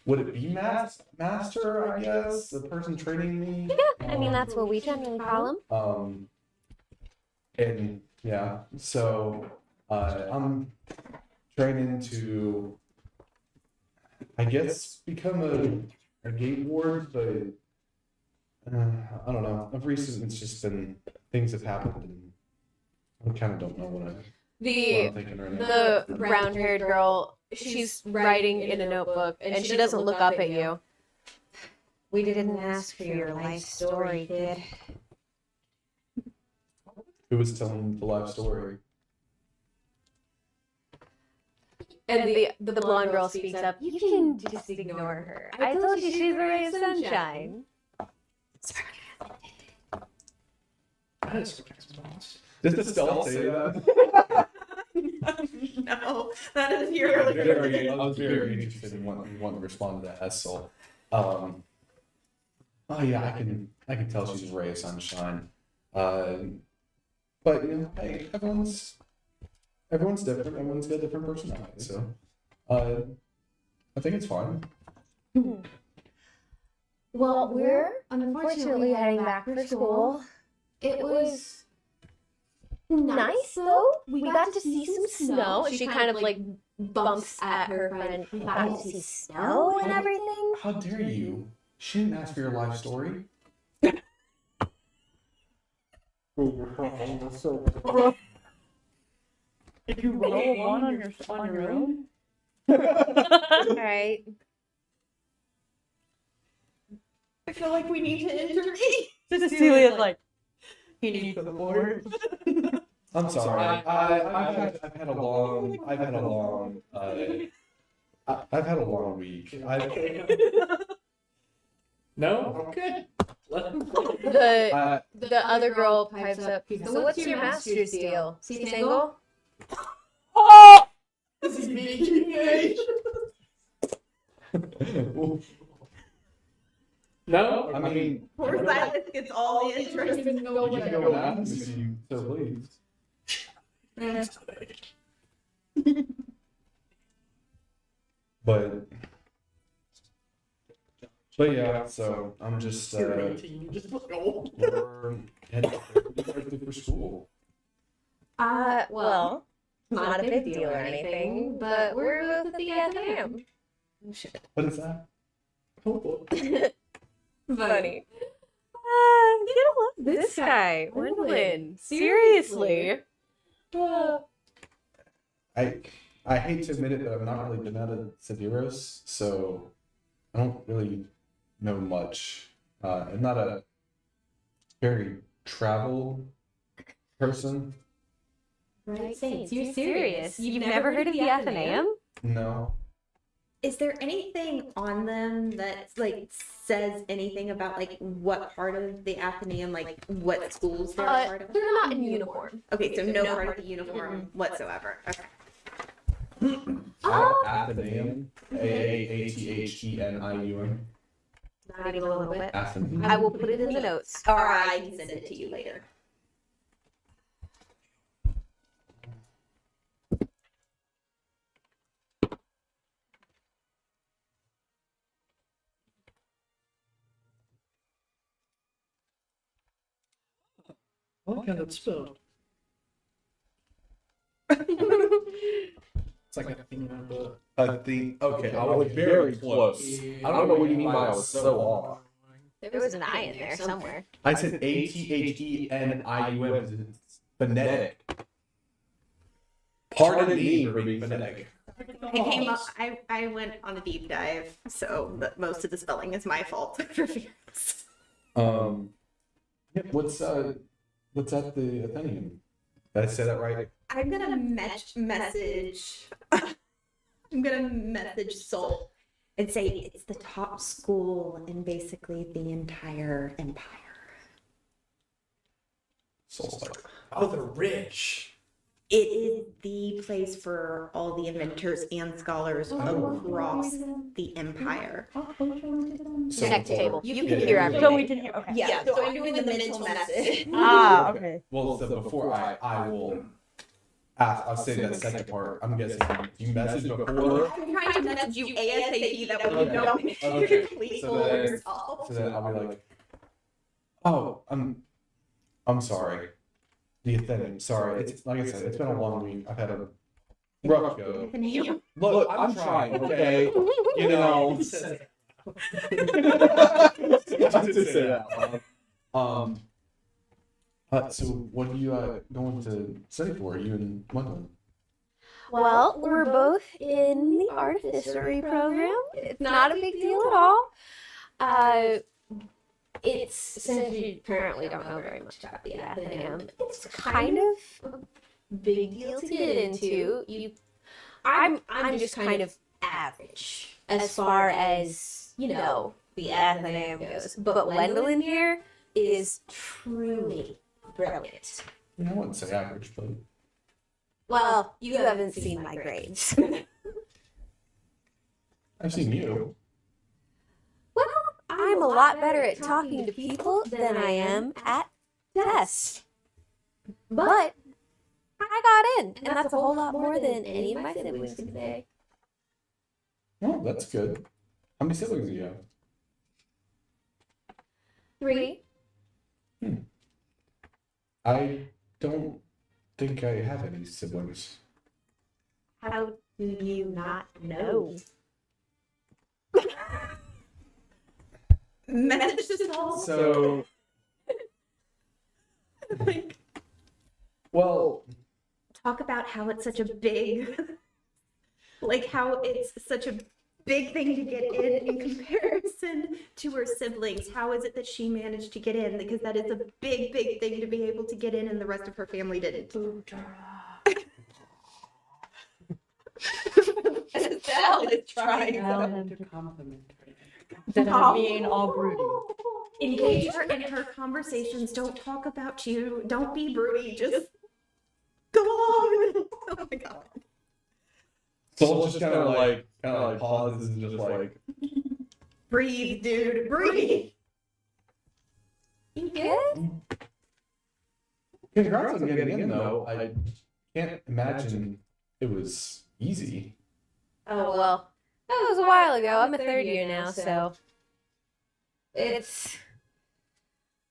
Speaker 3: Would it be master? I guess the person training me.
Speaker 7: I mean, that's what we generally call them.
Speaker 3: And yeah, so I'm training to, I guess, become a gate ward, but I don't know. Of recent, it's just been things have happened, and I kind of don't know what I'm thinking right now.
Speaker 7: The brown-haired girl, she's writing in a notebook, and she doesn't look up at you. We didn't ask for your life story, kid.
Speaker 3: Who was telling the life story?
Speaker 7: And the blonde girl speaks up. You can just ignore her. I told you she's a ray of sunshine.
Speaker 3: Did the spell say that?
Speaker 2: No, that is
Speaker 3: I was very interested in wanting to respond to that as soul. Oh yeah, I can tell she's a ray of sunshine. But you know, hey, everyone's different. Everyone's got a different personality, so I think it's fine.
Speaker 4: Well, we're unfortunately heading back for school. It was nice though. We got to see some snow.
Speaker 7: She kind of like bumps at her friend. We got to see snow and everything.
Speaker 3: How dare you? She didn't ask for your life story.
Speaker 2: Did you roll one on your own?
Speaker 7: Alright.
Speaker 2: I feel like we need to intervene. Cecilia's like, he needs the board.
Speaker 3: I'm sorry. I've had a long week.
Speaker 1: No? Okay. Let him go.
Speaker 7: The other girl pipes up. So what's your master's deal? Single?
Speaker 1: This is me keeping age. No?
Speaker 3: I mean,
Speaker 2: Poor Silas gets all the
Speaker 1: I don't
Speaker 2: interest.
Speaker 1: even know
Speaker 3: you
Speaker 1: what
Speaker 3: can
Speaker 1: I
Speaker 3: go
Speaker 1: know.
Speaker 3: now if you so please. But yeah, so I'm just
Speaker 1: You're 18, you just look old.
Speaker 3: we're heading for school.
Speaker 7: Well, not a big deal or anything, but we're both at the Athenaeum.
Speaker 3: What is that?
Speaker 7: Funny. You don't love this guy, Wendlin. Seriously.
Speaker 3: I hate to admit it, but I've not really been out of Severos, so I don't really know much. I'm not a very travel person.
Speaker 4: Right, Saints,
Speaker 7: You're serious? You've never heard of the Athenaeum?
Speaker 3: No.
Speaker 5: Is there anything on them that like says anything about like what part of the Athenaeum, like what schools they're a part of?
Speaker 7: They're not in uniform.
Speaker 5: Okay, so no part of the uniform whatsoever. Okay.
Speaker 3: Athenaeum. Atheneum.
Speaker 7: Not even a little bit.
Speaker 3: Athenaeum.
Speaker 7: I will put it in the notes.
Speaker 5: Or I can send it to you later.
Speaker 1: I like how that's spelled. It's like a theme of the.
Speaker 3: I think. Okay, I was very close. I don't know what you mean by I was so off.
Speaker 7: There was an I in there somewhere.
Speaker 3: I said ATHENIUM. Phonetic. Pardon me for being phonetic.
Speaker 5: I came up. I went on a deep dive, so most of the spelling is my fault.
Speaker 3: Yeah, what's at the Athenaeum? Did I say that right?
Speaker 5: I'm gonna message. I'm gonna message Soul and say it's the top school in basically the entire empire.
Speaker 3: Soul's like,
Speaker 1: Oh, they're rich.
Speaker 5: It is the place for all the inventors and scholars across the empire.
Speaker 3: so
Speaker 7: Next table. You can
Speaker 3: Yeah.
Speaker 7: hear
Speaker 2: So
Speaker 7: everything.
Speaker 2: we can hear. Okay.
Speaker 5: Yeah, so I'm doing the mental message.
Speaker 2: Ah, okay.
Speaker 3: Well, so before I will ask, I'll say that second part. I'm guessing you messaged before.
Speaker 5: I'm trying to message you ASAP that way you don't make
Speaker 3: Okay.
Speaker 5: it complete
Speaker 3: So
Speaker 5: for
Speaker 3: then-
Speaker 5: yourself.
Speaker 3: So then I'll be like, oh, I'm sorry. The Athenaeum, sorry. It's like I said, it's been a long week. I've had a rough go. Look, I'm trying, okay? You know. I did say that. So what are you going to study for? Are you in London?
Speaker 7: Well, we're both in the artificery program. It's not a big deal at all. It's, since you apparently don't know very much about the Athenaeum, it's kind of a big deal to get into. I'm just kind of average as far as, you know, the Athenaeum goes. But Wendell here is truly brilliant.
Speaker 3: I wouldn't say average, but
Speaker 7: Well, you haven't seen my grades.
Speaker 3: I've seen you.
Speaker 7: Well, I'm a lot better at talking to people than I am at tests. But I got in, and that's a whole lot more than any of my siblings can say.
Speaker 3: Oh, that's good. How many siblings do you have?
Speaker 7: 3.
Speaker 3: I don't think I have any siblings.
Speaker 7: How do you not know?
Speaker 5: Message to Soul.
Speaker 3: So, well,
Speaker 5: Talk about how it's such a big, like how it's such a big thing to get in comparison to her siblings. How is it that she managed to get in? Because that is a big, big thing to be able to get in, and the rest of her family didn't. Estelle is trying.
Speaker 2: Tell him to compliment her. Instead of being all broody.
Speaker 5: Engage her in her conversations. Don't talk about you. Don't be broody. Just go on. Oh my god.
Speaker 3: Soul just kind of like pauses and just like,
Speaker 5: Breathe, dude. Breathe.
Speaker 7: You good?
Speaker 3: congrats on getting in though. I can't imagine it was easy.
Speaker 7: Oh, well, that was a while ago. I'm a 3rd year now, so it's...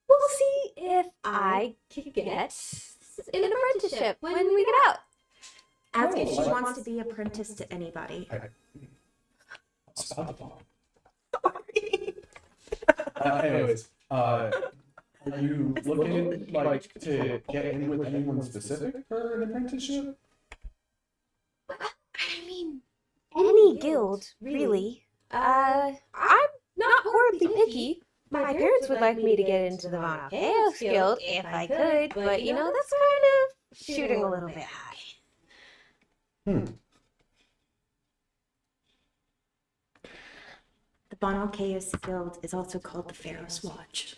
Speaker 7: We'll see if I can get an apprenticeship when we get out.
Speaker 5: Ask if she wants to be apprenticed to anybody.
Speaker 3: Anyways, are you looking like to get in with anyone specific for an apprenticeship?
Speaker 7: I mean, any guild, really. I'm not horribly picky. My parents would like me to get into the Von Chaos Guild if I could, but you know, that's kind of shooting a little bit high.
Speaker 5: The Bonal Chaos Guild is also called the Pharaoh's Watch.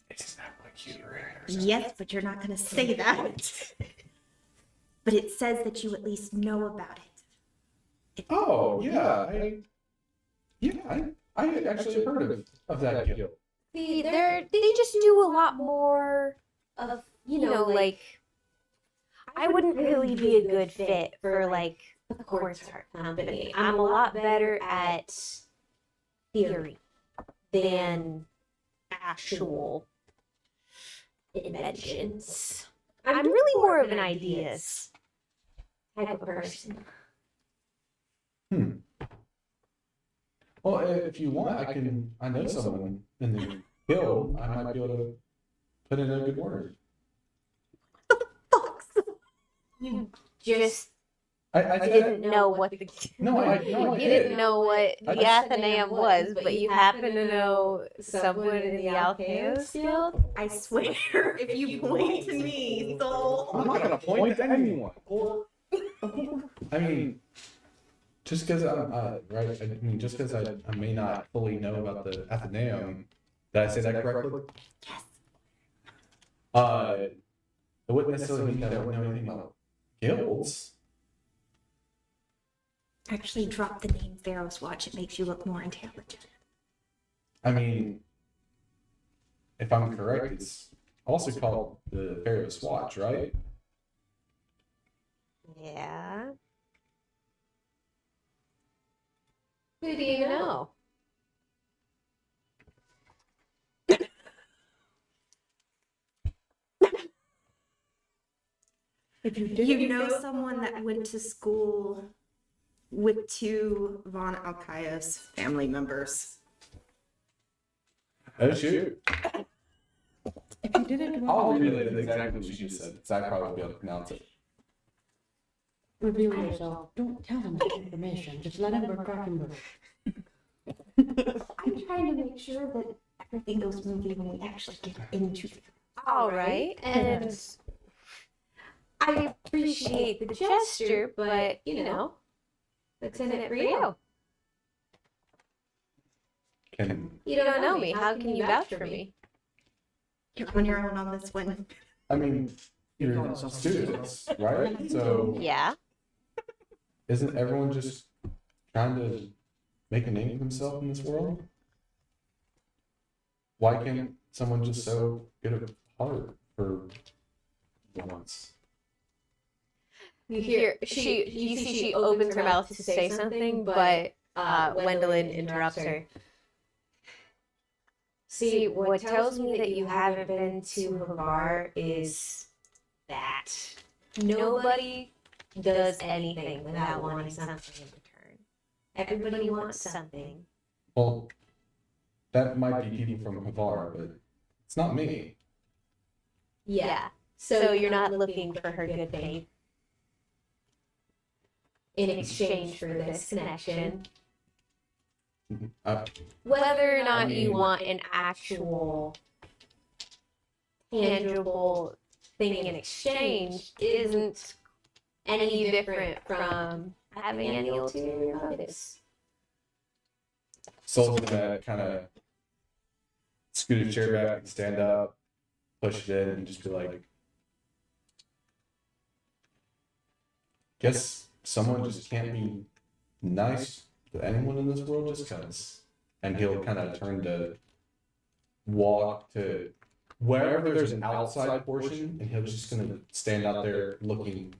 Speaker 3: Isn't that what you were?
Speaker 5: Yes, but you're not going to say that. But it says that you at least know about it.
Speaker 3: Oh yeah, I actually heard of that guild.
Speaker 7: See, they just do a lot more of, you know, like, I wouldn't really be a good fit for, like, the quartz art company. I'm a lot better at theory than actual inventions. I'm really more of an ideas type of person.
Speaker 3: Well, if you want, I know someone in the guild. I might be able to put in a good word.
Speaker 7: You just
Speaker 3: I
Speaker 7: didn't know what the
Speaker 3: No, I
Speaker 7: you
Speaker 3: did.
Speaker 7: didn't know what
Speaker 3: I
Speaker 7: the Athenaeum was, but you happen to know someone in the Alcaeus Guild.
Speaker 5: I swear, if you point to me,
Speaker 3: I'm
Speaker 5: so.
Speaker 3: not gonna point to anyone. I mean, just because I'm right. I mean, just because I may not fully know about the Athenaeum, did I say that correctly?
Speaker 5: Yes.
Speaker 3: It wouldn't necessarily mean that I wouldn't know anything about guilds.
Speaker 5: Actually, drop the name Pharaoh's Watch. It makes you look more intelligent.
Speaker 3: I mean, if I'm correct, it's also called the Pharaoh's Watch, right?
Speaker 7: Yeah. Who do you know?
Speaker 5: You know someone that went to school with two Von Alcaeus family members.
Speaker 3: Oh shoot!
Speaker 2: If you didn't
Speaker 3: I'll
Speaker 2: want to
Speaker 3: relate exactly what you just said. Zach probably will be able to pronounce it.
Speaker 2: reveal yourself, don't tell them the information. Just let them work Krakenberg.
Speaker 5: I'm trying to make sure that everything goes smoothly when we actually get into it.
Speaker 7: All right, and I appreciate the gesture, but you know, what's in it for you?
Speaker 3: Can
Speaker 7: You don't know me. How can you vouch for me?
Speaker 5: You're on your own on this one.
Speaker 3: I mean, you're students, right? So
Speaker 7: Yeah.
Speaker 3: isn't everyone just trying to make a name for themselves in this world? Why can't someone just so get a heart for once?
Speaker 7: You hear you see she opens her mouth to say something, but Gwendolyn interrupts her. See, what tells me that you haven't been to Havar is that nobody does anything without wanting something in return. Everybody wants something.
Speaker 3: Well, that might be people from Havar, but it's not me.
Speaker 7: Yeah. So you're not looking for her good faith in exchange for this connection. Whether or not you want an actual tangible thing in exchange isn't any different from having any ulterior motives.
Speaker 3: Soul's gonna kind of scoot his chair back and stand up, push it in, and just be like, guess someone just can't be nice to anyone in this world just because. And he'll kind of turn to walk to wherever there's an outside portion, and he'll just gonna stand out there looking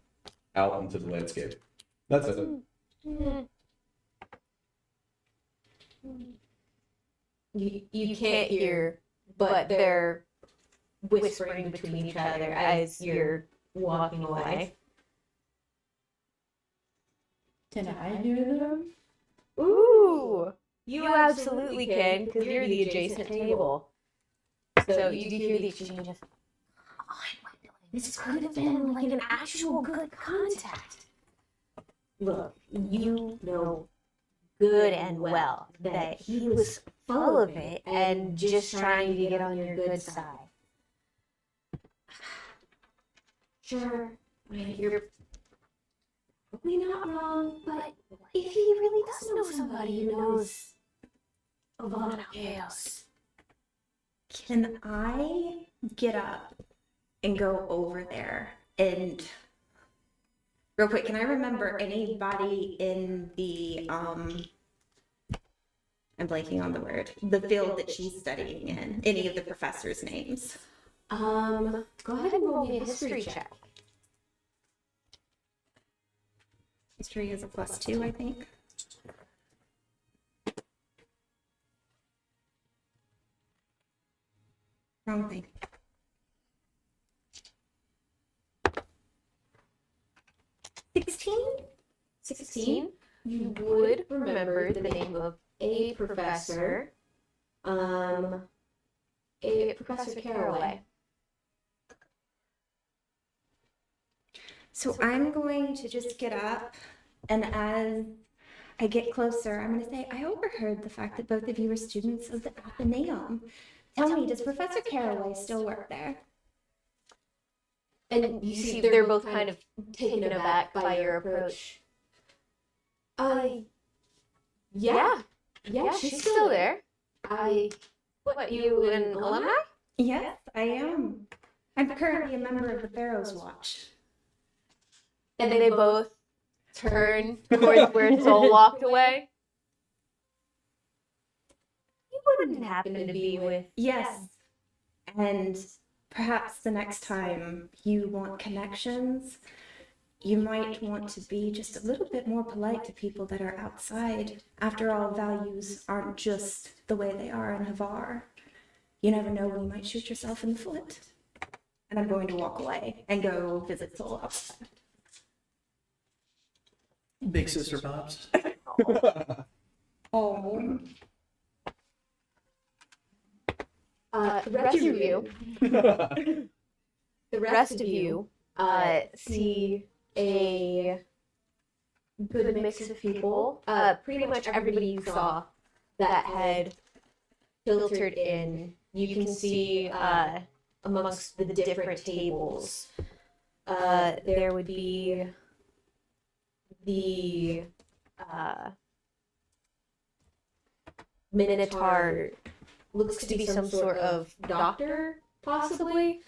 Speaker 3: out into the landscape. That's it.
Speaker 7: You can't hear, but they're whispering between each other as you're walking away.
Speaker 2: Can I hear them?
Speaker 7: Ooh, you absolutely can, because you're the adjacent table. So you do hear the exchange of, this could have been like an actual good contact. Look, you know good and well that he was full of it and just trying to get on your good side. Sure, you're probably not wrong, but if he really does know somebody who knows Von Chaos,
Speaker 5: Can I get up and go over there and real quick, can I remember anybody in the I'm blanking on the word, the field that she's studying in, any of the professors' names?
Speaker 7: go ahead and roll me a history check.
Speaker 5: History is a +2, I think. Wrong thing. 16?
Speaker 7: 16, you would remember the name of
Speaker 4: a professor, a Professor Caraway.
Speaker 5: So I'm going to just get up, and as I get closer, I'm going to say, I overheard the fact that both of you are students of the Athenaeum. Tell me, does Professor Caraway still work there?
Speaker 4: And you see they're both kind of taken aback by your approach. Yeah, she's still there. What, you an alumni?
Speaker 5: Yes, I am. I'm currently a member of the Pharaoh's Watch.
Speaker 4: And they both turn towards where Sol walked away.
Speaker 7: You wouldn't happen to be with.
Speaker 5: Yes. And perhaps the next time you want connections, you might want to be just a little bit more polite to people that are outside. After all, values aren't just the way they are in Havar. You never know when you might shoot yourself in the foot. And I'm going to walk away and go visit Sol outside.
Speaker 1: Big sister vibes.
Speaker 5: Oh.
Speaker 4: The rest of you see a good mix of people. Pretty much everybody you saw that had filtered in. You can see amongst the different tables, there would be the Minotaur, looks to be some sort of doctor, possibly,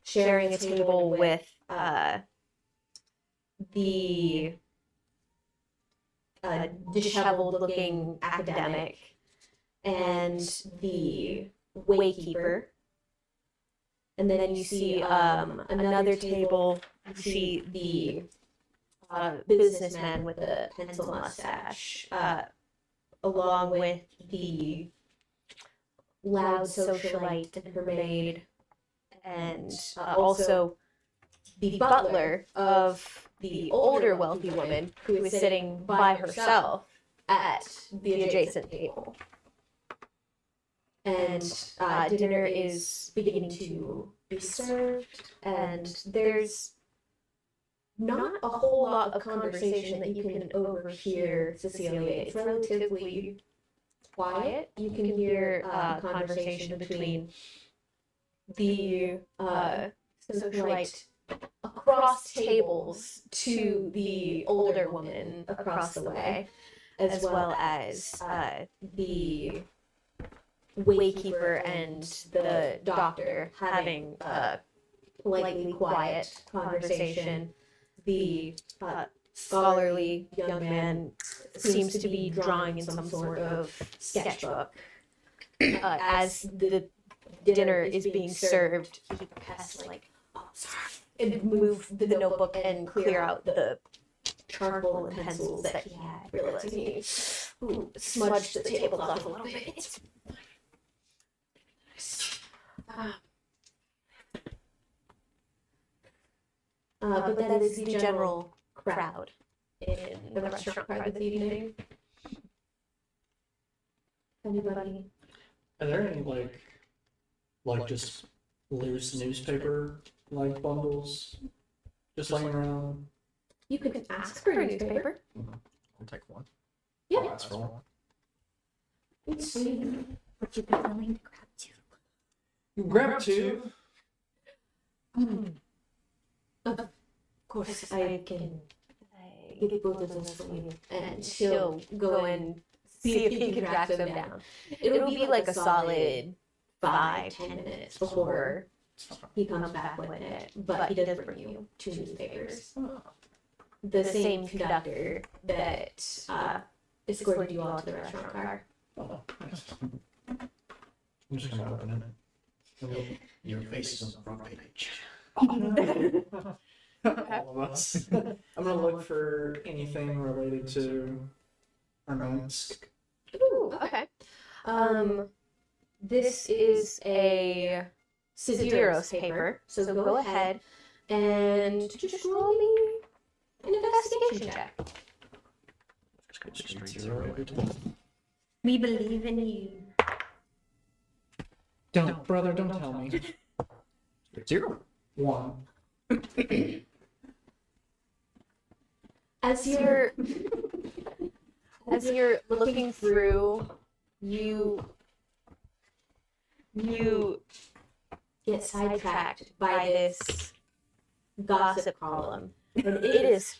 Speaker 4: sharing a table with the disheveled-looking academic and the waykeeper. And then you see another table. You see the businessman with the pencil mustache, along with the loud socialite and her maid, and also the butler of the older wealthy woman who is sitting by herself at the adjacent table. And dinner is beginning to be served, and there's not a whole lot of conversation that you can overhear, Cecilia. It's relatively quiet. You can hear conversation between the socialite across tables to the older woman across the way, as well as the waykeeper and the doctor having a politely quiet conversation. The scholarly young man seems to be drawing in some sort of sketchbook. As the dinner is being served, he has to and move the notebook and clear out the charcoal and pencils that he had, realizing he smudged the tablecloth a little bit. But that is the general crowd in the restaurant bar this evening. Anybody?
Speaker 1: Are there any like just loose newspaper bundles just laying around?
Speaker 4: You can ask for a newspaper.
Speaker 9: I'll take one.
Speaker 4: Yeah.
Speaker 9: I'll ask for one.
Speaker 4: Let's see.
Speaker 5: Would you be willing to grab two?
Speaker 1: Grab two.
Speaker 4: Of course, I can get both of those for you. And she'll go and see if he can track them down. It'll be like a solid 5-10 minutes before he comes back with it. But he does bring you 2 newspapers. The same conductor that escorted you all to the restaurant car.
Speaker 1: Oh, nice.
Speaker 9: I'm just gonna open it. Your face is on the front page.
Speaker 1: All of us. I'm gonna look for anything related to Hermansk.
Speaker 4: Ooh, okay. This is a Sidiros paper, so go ahead and just roll me an investigation check.
Speaker 9: Straight zero.
Speaker 5: We believe in you.
Speaker 1: Don't, brother, don't tell me.
Speaker 9: Zero.
Speaker 1: 1.
Speaker 7: As you're looking through, you get sidetracked by this gossip column, and it is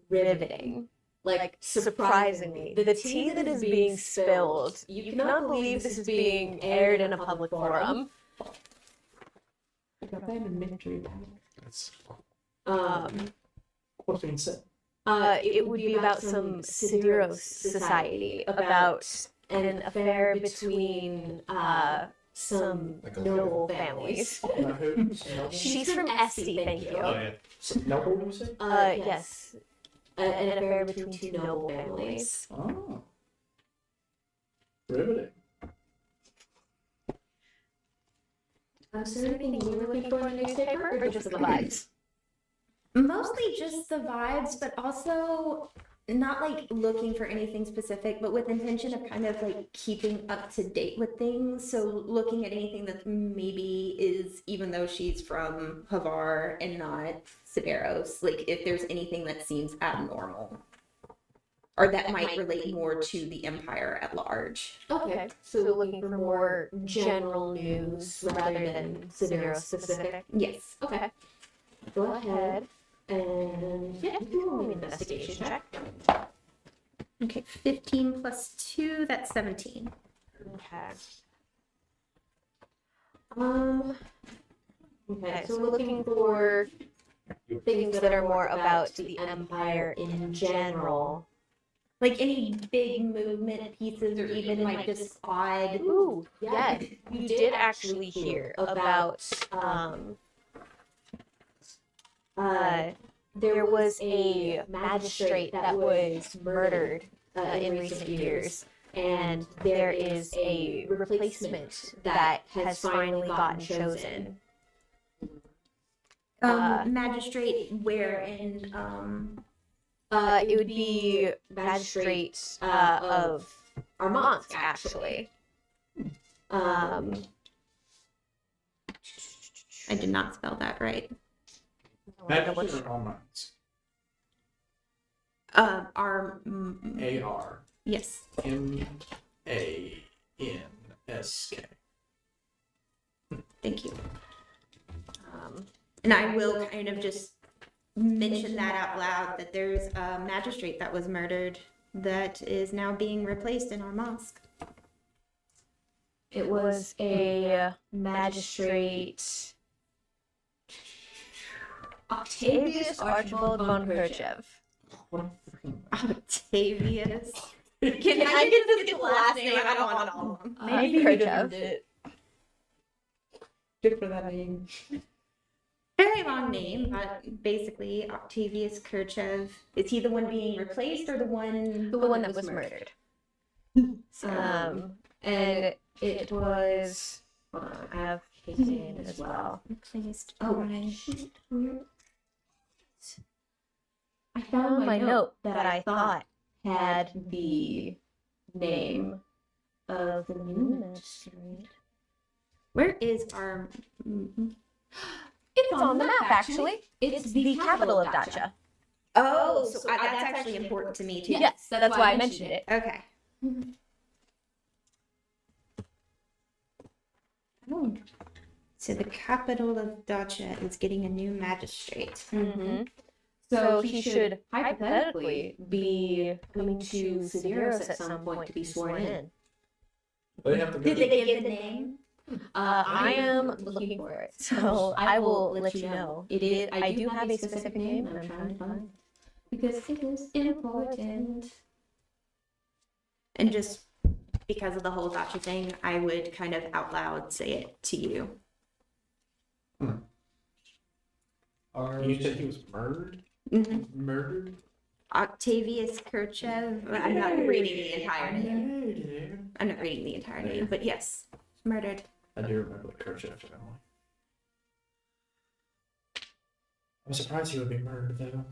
Speaker 7: riveting. Like, surprisingly, the tea that is being spilled, you cannot believe this is being aired in a public forum.
Speaker 3: That's
Speaker 1: What's being said?
Speaker 7: It would be about some Sidiros society, about an affair between some
Speaker 3: Like a
Speaker 7: noble families.
Speaker 1: Who?
Speaker 7: She's from Esty, thank you.
Speaker 6: Oh yeah.
Speaker 1: Noble, you say?
Speaker 7: Yes. An affair between two noble families.
Speaker 1: Oh. Riveting.
Speaker 7: Is there anything you were looking for in the newspaper, or just the vibes?
Speaker 5: Mostly just the vibes, but also not like looking for anything specific, but with intention of kind of like keeping up to date with things. So looking at anything that maybe is, even though she's from Havar and not Sideros, like if there's anything that seems abnormal or that might relate more to the Empire at large.
Speaker 7: Okay, so looking for more general news rather than Sidiros specific.
Speaker 5: Yes.
Speaker 7: Okay, go ahead and yeah, do an investigation check.
Speaker 5: Okay, 15 plus 2, that's 17.
Speaker 7: Okay. Okay, so we're looking for things that are more about the Empire in general.
Speaker 5: Like any big movement pieces or even like just odd.
Speaker 7: Ooh, yes, you did actually hear about there was a magistrate that was murdered in recent years, and there is a replacement that has finally gotten chosen.
Speaker 5: Magistrate where in
Speaker 7: It would be magistrate of Armont, actually.
Speaker 5: I did not spell that right.
Speaker 1: Magistrate or Almonds?
Speaker 5: R
Speaker 1: A-R.
Speaker 5: yes.
Speaker 1: M-A-N-S-K.
Speaker 5: Thank you. And I will kind of just mention that out loud, that there's a magistrate that was murdered that is now being replaced in our mosque.
Speaker 7: It was a magistrate, Octavius Archibald von Kirchev.
Speaker 5: Octavius.
Speaker 7: Can I just get the last name? I don't want all of them. Maybe Kirchev.
Speaker 2: Good for that name.
Speaker 5: Very long name, but basically Octavius Kirchev. Is he the one being replaced or the one?
Speaker 7: The one that was murdered. And it was. Hold on, I have his name as well.
Speaker 5: Replaced.
Speaker 7: Oh,
Speaker 5: by-
Speaker 7: I found my note that I thought had the name of the new magistrate.
Speaker 5: Where is our?
Speaker 7: It's on the map, actually. It's the capital of Dacia.
Speaker 5: Oh, so that's actually important to me too.
Speaker 7: Yes, that's why I mentioned it.
Speaker 5: Okay. Oh. So the capital of Dacia is getting a new magistrate.
Speaker 7: Mm-hmm. So he should hypothetically be coming to Sidiros at some point to be sworn in.
Speaker 1: They have to
Speaker 5: Did they give the name?
Speaker 7: I am looking for it, so I will let you know. It is. I do have a specific name, and I'm trying to find it.
Speaker 5: Because it is important. And just because of the whole Dacia thing, I would kind of out loud say it to you.
Speaker 1: You said he was murdered?
Speaker 5: Mm-hmm.
Speaker 1: Murdered?
Speaker 5: Octavius Kirchev. I'm not reading the entire name.
Speaker 1: Murdered.
Speaker 5: I'm not reading the entire name, but yes, murdered.
Speaker 1: I do remember the Kirchhoff family. I'm surprised he would be murdered though.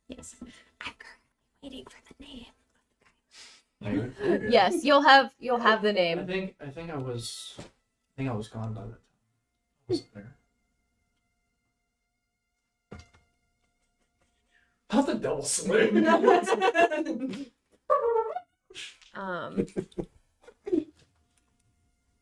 Speaker 5: Yes. I'm currently
Speaker 7: waiting for the name.
Speaker 4: Yes, you'll have the
Speaker 1: I
Speaker 4: name.
Speaker 1: think I was gone by that time. I wasn't there. How's the double salute?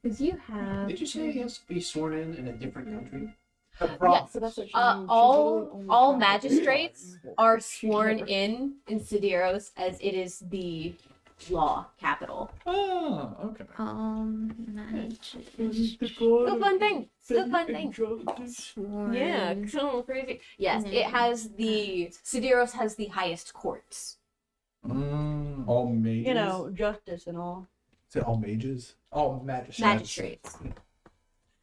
Speaker 4: Because you have
Speaker 6: Did you say he has to be sworn in a different country?
Speaker 4: Yes,
Speaker 2: So that's what she
Speaker 4: all magistrates are sworn in Sidiros as it is the law capital.
Speaker 1: Oh, okay.
Speaker 4: Still fun thing. Still fun thing. Yeah, so crazy. Yes, it has Sidiros has the highest courts.
Speaker 3: All mages.
Speaker 2: You know, justice and all.
Speaker 3: Is it all mages?
Speaker 1: Oh, magistrates.
Speaker 4: Magistrates.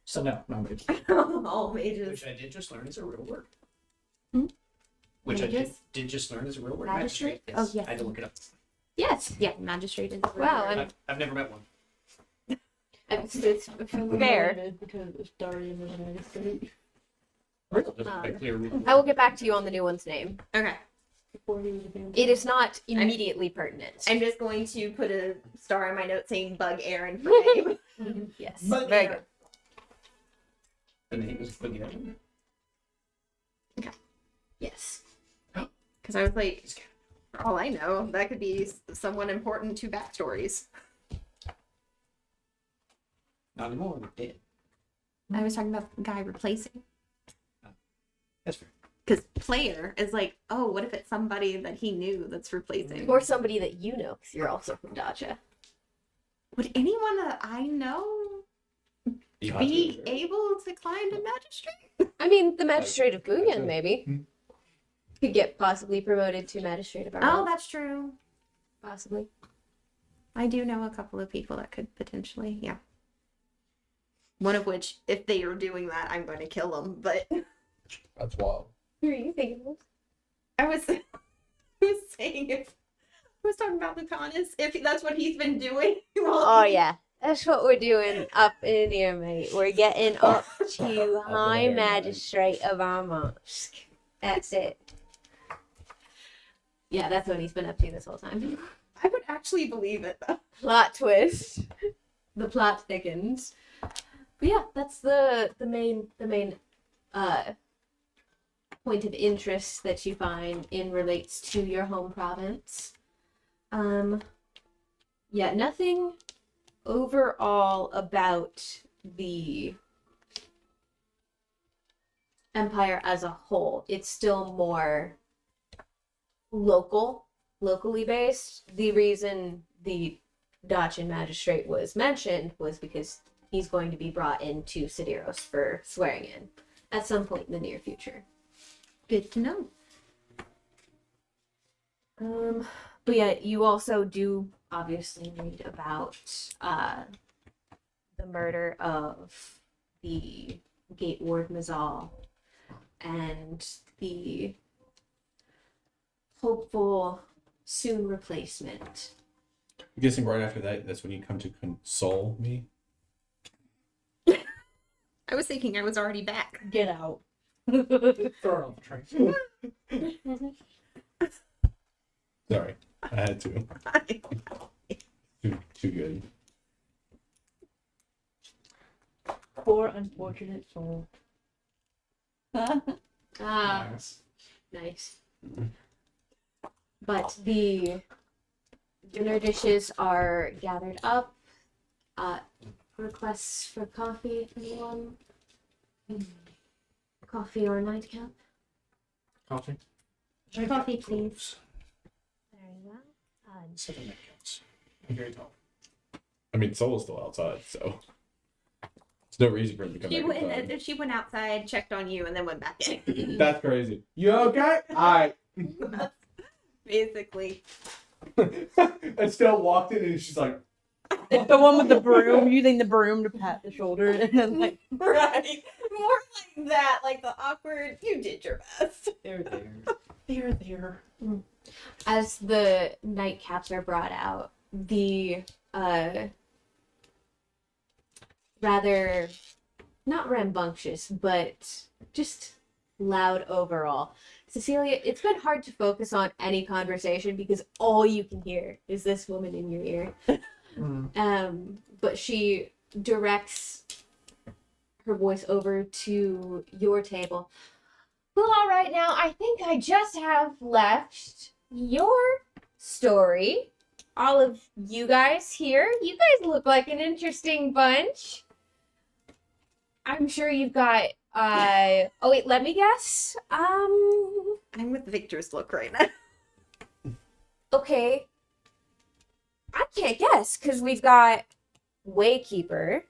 Speaker 1: So no, maybe.
Speaker 5: All mages.
Speaker 6: Which I did just learn is a real word.
Speaker 4: Hmm?
Speaker 6: Which I
Speaker 5: Mages?
Speaker 6: did just learn is a real word.
Speaker 4: Magistrate?
Speaker 6: Yes.
Speaker 5: Oh, yes.
Speaker 6: I had to look it up.
Speaker 4: Yes.
Speaker 5: Yeah, magistrate is.
Speaker 4: Wow,
Speaker 6: I've never met one.
Speaker 4: it's fair.
Speaker 2: Related because it's Darian is an magistrate.
Speaker 6: By clear rule.
Speaker 4: I will get back to you on the new one's name.
Speaker 5: Okay.
Speaker 2: Before he was a vampire.
Speaker 4: It is not immediately pertinent.
Speaker 5: I'm just going to put a star in my note saying Bug Aaron for name.
Speaker 4: Yes.
Speaker 1: But
Speaker 4: Very good.
Speaker 6: The name is Boogie.
Speaker 4: Yes.
Speaker 5: Because I was like, for all I know, that could be someone important to backstories.
Speaker 6: Not anymore. We're dead.
Speaker 5: I was talking about the guy replacing.
Speaker 6: That's fair.
Speaker 5: Because player is like, oh, what if it's somebody that he knew that's replacing?
Speaker 4: Or somebody that you know, because you're also from Dacha.
Speaker 5: Would anyone that I know
Speaker 3: You have
Speaker 5: be
Speaker 3: to.
Speaker 5: able to climb to magistrate?
Speaker 4: I mean, the magistrate of
Speaker 3: Gotcha.
Speaker 4: Guyan, maybe.
Speaker 3: Hmm.
Speaker 4: Could get possibly promoted to magistrate of
Speaker 5: Oh,
Speaker 4: Arnold.
Speaker 5: that's true.
Speaker 4: Possibly.
Speaker 5: I do know a couple of people that could potentially, yeah. One of which, if they are doing that, I'm going to kill them. But
Speaker 3: That's wild.
Speaker 4: Who are you thinking of?
Speaker 5: I was saying if I was talking about Lucanus, if that's what he's been doing.
Speaker 7: Oh yeah, that's what we're doing up in here, mate. We're getting up to High Magistrate of Armonsk. That's it.
Speaker 4: Yeah, that's what he's been up to this whole time.
Speaker 5: I would actually believe it though.
Speaker 4: Plot twist. The plot thickens. But yeah, that's the main point of interest that you find in relates to your home province. Yeah, nothing overall about the empire as a whole. It's still more locally based. The reason the Dacian magistrate was mentioned was because he's going to be brought into Sidiros for swearing in at some point in the near future.
Speaker 5: Good to know.
Speaker 4: But yeah, you also do obviously read about the murder of the gate ward Medrazh and the hopeful soon replacement.
Speaker 3: I'm guessing right after that, that's when you come to console me.
Speaker 5: I was thinking I was already back.
Speaker 2: Get out.
Speaker 1: Throw it on the train.
Speaker 3: Sorry, I had to. Too good.
Speaker 2: Poor unfortunate soul.
Speaker 1: Nice.
Speaker 4: Nice. But the dinner dishes are gathered up. Requests for coffee, anyone? Coffee or nightcap?
Speaker 1: Coffee.
Speaker 5: Coffee, please.
Speaker 7: Very well.
Speaker 6: 7 nightcaps. Very tall.
Speaker 3: I mean, Soul's still outside, so there's no reason for him to come back inside.
Speaker 5: She went outside, checked on you, and then went back in.
Speaker 3: That's crazy. You okay? Alright.
Speaker 5: Basically.
Speaker 3: Estelle walked in and she's like,
Speaker 2: It's the one with the broom, using the broom to pat the shoulder, and then like,
Speaker 5: Right. More like that, like the awkward, you did your best.
Speaker 1: They're there. They're there.
Speaker 4: As the nightcaps are brought out, the rather not rambunctious, but just loud overall Cecilia, it's been hard to focus on any conversation because all you can hear is this woman in your ear. But she directs her voice over to your table. Well, all right, now I think I just have left your story. All of you guys here, you guys look like an interesting bunch. I'm sure you've got, oh wait, let me guess.
Speaker 5: I'm with Victor's look right now.
Speaker 7: Okay. I can't guess because we've got Waykeeper.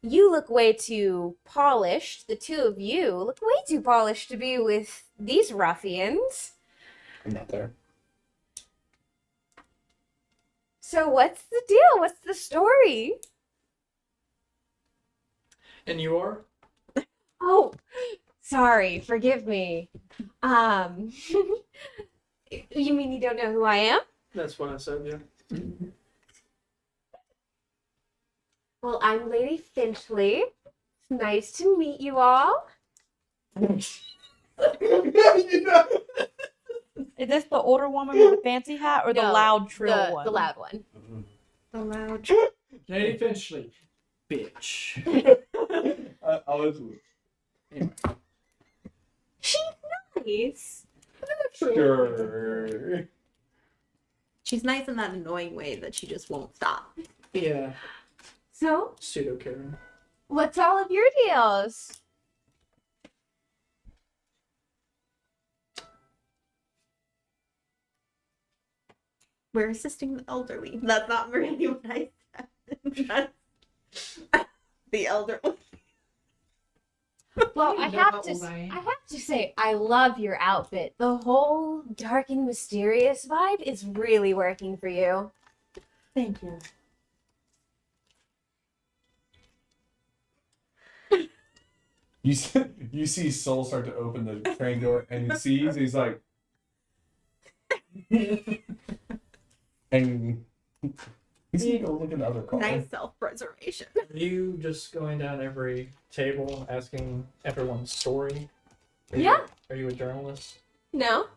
Speaker 7: You look way too polished. The two of you look way too polished to be with these ruffians.
Speaker 3: I'm not there.
Speaker 7: So what's the deal? What's the story?
Speaker 1: And you are?
Speaker 7: Oh, sorry. Forgive me. You mean you don't know who I am?
Speaker 1: That's what I said, yeah.
Speaker 7: Well, I'm Lady Finchley. Nice to meet you all.
Speaker 2: Is this the older woman with the fancy hat or the
Speaker 7: No,
Speaker 2: loud trill one?
Speaker 7: The loud one.
Speaker 5: The loud.
Speaker 1: Lady Finchley. Bitch.
Speaker 3: I was
Speaker 7: She's nice.
Speaker 3: sure.
Speaker 5: She's nice in that annoying way that she just won't stop.
Speaker 1: Yeah.
Speaker 7: So,
Speaker 1: Pseudo Karen.
Speaker 7: what's all of your deals?
Speaker 5: We're assisting the elderly. That's not really what I said. The elderly.
Speaker 7: Well,
Speaker 6: You
Speaker 7: I
Speaker 6: know
Speaker 7: have
Speaker 6: how
Speaker 7: to.
Speaker 6: old I am.
Speaker 7: I have to say, I love your outfit. The whole dark and mysterious vibe is really working for you.
Speaker 2: Thank you.
Speaker 3: You see Soul start to open the train door and he sees, he's like, and he's gonna go look in the other car.
Speaker 5: Nice self-preservation.
Speaker 1: Are you just going down every table asking everyone's story?
Speaker 7: Yeah.
Speaker 1: Are you a journalist?
Speaker 7: No?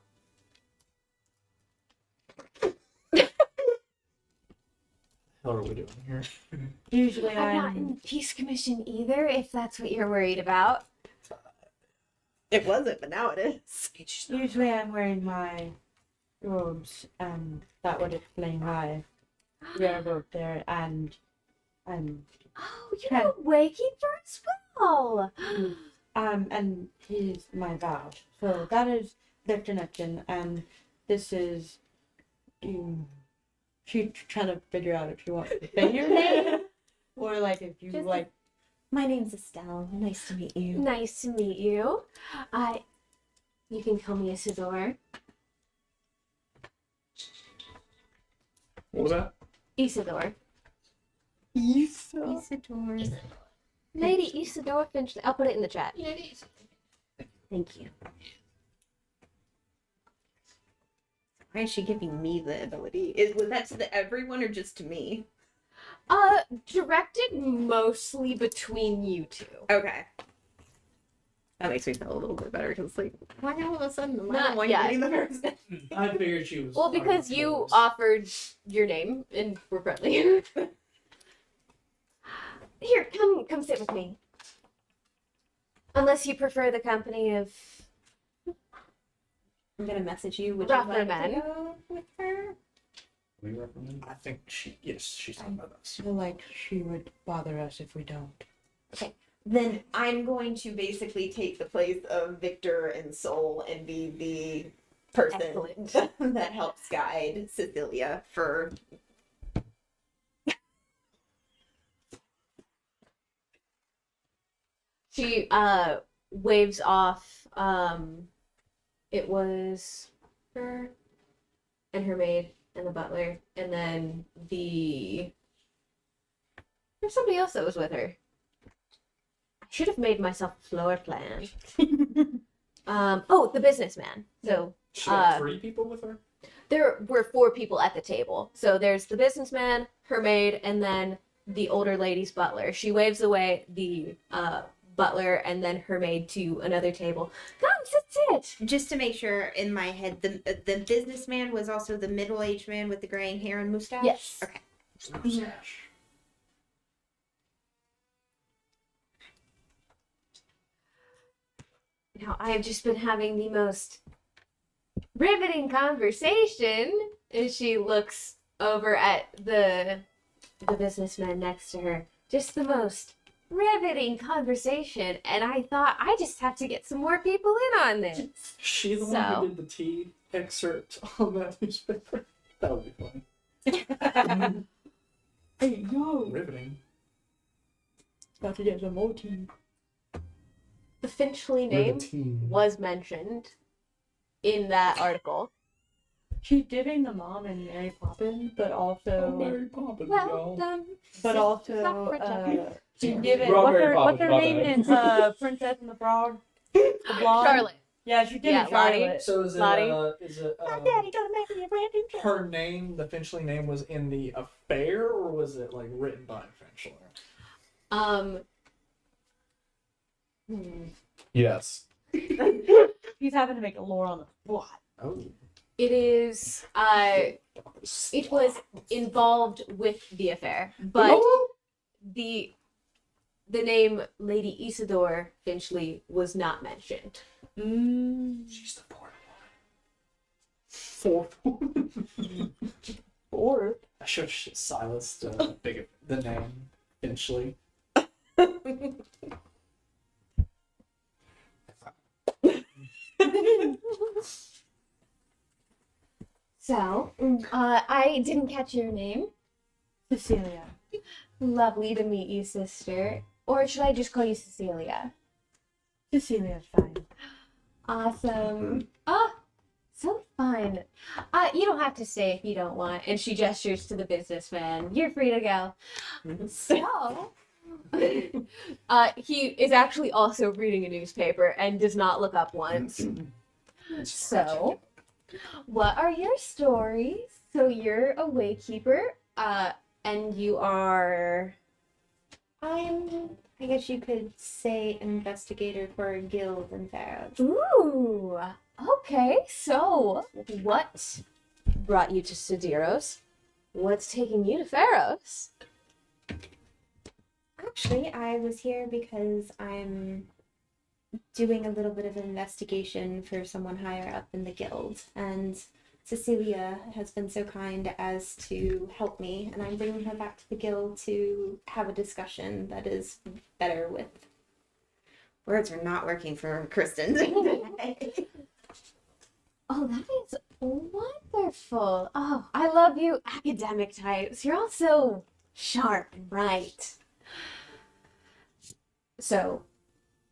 Speaker 1: What are we doing here?
Speaker 2: Usually
Speaker 7: I'm not
Speaker 2: I'm
Speaker 7: in Peace Commission either, if that's what you're worried about.
Speaker 5: It wasn't, but now it is.
Speaker 2: usually I'm wearing my robes, and that would explain why we are both there. And
Speaker 7: Oh, you know Waykeeper as well.
Speaker 2: and he's my vouch. So that is the connection, and this is she trying to figure out if you want to say your name or like if you
Speaker 5: Just-
Speaker 2: like.
Speaker 5: My name's Estelle. Nice to meet you.
Speaker 7: Nice to meet you. You can call me Isidore.
Speaker 1: What was that?
Speaker 7: Isidore.
Speaker 5: Isidore.
Speaker 7: Lady Isidore Finchley. I'll put it in the chat. Thank you.
Speaker 5: Why is she giving me the ability? Was that to everyone or just to me?
Speaker 7: Directed mostly between you two.
Speaker 5: Okay. That makes me feel a little bit better because it's like, why all of a sudden am I
Speaker 7: Not
Speaker 5: the one
Speaker 7: yet.
Speaker 5: getting the first?
Speaker 1: I figured she was.
Speaker 7: Well, because
Speaker 1: already
Speaker 7: you
Speaker 1: close.
Speaker 7: offered your name and were friendly. Here, come sit with me. Unless you prefer the company of
Speaker 5: I'm gonna message you. Would
Speaker 7: rougher
Speaker 5: you like
Speaker 7: men.
Speaker 5: to go with her?
Speaker 3: We recommend.
Speaker 1: I think she's talking about us.
Speaker 2: I feel like she would bother us if we don't.
Speaker 5: Then I'm going to basically take the place of Victor and Soul and be the person
Speaker 7: Excellent.
Speaker 5: that helps guide Cecilia for.
Speaker 7: She waves off. It was her and her maid and the butler, and then there's somebody else that was with her. I should have made myself a floor plan. The businessman. So
Speaker 1: She had 3 people with her.
Speaker 7: there were 4 people at the table. So there's the businessman, her maid, and then the older lady's butler. She waves away the butler and then her maid to another table. Come, sit That's it.
Speaker 5: Just to make sure in my head, the businessman was also the middle-aged man with the graying hair and mustache?
Speaker 7: Yes.
Speaker 5: Okay.
Speaker 7: Now, I've just been having the most riveting conversation. And she looks over at the businessman next to her. Just the most riveting conversation. And I thought, I just have to get some more people in on this.
Speaker 1: She the one who did the tea excerpt on that newspaper. That would be funny.
Speaker 2: Hey, yo.
Speaker 1: Riveting.
Speaker 2: About to get some more tea.
Speaker 7: The Finchley
Speaker 3: We're the
Speaker 7: name
Speaker 3: team.
Speaker 7: was mentioned in that article.
Speaker 2: She's giving the mom and Mary Poppins, but also,
Speaker 3: Mary Poppins,
Speaker 7: Well
Speaker 3: y'all.
Speaker 7: done.
Speaker 2: but also,
Speaker 7: Suffragette.
Speaker 2: she's giving
Speaker 3: We're all
Speaker 2: what's
Speaker 3: Mary
Speaker 2: her
Speaker 3: Poppins, my
Speaker 2: name
Speaker 3: bad.
Speaker 2: in Princess and the Frog, the blonde.
Speaker 7: Charlotte.
Speaker 2: Yeah, she's giving
Speaker 7: Yeah, Lottie.
Speaker 2: Charlotte.
Speaker 1: So is it,
Speaker 7: Lottie?
Speaker 2: gonna make me a brand new
Speaker 1: her name, the Finchley name, was in the affair, or was it like written by Finchley?
Speaker 3: Yes.
Speaker 2: He's having to make a lore on the spot.
Speaker 1: Oh.
Speaker 7: It is, it was involved with the affair, but the name Lady Isidore Finchley was not mentioned.
Speaker 1: She's the fourth one.
Speaker 2: Or
Speaker 1: I should have silenced the name Finchley.
Speaker 7: So, I didn't catch your name.
Speaker 2: Cecilia.
Speaker 7: Lovely to meet you, sister. Or should I just call you Cecilia?
Speaker 2: Cecilia's fine.
Speaker 7: Awesome. Oh, so fun. You don't have to stay if you don't want. And she gestures to the businessman. You're free to go. So, he is actually also reading a newspaper and does not look up once. So, what are your stories? So you're a waykeeper, and you are...
Speaker 5: I guess you could say investigator for a guild in Pharaohs.
Speaker 7: Ooh, okay. So, what brought you to Sidiros? What's taking you to Pharaohs?
Speaker 5: Actually, I was here because I'm doing a little bit of an investigation for someone higher up in the guild, and Cecilia has been so kind as to help me, and I'm bringing her back to the guild to have a discussion that is better with words are not working for Kristen.
Speaker 7: Oh, that is wonderful. Oh, I love you academic types. You're all so sharp and bright. So,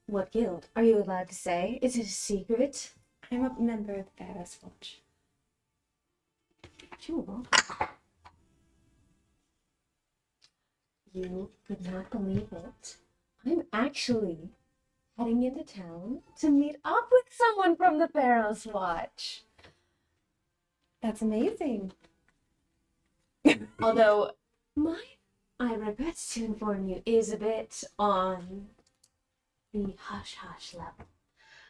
Speaker 7: what guild? Are you allowed to say? Is it a secret?
Speaker 5: I'm a member of the Badass Watch.
Speaker 7: Sure. You would not believe it. I'm actually heading into town to meet up with someone from the Pharaoh's Watch.
Speaker 5: That's amazing.
Speaker 7: Although, I regret to inform you, is a bit on the hush-hush level.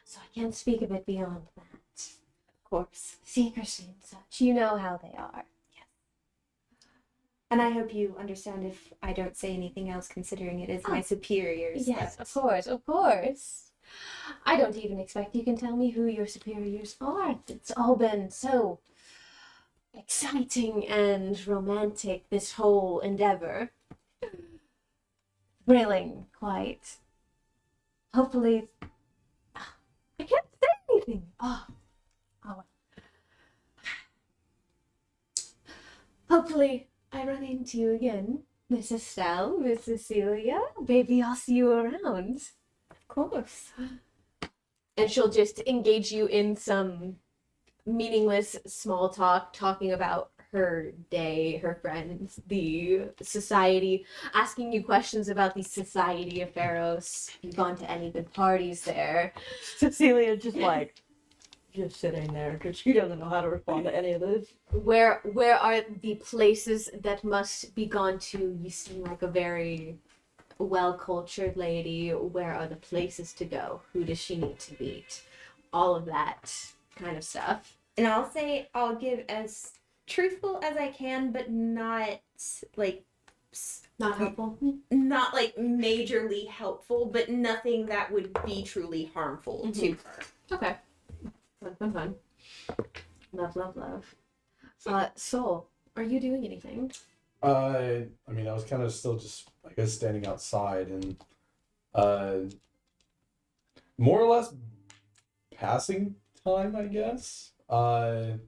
Speaker 7: So I can't speak a bit beyond that. Of course, secrecy and such. You know how they are.
Speaker 5: And I hope you understand if I don't say anything else, considering it is my superiors.
Speaker 7: Yes,
Speaker 5: that-
Speaker 7: of course, of course. I don't even expect you can tell me who your superiors are. It's all been so exciting and romantic, this whole endeavor. Thrilling, quite. Hopefully, I can't say anything. Oh. Hopefully, I run into you again, Miss Estelle, Miss Cecilia. Maybe I'll see you around.
Speaker 5: Of course.
Speaker 7: And she'll just engage you in some meaningless small talk, talking about her day, her friends, the society, asking you questions about the Society of Pharaohs. You've gone to any good parties there.
Speaker 2: Cecilia's just sitting there because she doesn't know how to respond to any of this.
Speaker 7: Where are the places that must be gone to? You seem like a very well-cultured lady. Where are the places to go? Who does she need to meet?
Speaker 4: all of that kind of stuff.
Speaker 5: And I'll say I'll give as truthful as I can, but not like
Speaker 4: Not helpful.
Speaker 5: not like majorly helpful, but nothing that would be truly harmful to her.
Speaker 4: Okay. Fun. Love. Soul, are you doing anything?
Speaker 3: I mean, I was kind of still just, I guess, standing outside and, more or less passing time, I guess. Don't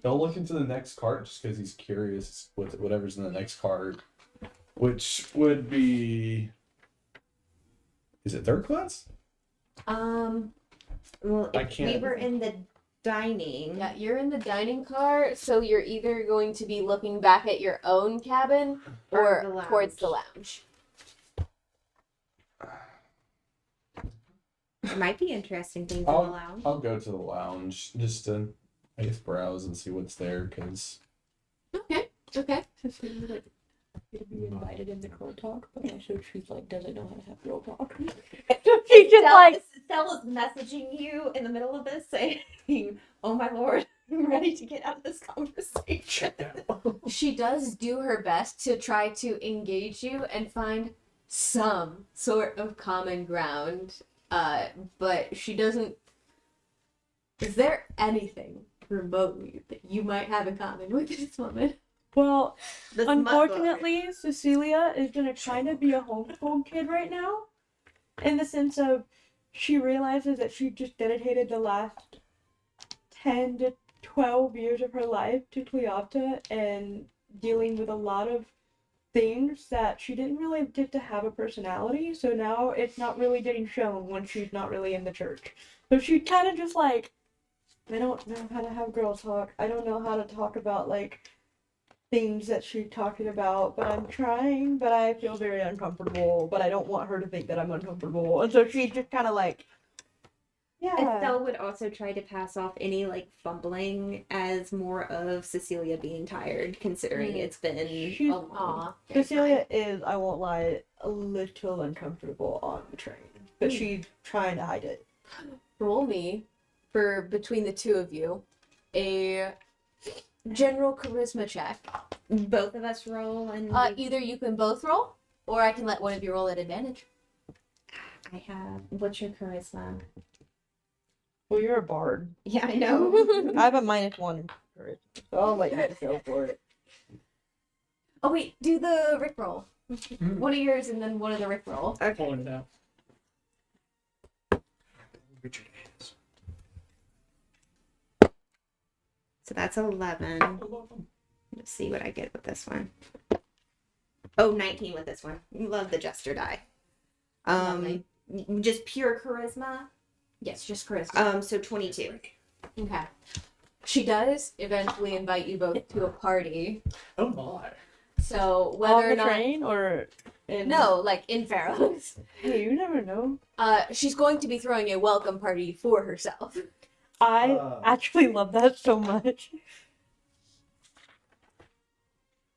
Speaker 3: look into the next cart just because he's curious with whatever's in the next cart, which would be, is it third class?
Speaker 5: Well,
Speaker 3: I
Speaker 5: if we
Speaker 3: can't-
Speaker 5: were in the dining.
Speaker 4: Yeah, you're in the dining car, so you're either going to be looking back at your own cabin
Speaker 5: Or
Speaker 4: or
Speaker 5: the lounge.
Speaker 4: towards the lounge.
Speaker 5: It might be interesting things in the lounge.
Speaker 3: I'll go to the lounge just to, I guess, browse and see what's there, because
Speaker 4: Okay.
Speaker 2: Cecilia, like, to be invited in the girl talk, but also she's like doesn't know how to have girl talk.
Speaker 7: She just like
Speaker 5: Stella's messaging you in the middle of this saying, "Oh my lord, I'm ready to get out of this conversation."
Speaker 4: She does do her best to try to engage you and find some sort of common ground, but she doesn't. Is there anything remotely that you might have in common with this woman?
Speaker 2: Well,
Speaker 5: This mud book.
Speaker 2: unfortunately, Cecilia is gonna kind of be a homeschool kid right now, in the sense of she realizes that she just dedicated the last 10 to 12 years of her life to Cleopatra and dealing with a lot of things that she didn't really get to have a personality, so now it's not really getting shown when she's not really in the church. So she kind of just like, I don't know how to have girl talk. I don't know how to talk about like things that she's talking about, but I'm trying, but I feel very uncomfortable, but I don't want her to think that I'm uncomfortable. And so she's just kind of like, yeah.
Speaker 5: Estelle would also try to pass off any like fumbling as more of Cecilia being tired, considering it's been
Speaker 2: She's-
Speaker 5: a long.
Speaker 4: Aw.
Speaker 2: Cecilia is, I won't lie, a little uncomfortable on the train, but she's trying to hide it.
Speaker 4: Roll me, for between the two of you, a general charisma check.
Speaker 5: Both of us roll, and
Speaker 4: Either you can both roll, or I can let one of you roll at advantage.
Speaker 5: I have. What's your charisma?
Speaker 2: Well, you're a bard.
Speaker 5: Yeah, I know.
Speaker 2: I have a -1 in charisma, so I'll let you go for it.
Speaker 4: Oh wait, do the Rick roll. One of yours and then one of the Rick roll.
Speaker 1: Pulling it out.
Speaker 9: Richard is.
Speaker 5: So that's 11. Let's see what I get with this one. Oh, 19 with this one. Love the jester die.
Speaker 4: Lovely.
Speaker 5: Just pure charisma.
Speaker 4: Yes, just charisma.
Speaker 5: So 22.
Speaker 4: Okay. She does eventually invite you both to a party.
Speaker 1: Oh my.
Speaker 4: So
Speaker 2: On
Speaker 4: whether or
Speaker 2: the
Speaker 4: not
Speaker 2: train or in...
Speaker 4: no, like in Pharaoh's,
Speaker 2: Hey, you never know.
Speaker 4: she's going to be throwing a welcome party for herself.
Speaker 2: I actually love that so much.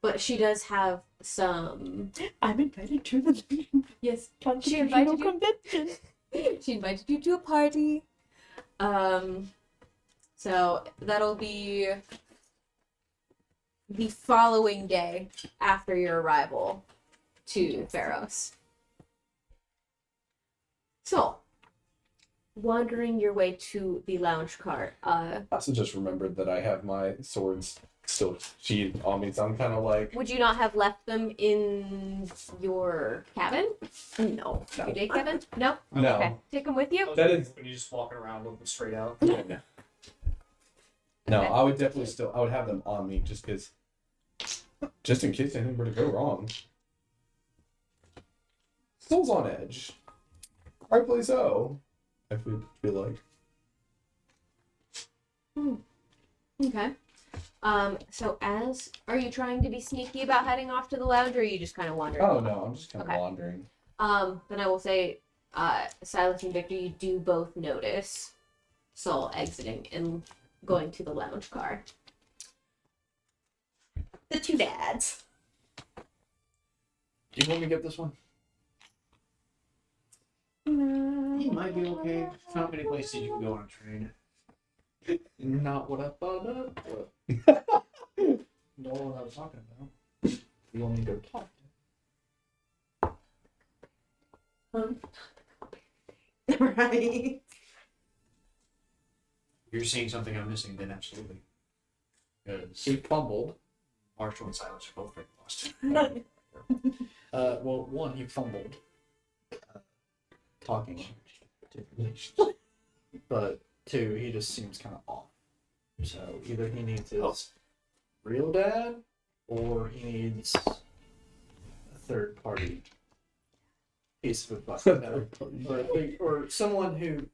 Speaker 4: But she does have some.
Speaker 2: I'm invited to the
Speaker 4: Yes,
Speaker 2: Constitutional
Speaker 4: invited you?
Speaker 2: Convention.
Speaker 4: she invited you to a party. So that'll be the following day after your arrival to Pharos. So, wandering your way to the lounge cart.
Speaker 3: I also just remembered that I have my swords still sheathed on me, so I'm kind of like,
Speaker 4: Would you not have left them in your cabin?
Speaker 5: No.
Speaker 4: Your day cabin? No?
Speaker 3: no.
Speaker 4: Okay. Take them with you?
Speaker 3: That is-
Speaker 6: when you're just walking around looking straight out.
Speaker 3: No,
Speaker 4: Okay.
Speaker 3: I would definitely still, I would have them on me just in case anything were to go wrong. Soul's on edge. Rightfully so. I feel like.
Speaker 4: Okay. So are you trying to be sneaky about heading off to the lounge, or are you just kind of wandering?
Speaker 3: Oh no, I'm just kind of
Speaker 4: Okay.
Speaker 3: wandering.
Speaker 4: Then I will say, Silas and Victor, you do both notice Soul exiting and going to the lounge car.
Speaker 5: The two dads.
Speaker 9: Do you want me to get this one?
Speaker 2: No.
Speaker 9: might be okay. There's not many places you can go on a train.
Speaker 1: Not what I thought of. Know what I was talking about. You want me to go talk?
Speaker 5: Right.
Speaker 9: If you're seeing something I'm missing, then absolutely. Because
Speaker 1: He fumbled.
Speaker 9: Marshall and Silas are both very lost.
Speaker 1: Well, one, he fumbled. Talking. But two, he just seems kind of off. So either he needs his real dad, or he needs a third party piece of advice. Or someone who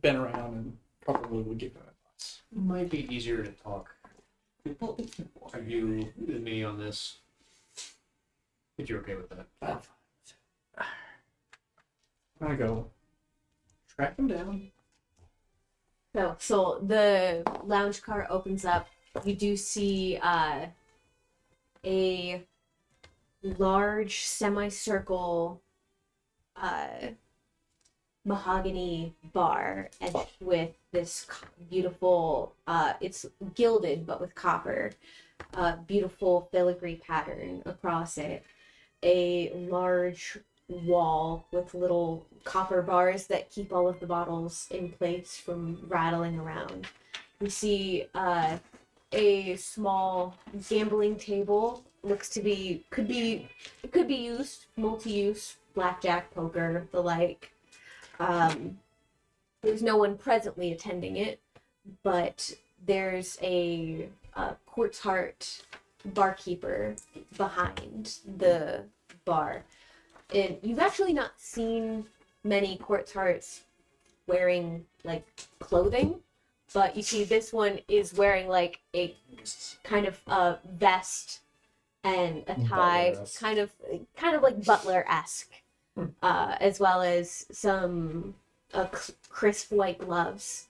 Speaker 1: been around and probably would give him advice.
Speaker 9: Might be easier to talk to you than me on this. If you're okay with that.
Speaker 1: I'm gonna go track him down.
Speaker 4: So the lounge car opens up. You do see a large semicircle mahogany bar edged with this beautiful, it's gilded but with copper, beautiful filigree pattern across it. A large wall with little copper bars that keep all of the bottles in place from rattling around. We see a small gambling table. Looks to be could be used, multi-use, blackjack, poker, the like. There's no one presently attending it, but there's a quartz heart barkeeper behind the bar. And you've actually not seen many quartz hearts wearing like clothing, but you see this one is wearing like a kind of vest and a tie,
Speaker 3: Butler-esque.
Speaker 4: kind of like butler-esque, as well as some crisp white gloves.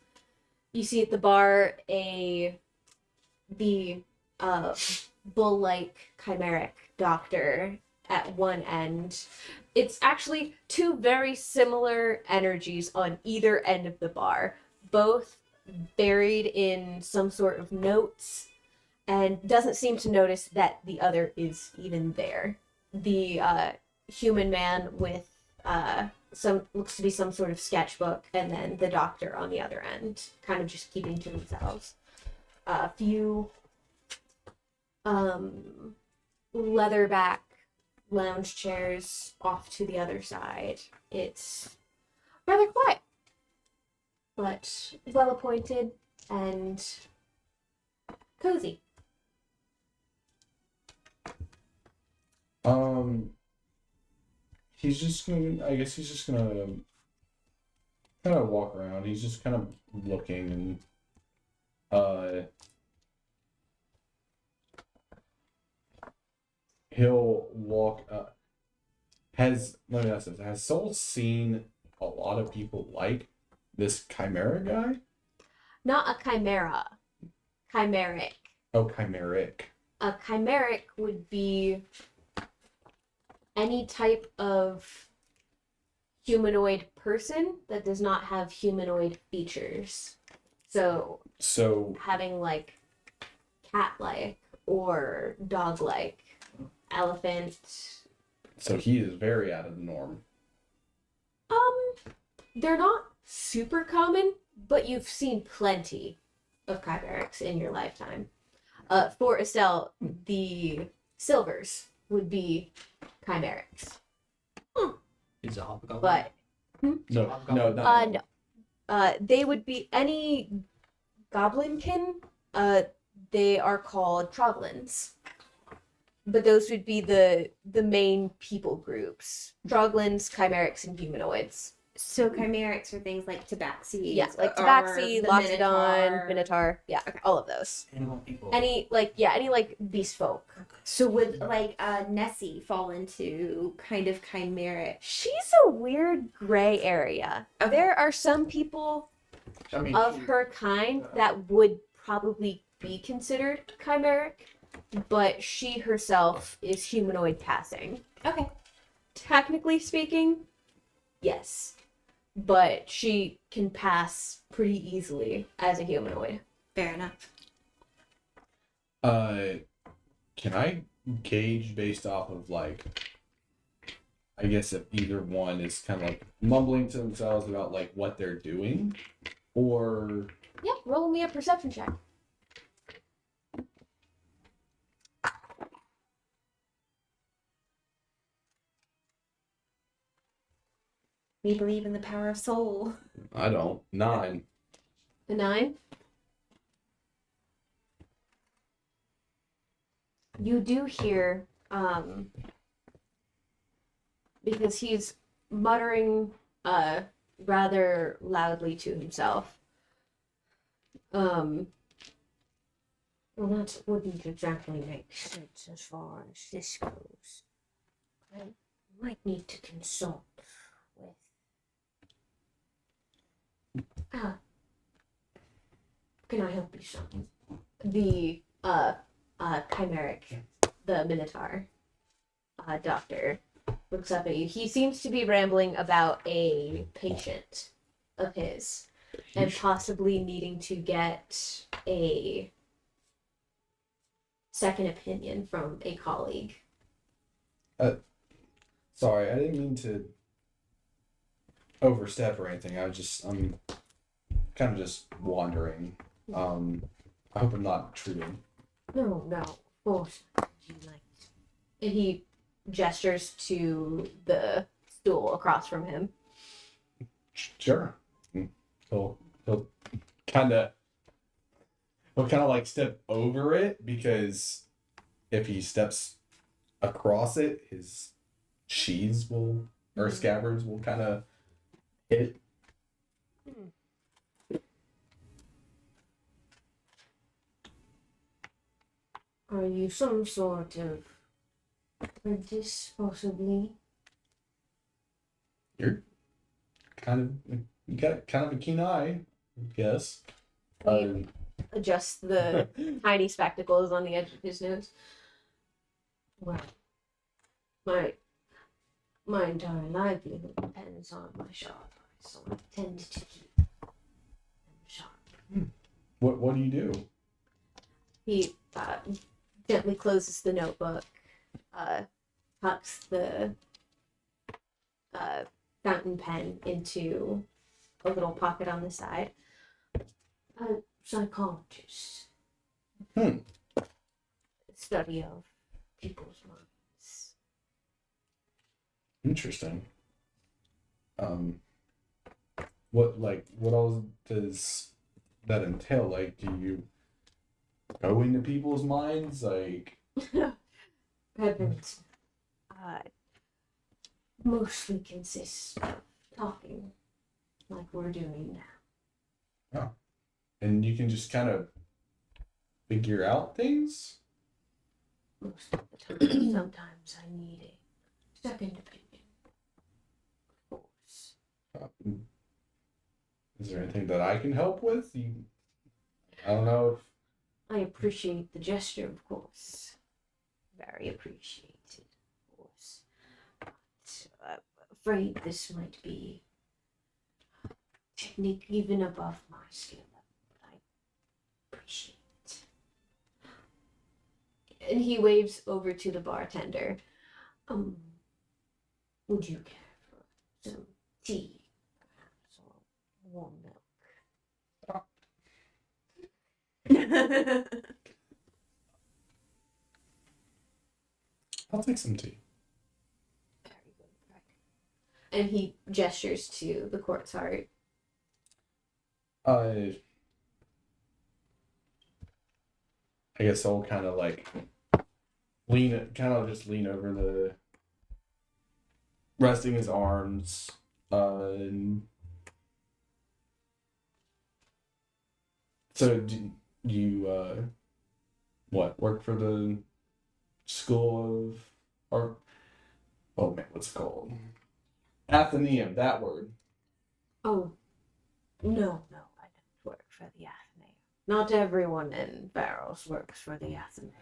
Speaker 4: You see at the bar the bull-like chimeric doctor at one end. It's actually two very similar energies on either end of the bar, both buried in some sort of notes, and doesn't seem to notice that the other is even there. The human man with some looks to be some sort of sketchbook, and then the doctor on the other end, kind of just keeping to themselves. A few leatherback lounge chairs off to the other side. It's rather quiet, but well appointed and cozy.
Speaker 3: He's just gonna. I guess he's just gonna kind of walk around. He's just kind of looking and he'll walk up. Let me ask this: has Soul seen a lot of people like this chimera guy?
Speaker 4: Not a chimera. Chimeric.
Speaker 3: Oh, chimeric.
Speaker 4: A chimeric would be any type of humanoid person that does not have humanoid features. So having like cat-like or dog-like, elephant.
Speaker 3: So he is very out of the norm.
Speaker 4: They're not super common, but you've seen plenty of chimerics in your lifetime. For Estelle, the silvers would be chimerics,
Speaker 9: Is a hobgoblin?
Speaker 4: but
Speaker 3: No,
Speaker 4: no. They would be any goblinkin. They are called troglins. But those would be the main people groups: troglins, chimerics, and humanoids.
Speaker 5: So chimerics are things like tabaxi.
Speaker 4: Yeah, like
Speaker 5: or
Speaker 4: tabaxi,
Speaker 5: the
Speaker 4: loxodon, minotaur. Yeah,
Speaker 5: Okay.
Speaker 4: all of those.
Speaker 9: Animal people.
Speaker 4: Any beast folk.
Speaker 5: So would like Nessie fall into kind of chimeric?
Speaker 4: She's a weird gray area.
Speaker 5: Okay.
Speaker 4: There are some people
Speaker 1: I mean,
Speaker 4: of her kind that would probably be considered chimeric, but she herself is humanoid passing.
Speaker 5: Okay.
Speaker 4: Technically speaking, yes.
Speaker 7: but she can pass pretty easily as a humanoid.
Speaker 5: Fair enough.
Speaker 3: Can I gauge based off of like, I guess if either one is kind of like mumbling to themselves about like what they're doing, or
Speaker 7: Yeah, roll me a perception check.
Speaker 5: We believe in the power of soul.
Speaker 3: I don't 9.
Speaker 7: A 9? You do hear, because he's muttering rather loudly to himself. Well, that wouldn't exactly make sense as far as this goes. I might need to consult with. Can I help you, son? The chimeric, the Minotaur doctor looks up at you. He seems to be rambling about a patient of his and possibly needing to get a second opinion from a colleague.
Speaker 3: Sorry, I didn't mean to overstep or anything. I'm kind of just wandering. I hope I'm not intruding.
Speaker 7: No, of course. You like. And he gestures to the stool across from him.
Speaker 3: Sure. He'll kind of like step over it, because if he steps across it, his sheaths will or scabbards will kind of hit.
Speaker 7: Are you some sort of apprentice, possibly?
Speaker 3: You got kind of a keen eye, I guess.
Speaker 7: He adjusts the tiny spectacles on the edge of his nose. Well, my entire livelihood depends on my sharp eyes, so I tend to keep them sharp.
Speaker 3: What do you do?
Speaker 7: He gently closes the notebook, tucks the fountain pen into a little pocket on the side. A psychologist. Study of people's minds.
Speaker 3: Interesting. What all does that entail? Like, do you go into people's minds? Like,
Speaker 7: Heavens. Mostly consists of talking like we're doing now.
Speaker 3: and you can just kind of figure out things?
Speaker 7: Most of the time. Sometimes I need a second opinion. Of course.
Speaker 3: Is there anything that I can help with? I don't know if
Speaker 7: I appreciate the gesture, of course. Very appreciated, of course. But I'm afraid this might be technique even above my skill level. But I appreciate it. And he waves over to the bartender. Would you care for some tea, perhaps, or warm milk?
Speaker 3: I'll take some tea.
Speaker 7: Very good. And he gestures to the quartz heart.
Speaker 3: I guess I'll kind of like lean over the resting his arms. And so do you work for the school of art? Oh man, what's it called? Athenaeum, that word.
Speaker 7: Oh, no, I don't work for the Athenaeum. Not everyone in Barrows works for the Athenaeum.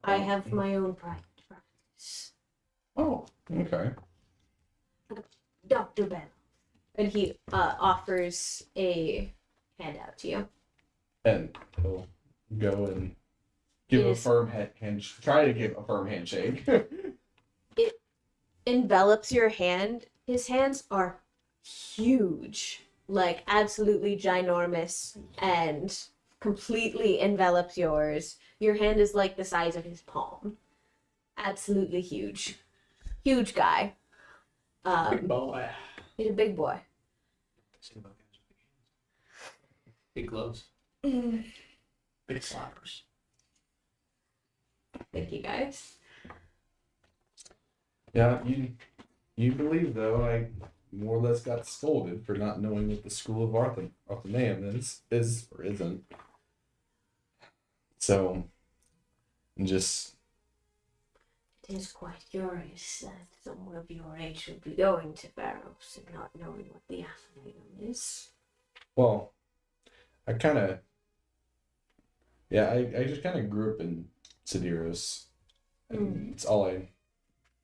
Speaker 7: I have my own private practice.
Speaker 3: Oh, okay.
Speaker 7: Dr. Bellows
Speaker 4: And he offers a handout to you.
Speaker 3: And he'll go and give a
Speaker 4: Yes.
Speaker 3: firm try to give a firm handshake.
Speaker 4: Envelops your hand. His hands are huge, like absolutely ginormous, and completely envelops yours. Your hand is like the size of his palm. Absolutely huge. Huge guy.
Speaker 1: Big boy.
Speaker 4: He's a big boy.
Speaker 9: Big gloves.
Speaker 1: Big slappers.
Speaker 4: Thank you guys.
Speaker 3: Yeah, you believe though I more or less got scolded for not knowing what the school of Arthanaeum is or isn't. So, just
Speaker 7: It is quite curious that someone of your age would be going to Barrows and not knowing what the Athenaeum is.
Speaker 3: well, I just kind of grew up in Sidiros, and it's all I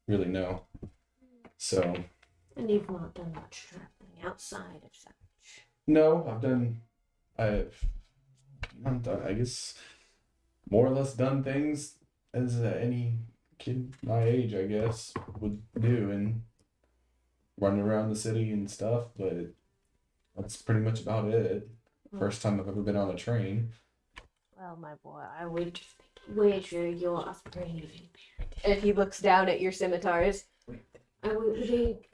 Speaker 3: really know. So
Speaker 7: And you've not done much traveling outside of such.
Speaker 3: no, I've I guess more or less done things as any kid my age, I guess, would do, and running around the city and stuff, but that's pretty much about it. First time I've ever been on a train.
Speaker 7: Well, my boy, I would wager your upbringing.
Speaker 4: And he looks down at your scimitars.
Speaker 7: I would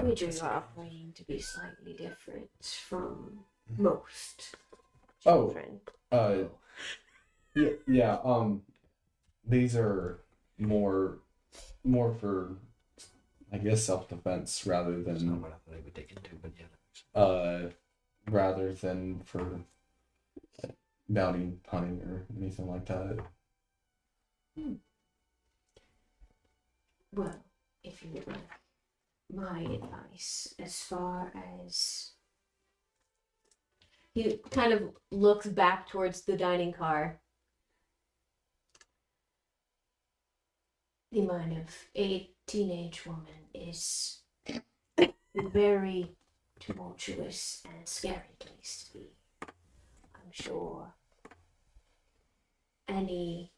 Speaker 7: wager your upbringing to be slightly different from most
Speaker 3: Oh.
Speaker 7: children.
Speaker 3: Yeah, these are more for, I guess, self-defense rather
Speaker 9: That's not
Speaker 3: than
Speaker 9: what I thought I would dig into, but yeah.
Speaker 3: rather than for bounty hunting or anything like that.
Speaker 7: Well, if you would like my advice as far as
Speaker 4: He kind of looks back towards the dining car.
Speaker 7: the mind of a teenage woman is a very tumultuous and scary place to be. I'm sure any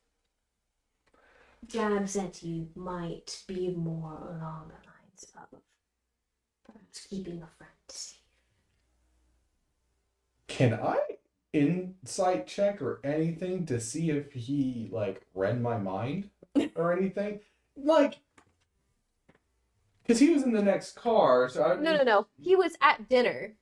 Speaker 7: jabs at you might be more along the lines of perhaps keeping a friend safe.
Speaker 3: Can I insight check or anything to see if he like read my mind or anything? Like, because he was in the next car, so I
Speaker 4: No. He was at dinner.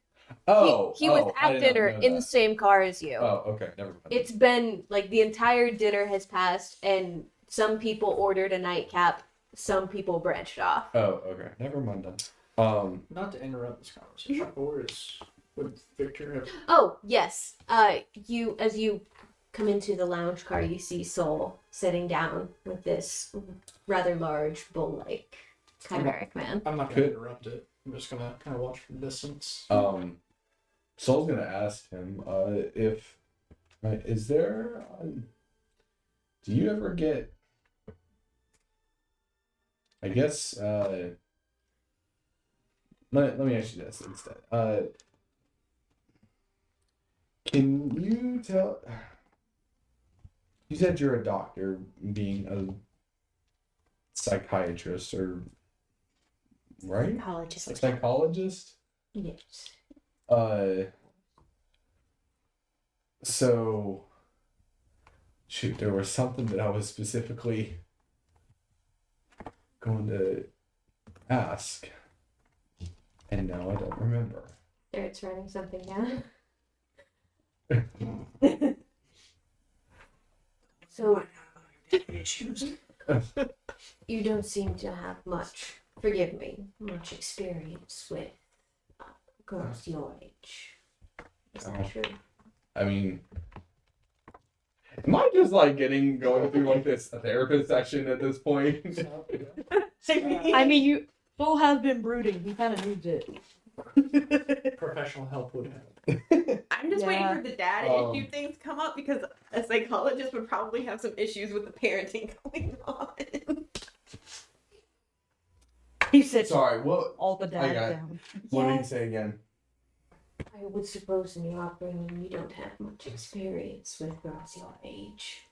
Speaker 3: Oh,
Speaker 4: he was
Speaker 3: I
Speaker 4: at
Speaker 3: did not
Speaker 4: dinner
Speaker 3: know
Speaker 4: in the
Speaker 3: that.
Speaker 4: same car as you.
Speaker 3: Oh, okay, never mind.
Speaker 4: It's been like the entire dinner has passed, and some people ordered a nightcap, some people branched off.
Speaker 3: Oh, okay, never mind then.
Speaker 1: Not to interrupt this conversation, but would Victor have...
Speaker 4: Oh yes, you as you come into the lounge car, you see Soul sitting down with this rather large bull-like chimeric man.
Speaker 1: I'm not going to interrupt it. I'm just going to kind of watch from a distance.
Speaker 3: Saul's gonna ask him, if, is there, do you ever get, I guess, let me ask you this instead. Can you tell, you said you're a doctor, being a psychiatrist, or, right?
Speaker 7: Psychologist.
Speaker 3: A psychologist?
Speaker 7: Yes.
Speaker 3: So, shoot, there was something that I was specifically going to ask, and now I don't remember.
Speaker 4: Starts writing something down.
Speaker 7: So, you don't seem to have much, forgive me, much experience with girls your age. Is that true?
Speaker 3: I mean, am I just like going through like this therapist session at this point?
Speaker 2: I mean, you Soul has been brooding. He kind of needs it.
Speaker 1: Professional help would help.
Speaker 5: I'm just
Speaker 2: Yeah.
Speaker 5: waiting for the dad
Speaker 3: Um,
Speaker 5: issue things to come up because a psychologist would probably have some issues with the parenting going on.
Speaker 2: He sits
Speaker 3: Sorry, what?
Speaker 2: all the
Speaker 3: I
Speaker 2: dads
Speaker 3: got it.
Speaker 2: down.
Speaker 3: What did you say again?
Speaker 7: I would suppose in your upbringing you don't have much experience with girls your age.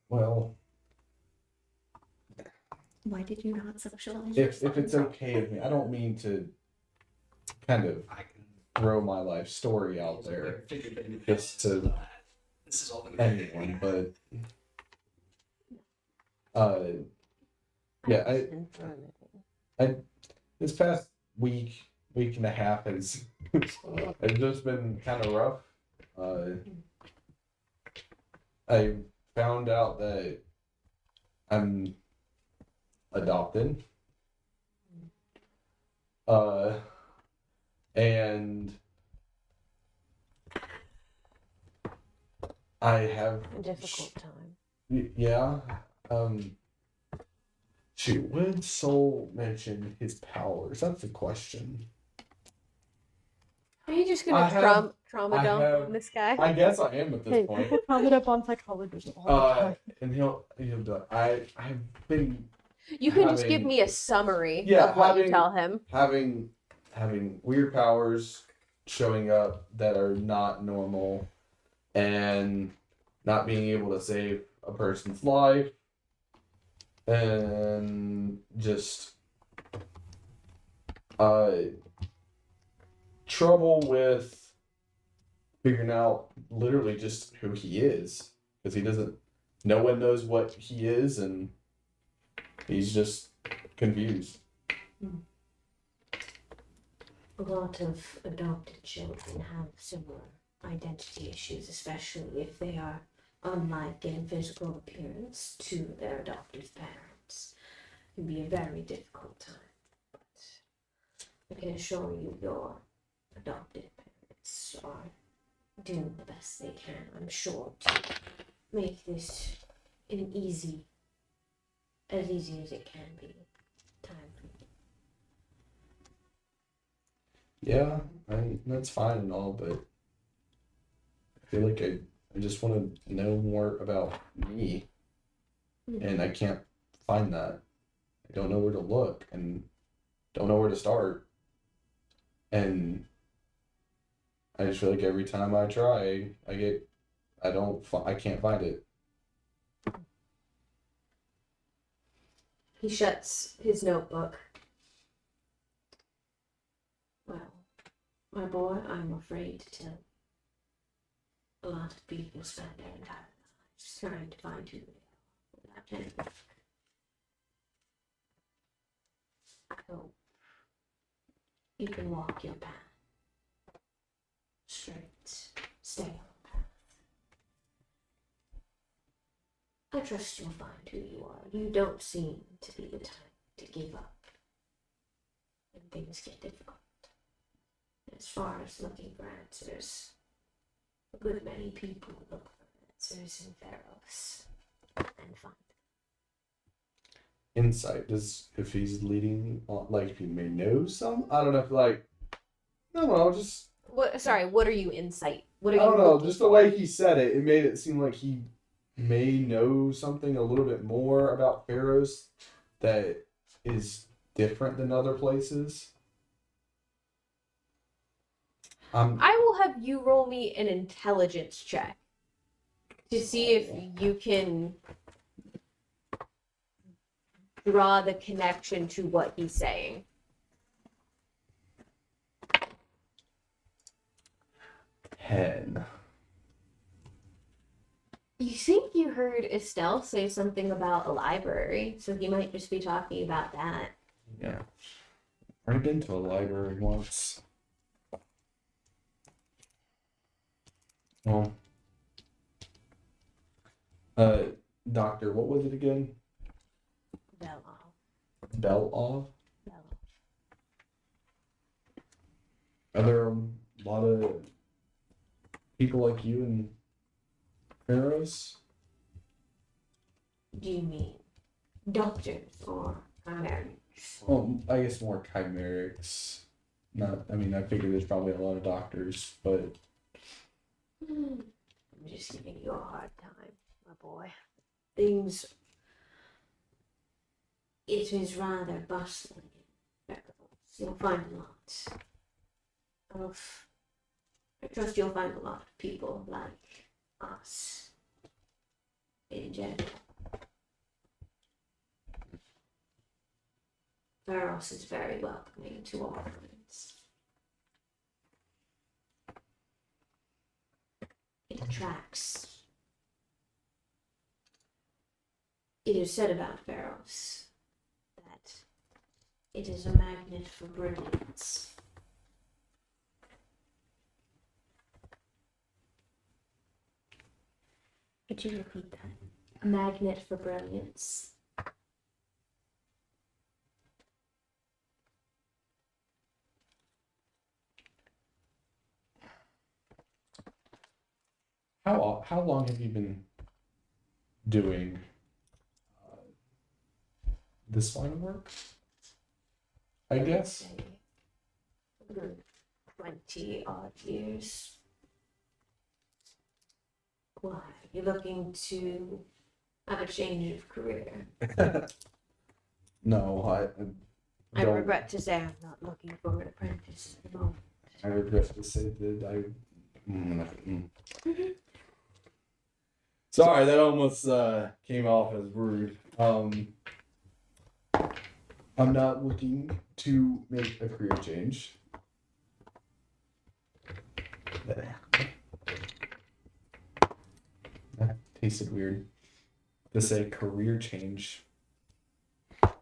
Speaker 3: Well,
Speaker 5: Why did you not socialize?
Speaker 3: if it's okay with me, I don't mean to kind of
Speaker 9: I can
Speaker 3: throw my life story out there just to
Speaker 9: This is all
Speaker 3: anyone, but yeah, I this past week and a half has it's just been kind of rough. I found out that I'm adopted. And I have
Speaker 7: A difficult time.
Speaker 3: yeah. Shoot, would Soul mention his powers? That's the question.
Speaker 7: Are you just
Speaker 3: I
Speaker 7: gonna
Speaker 3: have-
Speaker 7: trauma
Speaker 3: I
Speaker 7: dump
Speaker 3: have-
Speaker 7: on this guy?
Speaker 3: I guess I am at this
Speaker 2: Hey,
Speaker 3: point.
Speaker 2: people comment up on psychologists all the time.
Speaker 3: And he'll do it. I've been
Speaker 7: You can just give
Speaker 3: having-
Speaker 7: me a summary
Speaker 3: Yeah,
Speaker 7: of what you
Speaker 3: having-
Speaker 7: tell him.
Speaker 3: having weird powers showing up that are not normal and not being able to save a person's life and just trouble with figuring out literally just who he is because he doesn't no one knows what he is and he's just confused.
Speaker 7: A lot of adopted children have similar identity issues, especially if they are unlike in physical appearance to their adoptive parents. It can be a very difficult time. But I can assure you your adopted parents are doing the best they can, I'm sure, to make this as easy as it can be. Time for you.
Speaker 3: Yeah, that's fine and all, but I feel like I just want to know more about me, and I can't find that. I don't know where to look and don't know where to start, and I just feel like every time I try, I can't find it.
Speaker 7: He shuts his notebook. Well, my boy, I'm afraid to tell you. A lot of people spend their entire lives trying to find who they are without any luck. I hope you can walk your path. Straight, stay on the path. I trust you'll find who you are. You don't seem to be the type to give up when things get difficult. As far as looking for answers, a good many people look for answers in Theros and find them.
Speaker 3: Insight does if he's leading on like if he may know some. I don't know if like no just
Speaker 7: What? Sorry. What are you insight? What are
Speaker 3: I
Speaker 7: you?
Speaker 3: don't know,
Speaker 7: looking
Speaker 3: just the
Speaker 7: for?
Speaker 3: way he said it, it made it seem like he may know something a little bit more about Pharaohs that is different than other places.
Speaker 7: I will have you roll me an intelligence check to see if you can draw the connection to what he's saying.
Speaker 3: Hen.
Speaker 7: You think you heard Estelle say something about a library, so he might just be talking about that.
Speaker 3: Yeah. I've been to a library once. Well, doctor, what was it again? Bell-Ov? Are there a lot of people like you in Pharaohs?
Speaker 7: Do you mean doctors or librarians?
Speaker 3: Well, I guess more chimerics. I figure there's probably a lot of doctors, but
Speaker 7: I'm just giving you a hard time, my boy. Things. It is rather bustling. You'll find a lot of I trust you'll find a lot of people like us in general. Varos is very welcoming to all friends. It attracts. It is said about Varos that it is a magnet for brilliance.
Speaker 5: Could you repeat that?
Speaker 7: A magnet for brilliance.
Speaker 3: How long have you been doing this line of work? I guess.
Speaker 7: Say a good 20 odd years. Why? You're looking to have a change of career.
Speaker 3: No,
Speaker 7: I
Speaker 3: don't.
Speaker 7: regret to say I'm not looking for an apprentice at the moment.
Speaker 3: I regret to say that Sorry, that almost came off as rude. I'm not looking to make a career change. That tasted weird to say career change.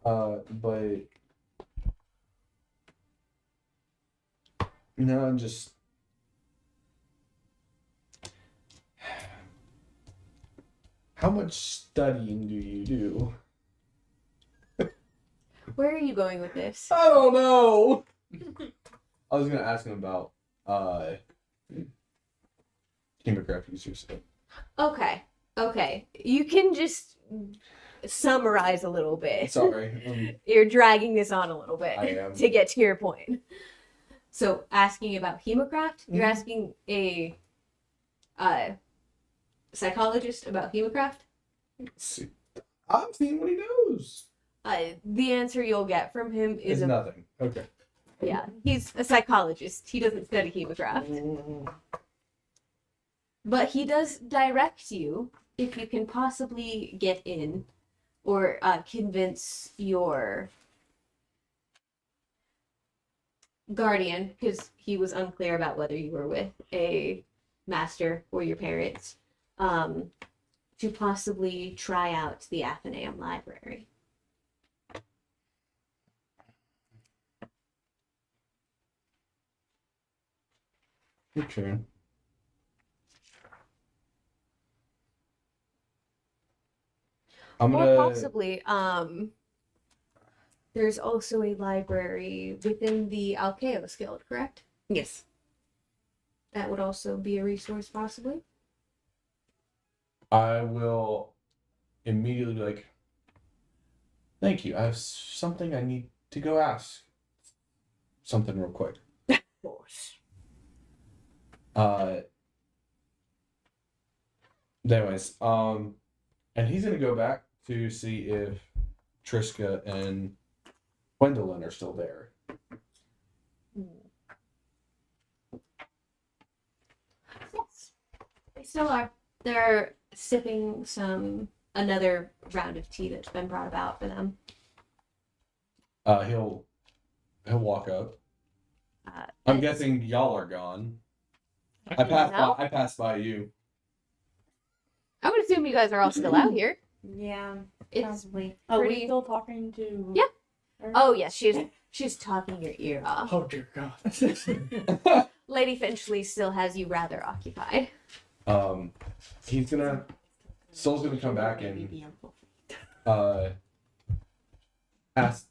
Speaker 3: But no, I'm just. How much studying do you do?
Speaker 7: Where are you going with this?
Speaker 3: I don't know. I was gonna ask him about chemocraft users.
Speaker 7: Okay. You can just summarize a little bit.
Speaker 3: Sorry.
Speaker 7: You're dragging this on a little bit
Speaker 3: I am.
Speaker 7: to get to your point. So, asking about hemocraft, you're asking a psychologist about hemocraft?
Speaker 3: See, I'm seeing what he knows.
Speaker 7: The answer you'll get from him is
Speaker 3: Nothing. Okay.
Speaker 7: yeah, he's a psychologist. He doesn't study hemocraft. But he does direct you if you can possibly get in or convince your guardian, because he was unclear about whether you were with a master or your parents, to possibly try out the Athenaeum Library.
Speaker 3: Okay. I'm
Speaker 7: Or
Speaker 3: gonna.
Speaker 7: possibly, there's also a library within the Alkeos Guild, correct?
Speaker 5: Yes.
Speaker 7: That would also be a resource, possibly.
Speaker 3: I will immediately be like, thank you. I have something I need to go ask. Something real quick.
Speaker 7: Of course.
Speaker 3: Anyways, and he's gonna go back to see if Triska and Gwendolyn are still there.
Speaker 7: Yes. They still are. They're sipping another round of tea that's been brought about for them.
Speaker 3: He'll walk up. I'm guessing y'all are gone. I passed by you.
Speaker 7: I would assume you guys are all still out here.
Speaker 5: Yeah,
Speaker 7: It's
Speaker 5: probably.
Speaker 2: Oh,
Speaker 7: pretty-
Speaker 2: we still talking to?
Speaker 7: Yeah.
Speaker 2: her?
Speaker 7: Oh yes, she's talking your ear off.
Speaker 1: Oh dear God.
Speaker 7: Lady Finchley still has you rather occupied.
Speaker 3: He's gonna. Soul's gonna come back and ask.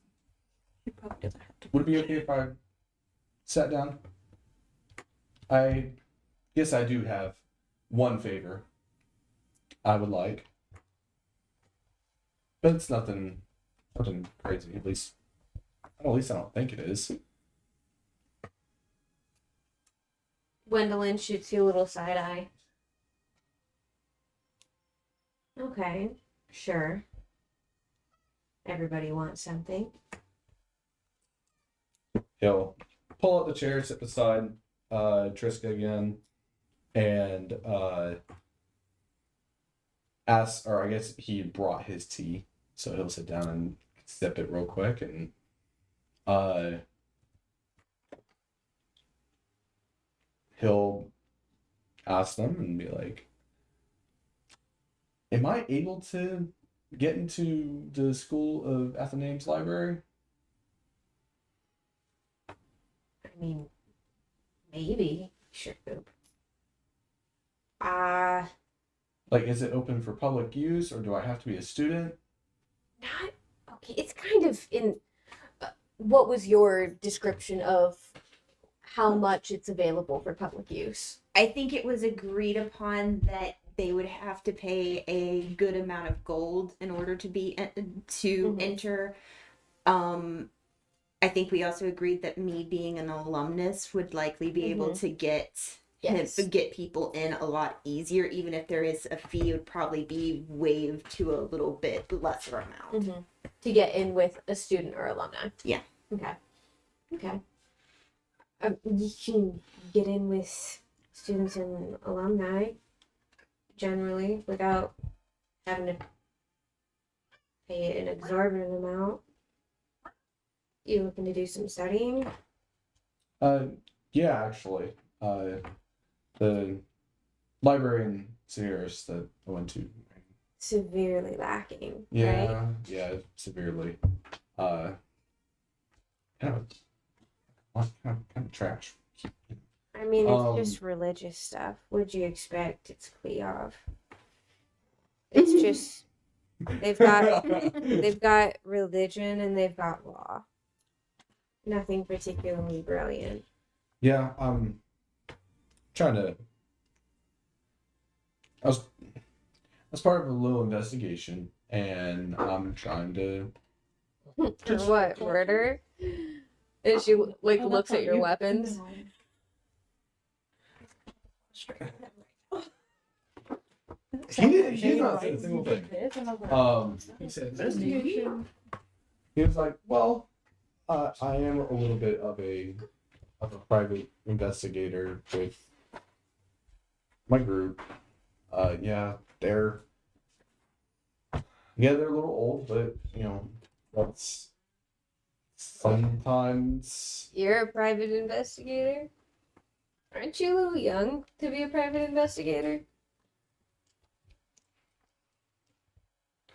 Speaker 3: Would it be okay if I sat down? I guess I do have one favor I would like, but it's nothing crazy. At least I don't think it is.
Speaker 7: Gwendolyn shoots you a little side eye. Okay, sure. Everybody wants something.
Speaker 3: He'll pull out the chair, sit beside Triska again and ask, or I guess he brought his tea, so he'll sit down and sip it real quick, and he'll ask them and be like, am I able to get into the School of Athenaeum's library?
Speaker 7: I mean, maybe. Sure.
Speaker 3: Like, is it open for public use, or do I have to be a student?
Speaker 7: Not okay. It's kind of in. What was your description of how much it's available for public use?
Speaker 5: I think it was agreed upon that they would have to pay a good amount of gold in order to be enter. I think we also agreed that me being an alumnus would likely be able to get people in a lot easier. Even if there is a fee, it would probably be waived to a little bit lesser amount
Speaker 7: To get in with a student or alumni.
Speaker 5: Yeah.
Speaker 7: Okay. You can get in with students and alumni generally without having to pay an exorbitant amount. You looking to do some studying?
Speaker 3: Yeah, actually. The librarian Sears that I went to.
Speaker 7: Severely lacking,
Speaker 3: Yeah,
Speaker 7: right?
Speaker 3: yeah, severely. Kind of trash.
Speaker 7: I mean, it's just religious stuff. What'd you expect? It's Kleov. It's just they've got religion and they've got law. Nothing particularly brilliant.
Speaker 3: Yeah, I'm trying to. I was part of a little investigation, and I'm trying to.
Speaker 7: For what? Murder? And she looks at your weapons.
Speaker 3: He's not saying a single thing.
Speaker 6: He said investigation.
Speaker 3: He was like, "Well, I am a little bit of a private investigator with my group. They're a little old, but that's sometimes."
Speaker 7: You're a private investigator? Aren't you a little young to be a private investigator?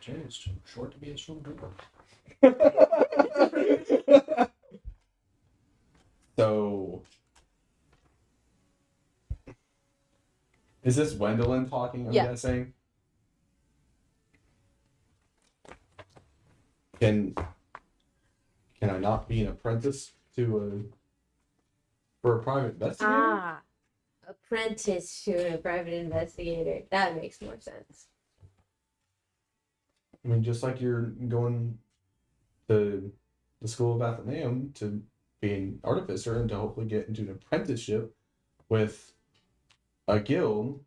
Speaker 9: Jay is too short to be a stormtrooper.
Speaker 3: So, is this Wendelin talking? I'm
Speaker 7: Yeah.
Speaker 3: guessing. Can I not be an apprentice for a private investigator?
Speaker 7: Ah, apprentice to a private investigator. That makes more sense.
Speaker 3: I mean, just like you're going to the School of Athenaeum to be an artificer and to hopefully get into an apprenticeship with a guild.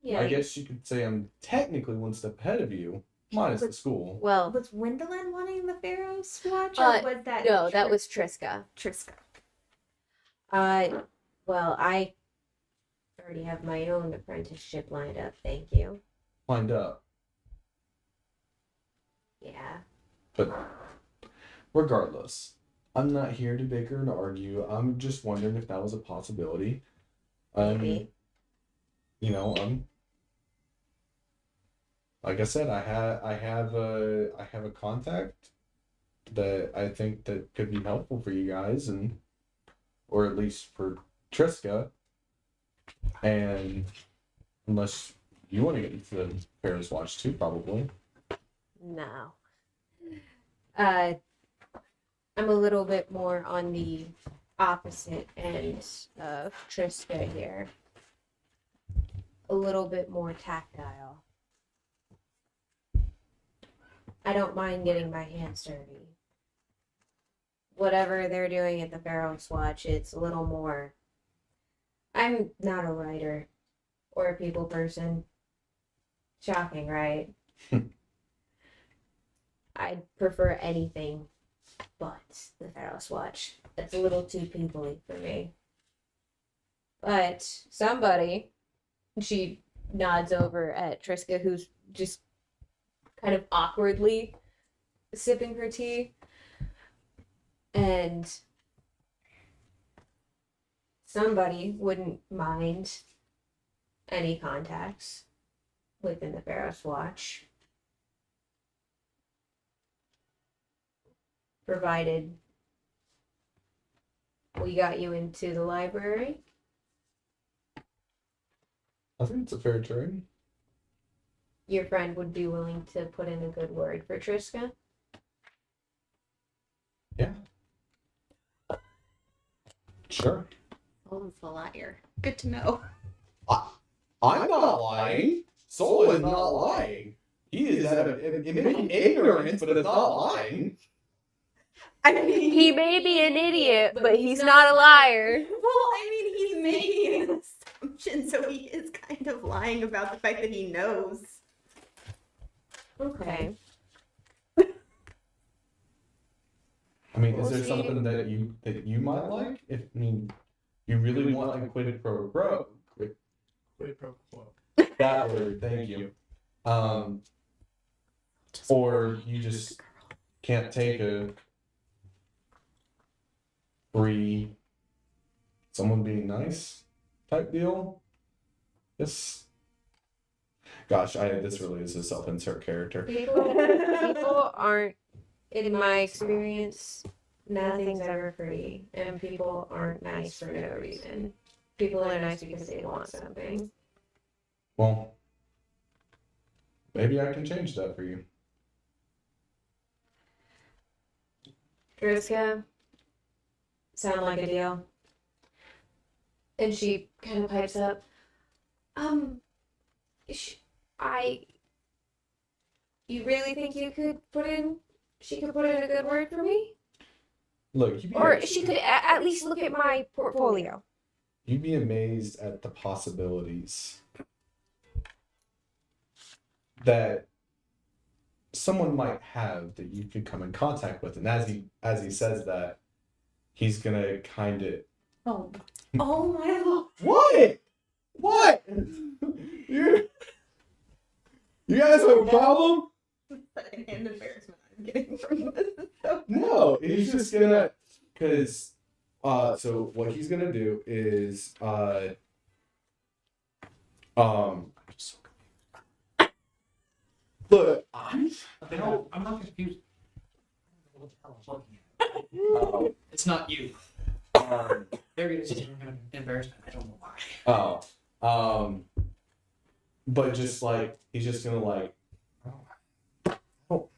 Speaker 7: Yeah.
Speaker 3: I guess you could say I'm technically one step ahead of you, minus the school.
Speaker 7: Well,
Speaker 5: Was Wendelin wanting the Pharaoh's watch, or was that
Speaker 7: no, that was Triska.
Speaker 5: Triska?
Speaker 7: Well, I already have my own apprenticeship lined up. Thank you.
Speaker 3: Lined up.
Speaker 7: Yeah.
Speaker 3: But regardless, I'm not here to bicker and argue. I'm just wondering if that was a possibility.
Speaker 7: Maybe.
Speaker 3: Like I said, I have a contact that I think that could be helpful for you guys, or at least for Triska. And unless you want to get into the Pharaoh's Watch too, probably.
Speaker 7: No. I'm a little bit more on the opposite end of Triska here. A little bit more tactile. I don't mind getting my hands dirty. Whatever they're doing at the Pharaoh's Watch, it's a little more. I'm not a writer or a people person. Shocking, right? I'd prefer anything but the Pharaoh's Watch. It's a little too people-y for me. But somebody, she nods over at Triska, who's just kind of awkwardly sipping her tea. And somebody wouldn't mind any contacts within the Pharaoh's Watch, provided we got you into the library.
Speaker 3: I think it's a fair trade.
Speaker 7: Your friend would be willing to put in a good word for Triska.
Speaker 3: Yeah. Sure.
Speaker 5: Soul's a liar. Good to know.
Speaker 3: I'm not lying. Soul is not lying. He is out of ignorance, but it's not lying.
Speaker 5: I mean,
Speaker 7: He may be an idiot, but he's not a liar.
Speaker 5: well, I mean, he's making an assumption, so he is kind of lying about the fact that he knows.
Speaker 7: Okay.
Speaker 3: I mean, is
Speaker 7: We'll
Speaker 3: there
Speaker 7: see.
Speaker 3: something that you might like? If I mean, you really want a quid pro quo.
Speaker 1: Quid pro quo.
Speaker 3: That word, thank you. Or you just can't take a free someone being nice type deal. This, gosh, this really is a self-insert character.
Speaker 7: People aren't, in my experience, nothing's ever free, and people aren't nice for no reason. People are nice because they want something.
Speaker 3: Well, maybe I can change that for you.
Speaker 7: Triska, sound like a deal? And she kind of pipes up, you really think she could put in a good word for me?
Speaker 3: Look,
Speaker 7: Or she could at least look at my portfolio.
Speaker 3: you'd be amazed at the possibilities that someone might have that you could come in contact with. And as he says that, he's gonna kind of
Speaker 1: Oh,
Speaker 5: Oh my lord.
Speaker 3: what you guys have a problem?
Speaker 5: An embarrassment I'm getting from this. So
Speaker 3: No, he's just gonna, because so what he's gonna do is look,
Speaker 6: I'm not confused. What the hell I'm looking at? It's not you. There it is. Embarrassment. I don't know why.
Speaker 3: but just like he's just gonna like, oh.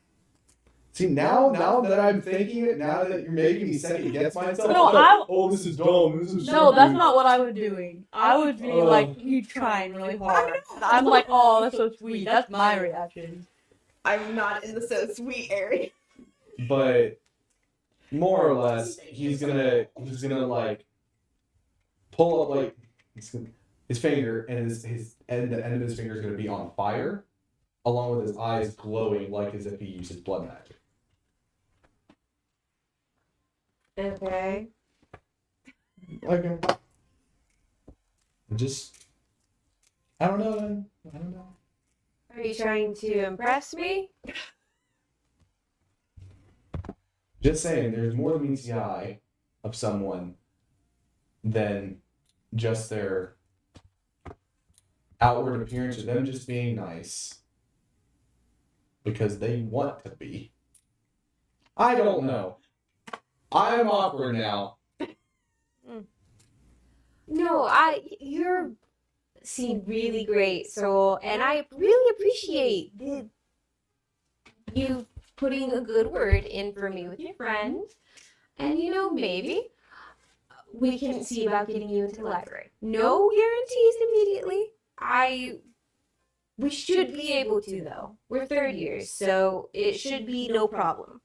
Speaker 3: See now that I'm thinking it, now that you're making me second guess myself.
Speaker 2: No,
Speaker 3: I'm like, oh, this is dumb. This is
Speaker 2: No, that's
Speaker 3: stupid."
Speaker 2: not what I was doing. I would be like, you trying really hard. I'm like, oh, that's so sweet. That's my reaction.
Speaker 5: I'm not in the so sweet area.
Speaker 3: But more or less, he's gonna like pull up like his finger, and the end of his finger is gonna be on fire, along with his eyes glowing like as if he uses blood magic.
Speaker 7: Okay.
Speaker 3: Okay. Just, I don't know. Man. I don't know.
Speaker 7: Are you trying to impress me?
Speaker 3: Just saying, there's more that meets the eye of someone than just their outward appearance or them just being nice because they want to be. I don't know. I'm awkward now.
Speaker 7: No, you're seem really great, Soul, and I really appreciate you putting a good word in for me with your friend. And maybe we can see about getting you into the library. No guarantees immediately. We should be able to, though. We're third years, so it should be no problem.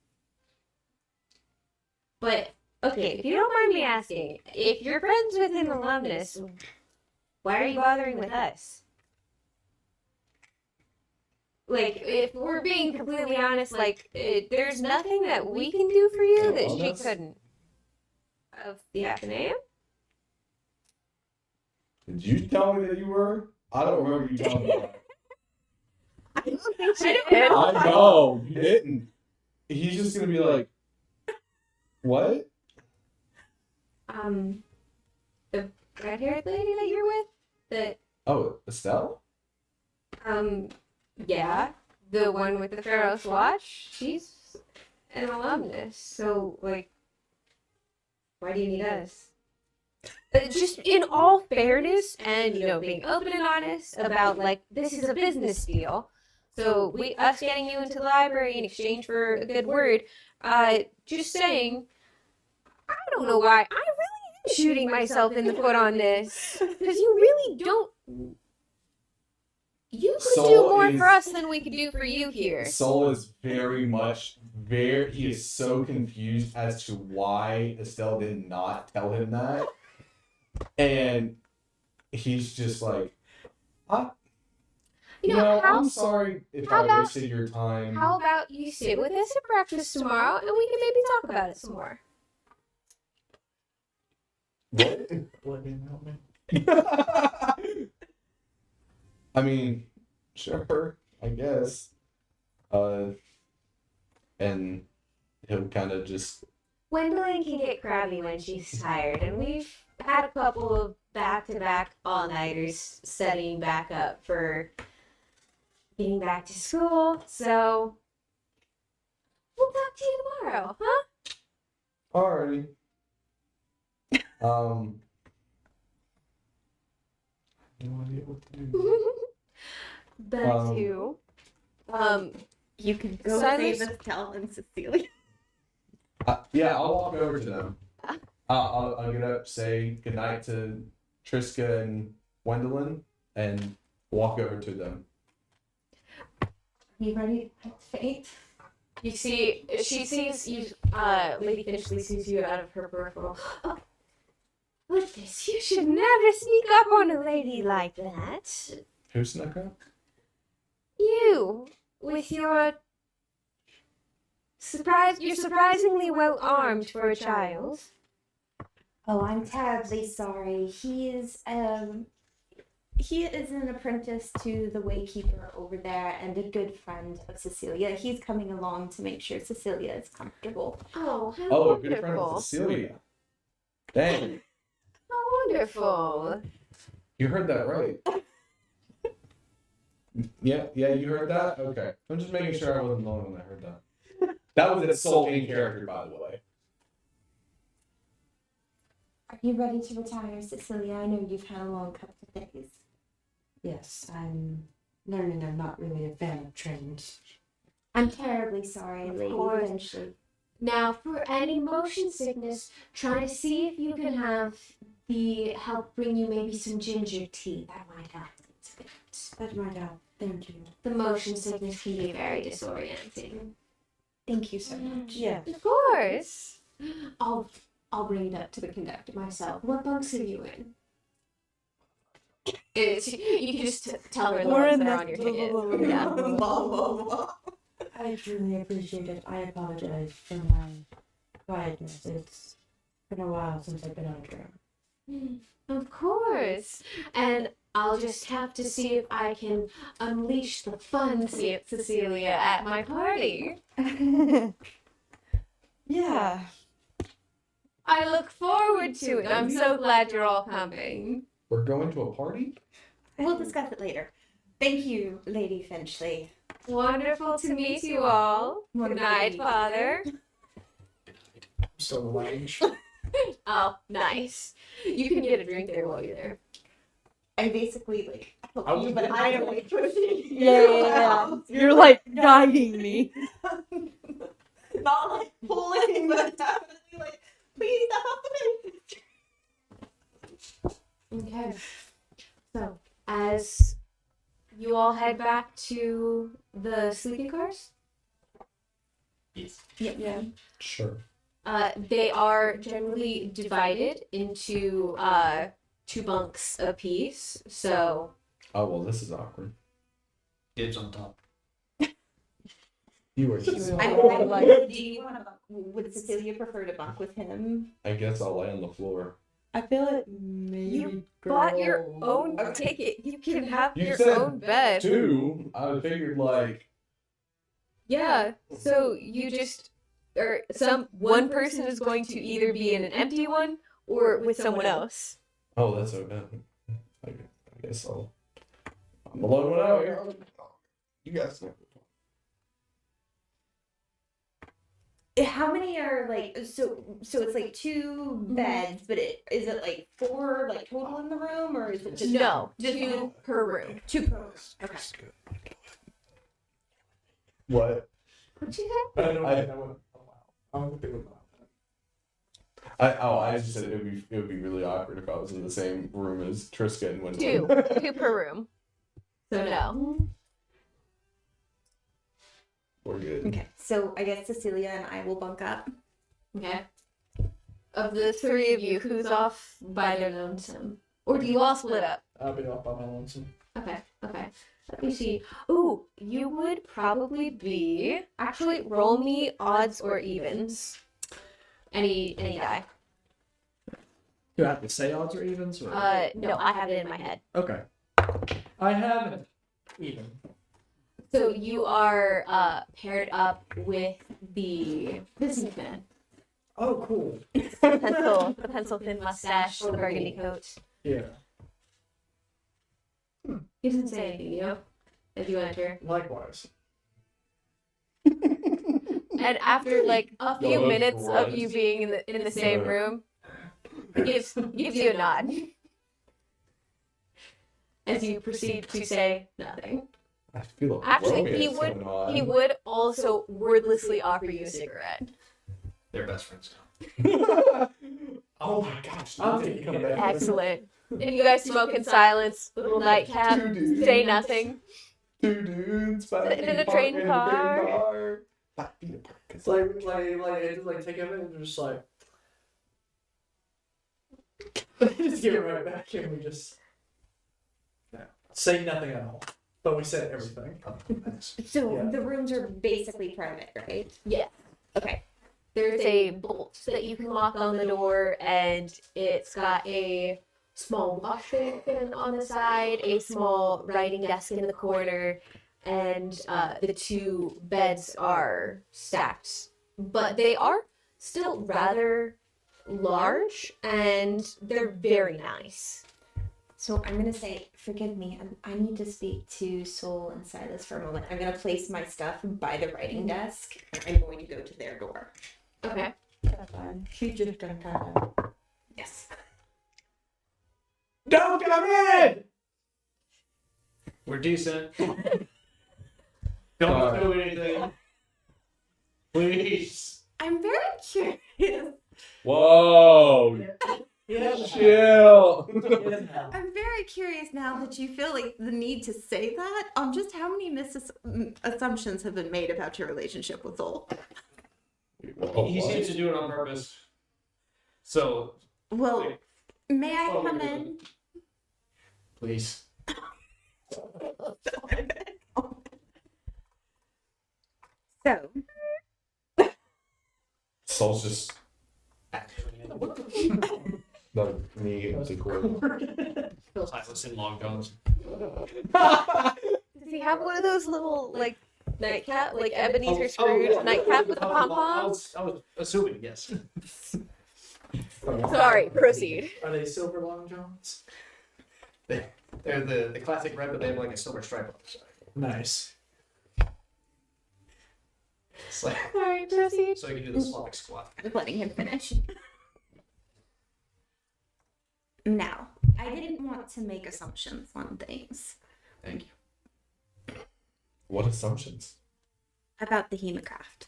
Speaker 7: But okay, if you don't mind me asking, if you're friends with an alumnus, why are you bothering with us? Like, if we're being completely honest, like, there's nothing that we can do for you that she couldn't. Of the Athenaeum?
Speaker 3: Did you tell me that you were? I don't remember you telling me that.
Speaker 7: I don't think she
Speaker 2: don't
Speaker 7: did.
Speaker 2: know.
Speaker 3: I know you didn't. He's just gonna be like, what?
Speaker 7: The red-haired lady that you're with? That,
Speaker 3: Oh, Estelle?
Speaker 7: yeah. The one with the Pharaoh's watch? She's an alumnus, so, like, why do you need us? Just in all fairness and, you know, being open and honest about, like, this is a business deal. So us getting you into the library in exchange for a good word, just saying, I don't know why. I really am shooting myself in the foot on this. Because you really don't. You could do
Speaker 3: Soul
Speaker 7: more
Speaker 3: is-
Speaker 7: for us than we could do for you here.
Speaker 3: Soul is he is so confused as to why Estelle did not tell him that. And he's just like,
Speaker 7: You know, how,
Speaker 3: I'm sorry if
Speaker 7: how
Speaker 3: I
Speaker 7: about-
Speaker 3: wasted your time.
Speaker 7: how about you sit with us at breakfast tomorrow and we can maybe talk about it some more?
Speaker 3: What?
Speaker 1: Let him help me.
Speaker 3: I mean, sure, I guess. And he'll kind of just.
Speaker 7: Gwendolyn can get crabby when she's tired, and we've had a couple of back-to-back all-nighters studying back up for getting back to school, so we'll talk to you tomorrow, huh?
Speaker 3: Alrighty. No idea what to do.
Speaker 7: Back to,
Speaker 5: You can go
Speaker 7: Silas?
Speaker 5: save Estelle and Cecilia.
Speaker 3: Yeah, I'll walk over to them. I'll get up, say goodnight to Triska and Gwendolyn, and walk over to them.
Speaker 5: You ready to fate?
Speaker 7: you see, she sees you, Lady Finchley sees you out of her peripheral. Oh, what's this? You should never sneak up on a lady like that.
Speaker 3: Who snuck up?
Speaker 7: You, with your you're surprisingly well armed for a child.
Speaker 5: Oh, I'm terribly sorry. He is an apprentice to the Waykeeper over there and a good friend of Cecilia. He's coming along to make sure Cecilia is comfortable.
Speaker 7: Oh, how
Speaker 3: Oh, a
Speaker 7: wonderful!
Speaker 3: good friend of Cecilia. Dang,
Speaker 7: How wonderful!
Speaker 3: you heard that right. Yeah, you heard that? Okay. I'm just making sure I wasn't the only one that heard that. That was its sole in character, by the way.
Speaker 5: Are you ready to retire, Cecilia? I know you've had a long couple of days.
Speaker 10: Yes, I'm learning I'm not really a fan of trains.
Speaker 5: I'm terribly sorry,
Speaker 7: Of
Speaker 5: Lady
Speaker 7: course.
Speaker 5: Eventually.
Speaker 7: Now, for any motion sickness, try to see if you can have the help bring you maybe some ginger tea. That might help things a bit.
Speaker 10: That might help. Thank you.
Speaker 7: The motion sickness can be very disorienting.
Speaker 5: Thank you so much.
Speaker 10: Yeah.
Speaker 7: Of course. I'll bring it up to the conductor myself. What bunks are you in? You can just tell her the ones that are on your ticket. Yeah.
Speaker 10: I truly appreciate it. I apologize for my quietness. It's been a while since I've been on a train.
Speaker 7: Of course. And I'll just have to see if I can unleash the fun Cecilia at my party.
Speaker 2: Yeah.
Speaker 7: I look forward to it. I'm so glad you're all coming.
Speaker 3: We're going to a party?
Speaker 5: We'll discuss it later. Thank you, Lady Finchley.
Speaker 7: Wonderful to meet you all. Good night, Father.
Speaker 1: So range.
Speaker 7: Oh, nice. You can get a drink there while you're there.
Speaker 5: I basically help
Speaker 1: I was
Speaker 5: you, but I am pushing you.
Speaker 2: Yeah. You're like guiding me.
Speaker 5: Not pulling, but definitely please step off the bench.
Speaker 7: Okay. So, as you all head back to the sleeping cars,
Speaker 1: Yes.
Speaker 2: Yeah.
Speaker 3: Sure.
Speaker 7: they are generally divided into 2 bunks apiece. So,
Speaker 3: Oh, well, this is awkward.
Speaker 9: Dibs on top.
Speaker 3: You were just.
Speaker 5: Do you want to bunk? Would Cecilia prefer to bunk with him?
Speaker 3: I guess I'll lay on the floor.
Speaker 2: I feel like maybe
Speaker 7: You bought your own
Speaker 2: girl-
Speaker 7: ticket. You can have
Speaker 3: You
Speaker 7: your
Speaker 3: said
Speaker 7: own bed.
Speaker 3: 2. I figured like
Speaker 7: Yeah. So you just or one person is going to either be in an empty one or with someone else.
Speaker 3: oh that's okay. I guess I'm the lone one out here. You guys.
Speaker 5: How many are like so it's like 2 beds, but is it like 4 like total in the room, or is it just
Speaker 7: No, 2 per room.
Speaker 5: 2 per room? Okay.
Speaker 3: What?
Speaker 4: What you
Speaker 1: I don't think that would allow. I don't think they would allow that.
Speaker 3: I just said it would be really awkward if I was in the same room as Triska and Wendell.
Speaker 7: 2 per room. So no.
Speaker 3: We're good.
Speaker 5: Okay, so I guess Cecilia and I will bunk up.
Speaker 7: Okay. Of the 3 of you, who's off by their lonesome? Or do you all split up?
Speaker 1: I'll be off by my lonesome.
Speaker 7: Okay. Let me see. Ooh, you would probably be. Actually, roll me odds or evens. Any die.
Speaker 1: Do I have to say odds or evens? Or?
Speaker 7: No, I have it in my head.
Speaker 1: Okay. I have an even.
Speaker 7: So you are paired up with the businessman.
Speaker 1: Oh, cool.
Speaker 7: The pencil thin mustache, the burgundy coat.
Speaker 1: Yeah.
Speaker 7: He doesn't say anything, you know, as you enter.
Speaker 1: Likewise.
Speaker 7: And after like a few
Speaker 3: Yo,
Speaker 7: minutes
Speaker 3: right.
Speaker 7: of you being in the same room, gives you a nod. As you proceed to say nothing.
Speaker 3: I feel like
Speaker 7: Actually, he
Speaker 3: romance going on.
Speaker 7: would also wordlessly offer you a cigarette.
Speaker 9: They're best friends now.
Speaker 3: Oh my gosh!
Speaker 1: I'll take it.
Speaker 7: Excellent. And you guys smoke in silence, little nightcap, say nothing.
Speaker 3: 2 dudes, 5
Speaker 7: Sitting in
Speaker 3: feet
Speaker 7: a train
Speaker 3: apart
Speaker 7: car.
Speaker 3: in a car. 5 feet apart.
Speaker 1: It's like take a minute and just like just get right back and we just say nothing at all. But we said everything.
Speaker 5: So
Speaker 1: Yeah.
Speaker 5: the rooms are basically private, right?
Speaker 7: Yeah.
Speaker 5: Okay.
Speaker 7: There's a bolt that you can lock on the door, and it's got a small wash basin on the side, a small writing desk in the corner, and the 2 beds are stacked. But they are still rather large, and they're very nice.
Speaker 5: So I'm gonna say, forgive me, I need to speak to Soul and Silas for a moment. I'm gonna place my stuff by the writing desk, and I'm going to go to their door.
Speaker 7: Okay.
Speaker 2: That's fine. She's just gonna kind of.
Speaker 5: Yes.
Speaker 1: Don't come in!
Speaker 6: We're decent. Don't do anything. Please.
Speaker 5: I'm very curious.
Speaker 3: Whoa!
Speaker 1: Yeah.
Speaker 3: Chill.
Speaker 5: I'm very curious now that you feel like the need to say that. Just how many assumptions have been made about your relationship with Soul?
Speaker 6: He seems to do it on purpose. So,
Speaker 5: Well,
Speaker 6: wait,
Speaker 5: may I
Speaker 6: Oh,
Speaker 5: come
Speaker 6: wait,
Speaker 5: in?
Speaker 6: please.
Speaker 5: So,
Speaker 3: Soul's just no me and the cord.
Speaker 6: Silas in long guns.
Speaker 7: Does he have one of those little, like, nightcap, like Ebenezer Scrooge nightcap with the pom-poms?
Speaker 6: I was assuming, yes.
Speaker 7: Sorry, proceed.
Speaker 1: Are they silver long johns?
Speaker 6: They're the classic red, but they have like a silver stripe on the side.
Speaker 1: Nice.
Speaker 6: It's like,
Speaker 7: Sorry, proceed.
Speaker 6: so you can do the Slavic squat.
Speaker 5: letting him finish. Now, I didn't want to make assumptions on things
Speaker 6: Thank you.
Speaker 3: What assumptions?
Speaker 5: about the Hemocraft.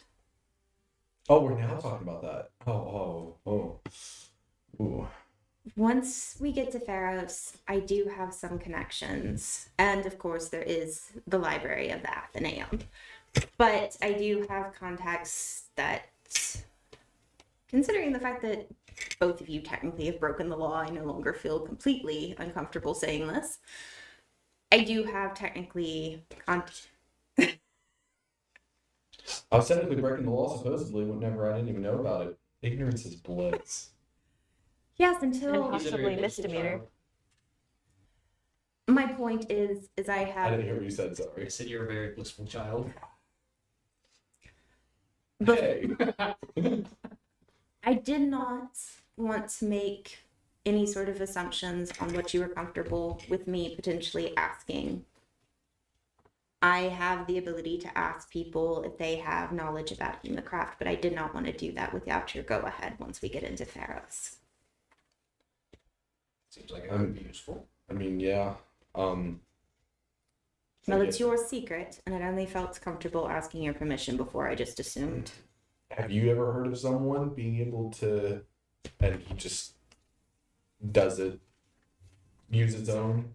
Speaker 3: Oh, we're now talking about that. Oh. Ooh.
Speaker 5: Once we get to Pharos, I do have some connections. And of course, there is the library of the Athenaeum. But I do have contacts that, considering the fact that both of you technically have broken the law, I no longer feel completely uncomfortable saying this. I do have technically
Speaker 3: I was technically breaking the law supposedly whenever I didn't even know about it. Ignorance is bliss.
Speaker 5: Yes, until
Speaker 7: Possibly misdemeanor.
Speaker 5: my point is I
Speaker 3: I
Speaker 5: have
Speaker 3: didn't hear what you said,
Speaker 6: I
Speaker 3: sorry.
Speaker 6: said you're a very blissful child.
Speaker 3: Hey.
Speaker 5: I did not want to make any sort of assumptions on what you were comfortable with me potentially asking. I have the ability to ask people if they have knowledge about Hemocraft, but I did not want to do that without your go ahead once we get into Theros.
Speaker 6: Seems like it would be useful.
Speaker 3: I mean, yeah.
Speaker 5: Well, it's your secret, and it only felt comfortable asking your permission before I just assumed.
Speaker 3: Have you ever heard of someone being able to, and he just does it, use its own?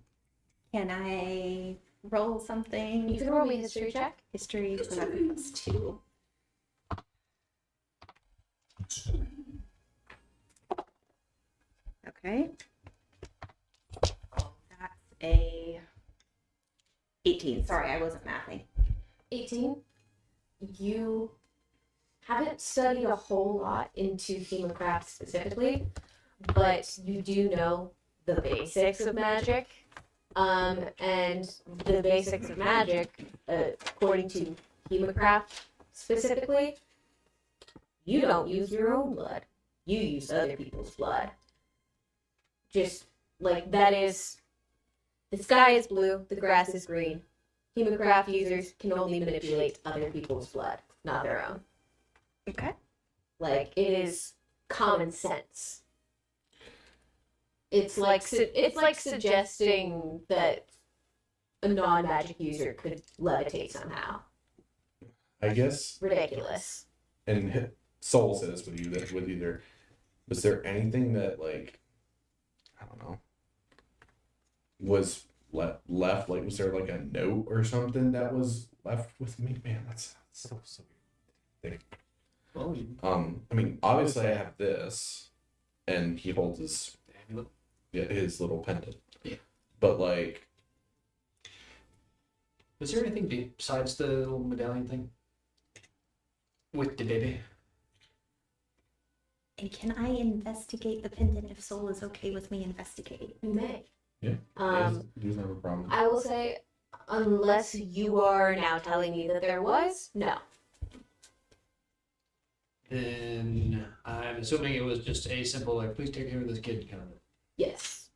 Speaker 5: Can I roll something?
Speaker 4: You can roll me a history check.
Speaker 5: History, so that's 2. Okay. That's a 18. Sorry, I wasn't mathing.
Speaker 4: 18. You haven't studied a whole lot into Hemocraft specifically, but you do know the basics of magic. And the basics of magic, according to Hemocraft specifically, you don't use your own blood. You use other people's blood. Just like that is, the sky is blue, the grass is green. Hemocraft users can only manipulate other people's blood, not their own.
Speaker 5: Okay.
Speaker 4: Like it is common sense. It's like suggesting that a non-magic user could levitate somehow.
Speaker 3: I guess,
Speaker 4: Ridiculous.
Speaker 3: and Soul says with you that with either, was there anything that, like, I don't know, was left, like, was there like a note or something that was left with me? Man, that's so weird.
Speaker 6: Well,
Speaker 3: I mean, obviously I have this, and he holds his his little pendant.
Speaker 6: Yeah.
Speaker 3: But like,
Speaker 6: was there anything besides the little medallion thing with the baby?
Speaker 5: And can I investigate the pendant if Soul is okay with me investigating?
Speaker 4: You may.
Speaker 3: yeah, he doesn't have a problem.
Speaker 4: I will say, unless you are now telling me that there was, no.
Speaker 6: Then I'm assuming it was just a simple, like, please take care of this kid kind of.
Speaker 4: Yes.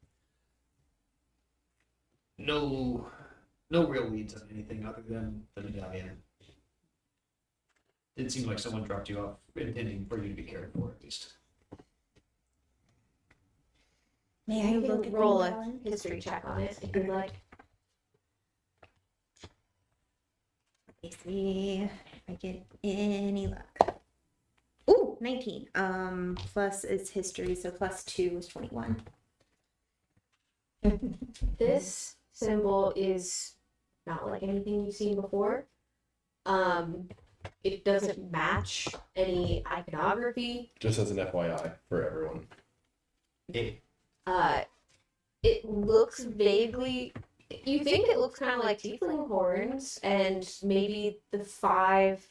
Speaker 6: No real leads on anything other than the medallion. Didn't seem like someone dropped you off intending for you to be cared for, at least.
Speaker 5: May I
Speaker 4: You can
Speaker 5: look at
Speaker 4: roll
Speaker 5: the
Speaker 4: a
Speaker 5: medallion?
Speaker 4: history check on it if you'd like.
Speaker 5: Let me see if I get any luck. Ooh, 19. Plus is history, so plus 2 is 21.
Speaker 4: This symbol is not like anything you've seen before. It doesn't match any iconography.
Speaker 3: Just as an FYI for everyone.
Speaker 4: It looks vaguely. You think it looks kind of like tiefling horns, and maybe the 5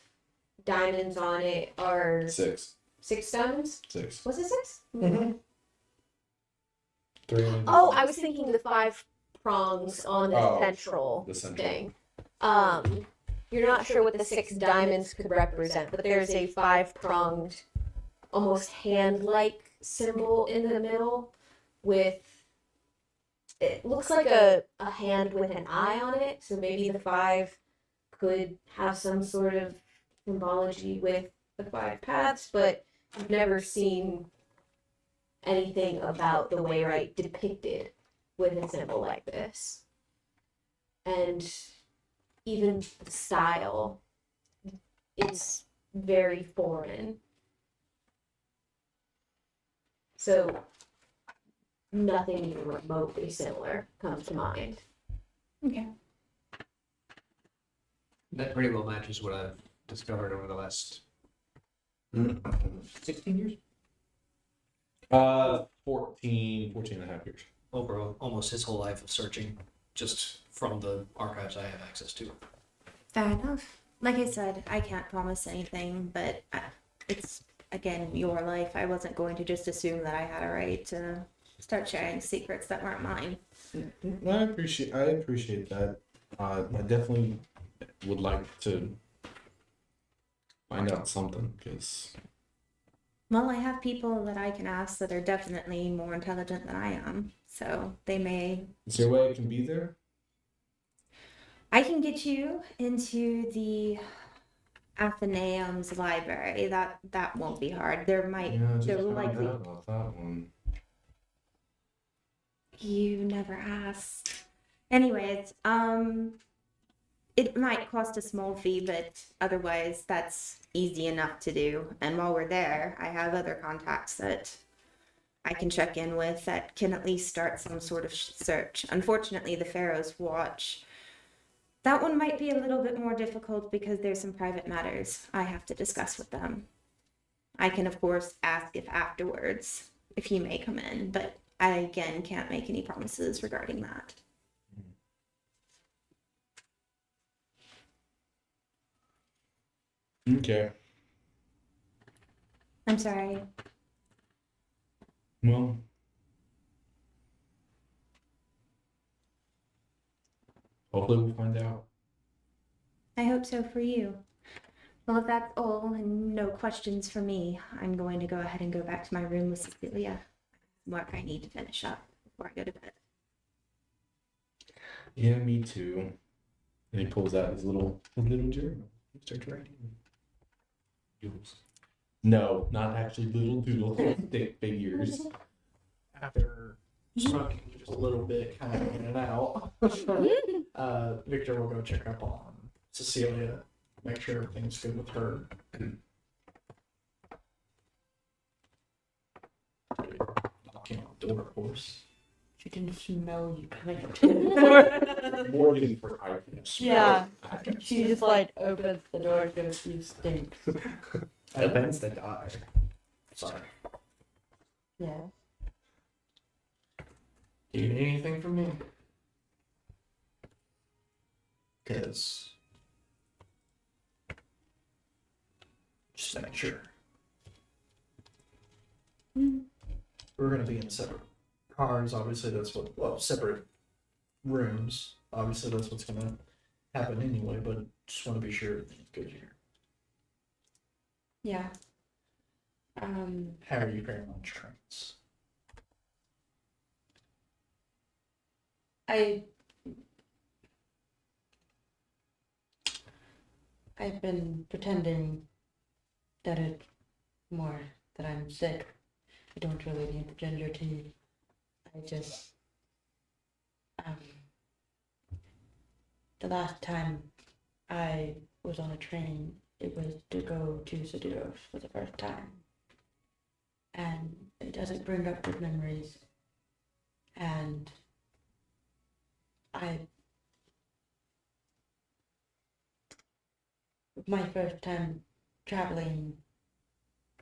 Speaker 4: diamonds on it are
Speaker 3: 6.
Speaker 4: 6 diamonds.
Speaker 3: 6.
Speaker 4: Was it 6?
Speaker 3: Mm-hmm. 3.
Speaker 4: Oh, I was thinking the 5 prongs on the
Speaker 3: Oh,
Speaker 4: central
Speaker 3: the central.
Speaker 4: thing. You're not sure what the 6 diamonds could represent, but there's a 5-pronged, almost hand-like symbol in the middle with, it looks like a hand with an eye on it, so maybe the 5 could have some sort of symbology with the 5 paths, but you've never seen anything about the Wayrite depicted with a symbol like this. And even the style is very foreign. So nothing even remotely similar comes to mind.
Speaker 5: Okay.
Speaker 6: That pretty well matches what I've discovered over the last 16 years?
Speaker 3: 14 and a half years.
Speaker 6: Over almost his whole life of searching, just from the archives I have access to.
Speaker 5: Fair enough. Like I said, I can't promise anything, but again, your life. I wasn't going to just assume that I had a right to start sharing secrets that weren't mine.
Speaker 3: I appreciate that. I definitely would like to find out something because
Speaker 5: Well, I have people that I can ask that are definitely more intelligent than I am, so they may.
Speaker 3: is there a way I can be there?
Speaker 5: I can get you into the Athenaeum's library. That won't be hard. There might,
Speaker 3: Yeah, just
Speaker 5: there
Speaker 3: found
Speaker 5: likely.
Speaker 3: out about that one.
Speaker 5: You never asked. Anyways, it might cost a small fee, but otherwise that's easy enough to do. And while we're there, I have other contacts that I can check in with that can at least start some sort of search. Unfortunately, the Pharaoh's Watch, that one might be a little bit more difficult because there's some private matters I have to discuss with them. I can, of course, ask if afterwards, if he may come in, but I, again, can't make any promises regarding that.
Speaker 3: Okay.
Speaker 5: I'm sorry.
Speaker 3: Well, hopefully we'll find out.
Speaker 5: I hope so for you. Well, if that's all and no questions for me, I'm going to go ahead and go back to my room with Cecilia. Work I need to finish up before I go to bed.
Speaker 3: Yeah, me too. And he pulls out his little journal. He starts writing. Doodles. No, not actually little doodles, stick figures.
Speaker 1: After smoking just a little bit, kind of in and out, Victor will go check up on Cecilia, make sure everything's good with her. Knocking on the door, of course.
Speaker 2: She can smell you coming up
Speaker 3: Morgan for items.
Speaker 2: Yeah. She just like opens the door and goes, "You stink."
Speaker 3: Events that die.
Speaker 1: Sorry.
Speaker 2: Yeah.
Speaker 1: Do you need anything from me? Because just to make sure. We're going to be in separate cars. Obviously, that's what, well, separate rooms. Obviously, that's what's going to happen anyway, but just want to be sure everything's good here.
Speaker 2: Yeah.
Speaker 1: How are you faring on trains?
Speaker 2: I've been pretending that I'm sick. I don't really need the ginger tea. I just the last time I was on a train, it was to go to Seduos for the first time. And it doesn't bring up good memories. And my first time traveling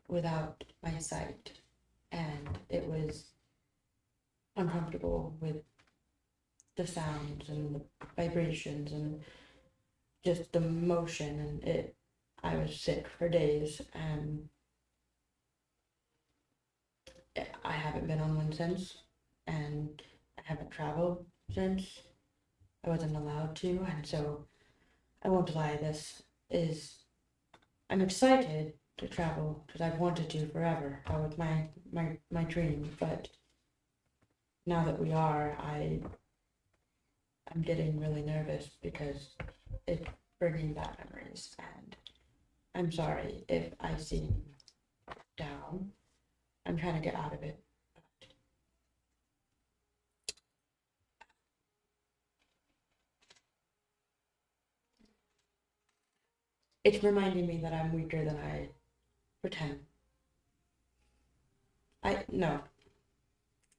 Speaker 2: without my sight, and it was uncomfortable with the sounds and the vibrations and just the motion, and I was sick for days, and I haven't been on one since, and I haven't traveled since. I wasn't allowed to, and so I won't lie, I'm excited to travel because I've wanted to forever. That was my dream, but now that we are, I'm getting really nervous because it's bringing back memories, and I'm sorry if I seem down. I'm trying to get out of it. It's reminding me that I'm weaker than I pretend.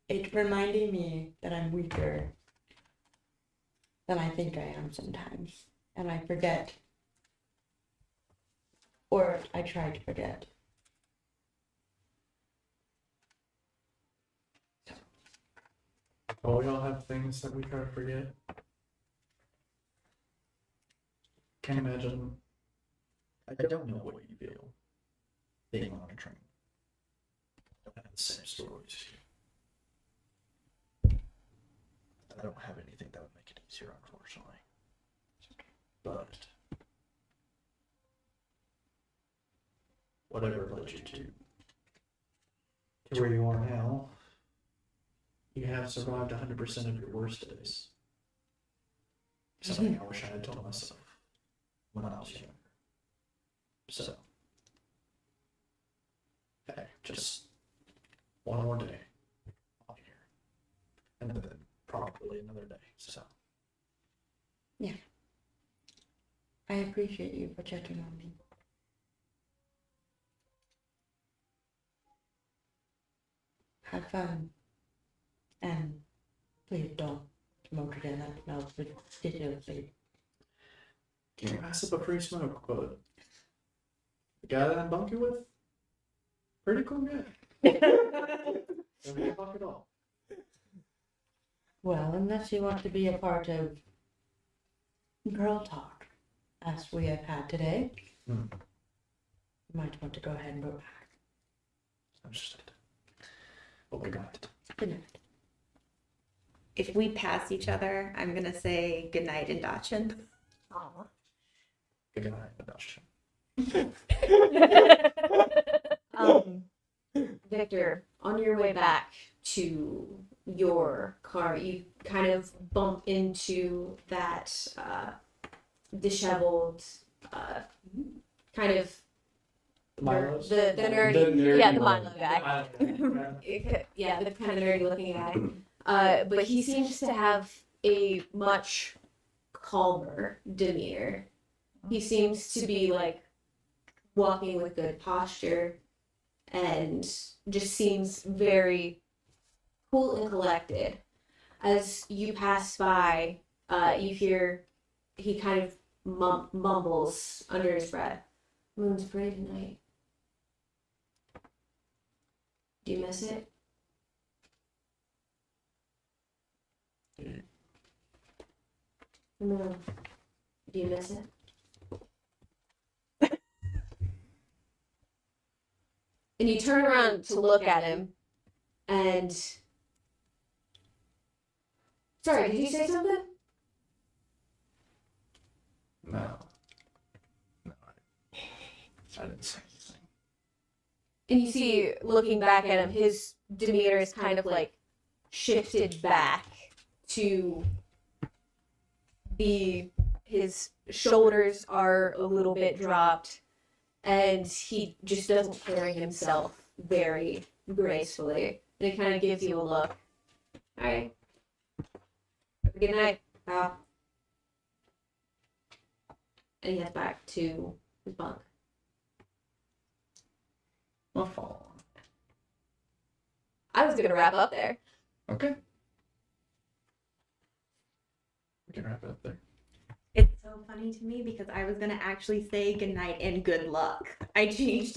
Speaker 2: It's reminding me that I'm weaker than I think I am sometimes. And I forget. Or I try to forget.
Speaker 1: Oh, we all have things that we try to forget. Can't imagine. I don't know what you feel being on a train. have the same stories. I don't have anything that would make it easier, unfortunately. But whatever led you to where you are now, you have survived 100% of your worst days. Something I wish I had told myself when I was younger. So, hey, just one more day on here, and then probably another day. So,
Speaker 10: I appreciate you for checking on me. Have fun. And please don't smoke again. That smells ridiculously.
Speaker 1: can't pass up a free smoke, but the guy that I'm bunking with, pretty cool guy. Don't give a fuck at all.
Speaker 10: Well, unless you want to be a part of girl talk, as we have had today,
Speaker 1: Hmm.
Speaker 10: you might want to go ahead and go back.
Speaker 1: Understood. But we're going to.
Speaker 10: Good night.
Speaker 5: If we pass each other, I'm gonna say goodnight in Dachshund.
Speaker 7: Aw.
Speaker 1: Good night, Adoption.
Speaker 4: Victor, on your way back to your car, you kind of bump into that disheveled, kind of
Speaker 1: Milo's?
Speaker 4: the nerdy,
Speaker 3: The nerdy
Speaker 4: yeah, the
Speaker 3: one.
Speaker 4: Milo guy. Yeah, the kind of nerdy looking guy. But he seems to have a much calmer demeanor. He seems to be like walking with good posture and just seems very cool and collected. As you pass by, you hear he kind of mumbles under his breath, "Moon's pretty tonight. Do you miss it?" Moon, do you miss it? And you turn around to look at him, and sorry, did you say something?
Speaker 1: No. No, I didn't say anything.
Speaker 4: And you see, looking back at him, his demeanor is kind of like shifted back to be, his shoulders are a little bit dropped, and he just doesn't carry himself very gracefully. And it kind of gives you a look. All right. Good night, pal. And he heads back to his bunk.
Speaker 1: I'll follow on.
Speaker 4: I was gonna wrap up there.
Speaker 1: Okay. We can wrap it up there.
Speaker 5: It's so funny to me because I was gonna actually say goodnight and good luck. I changed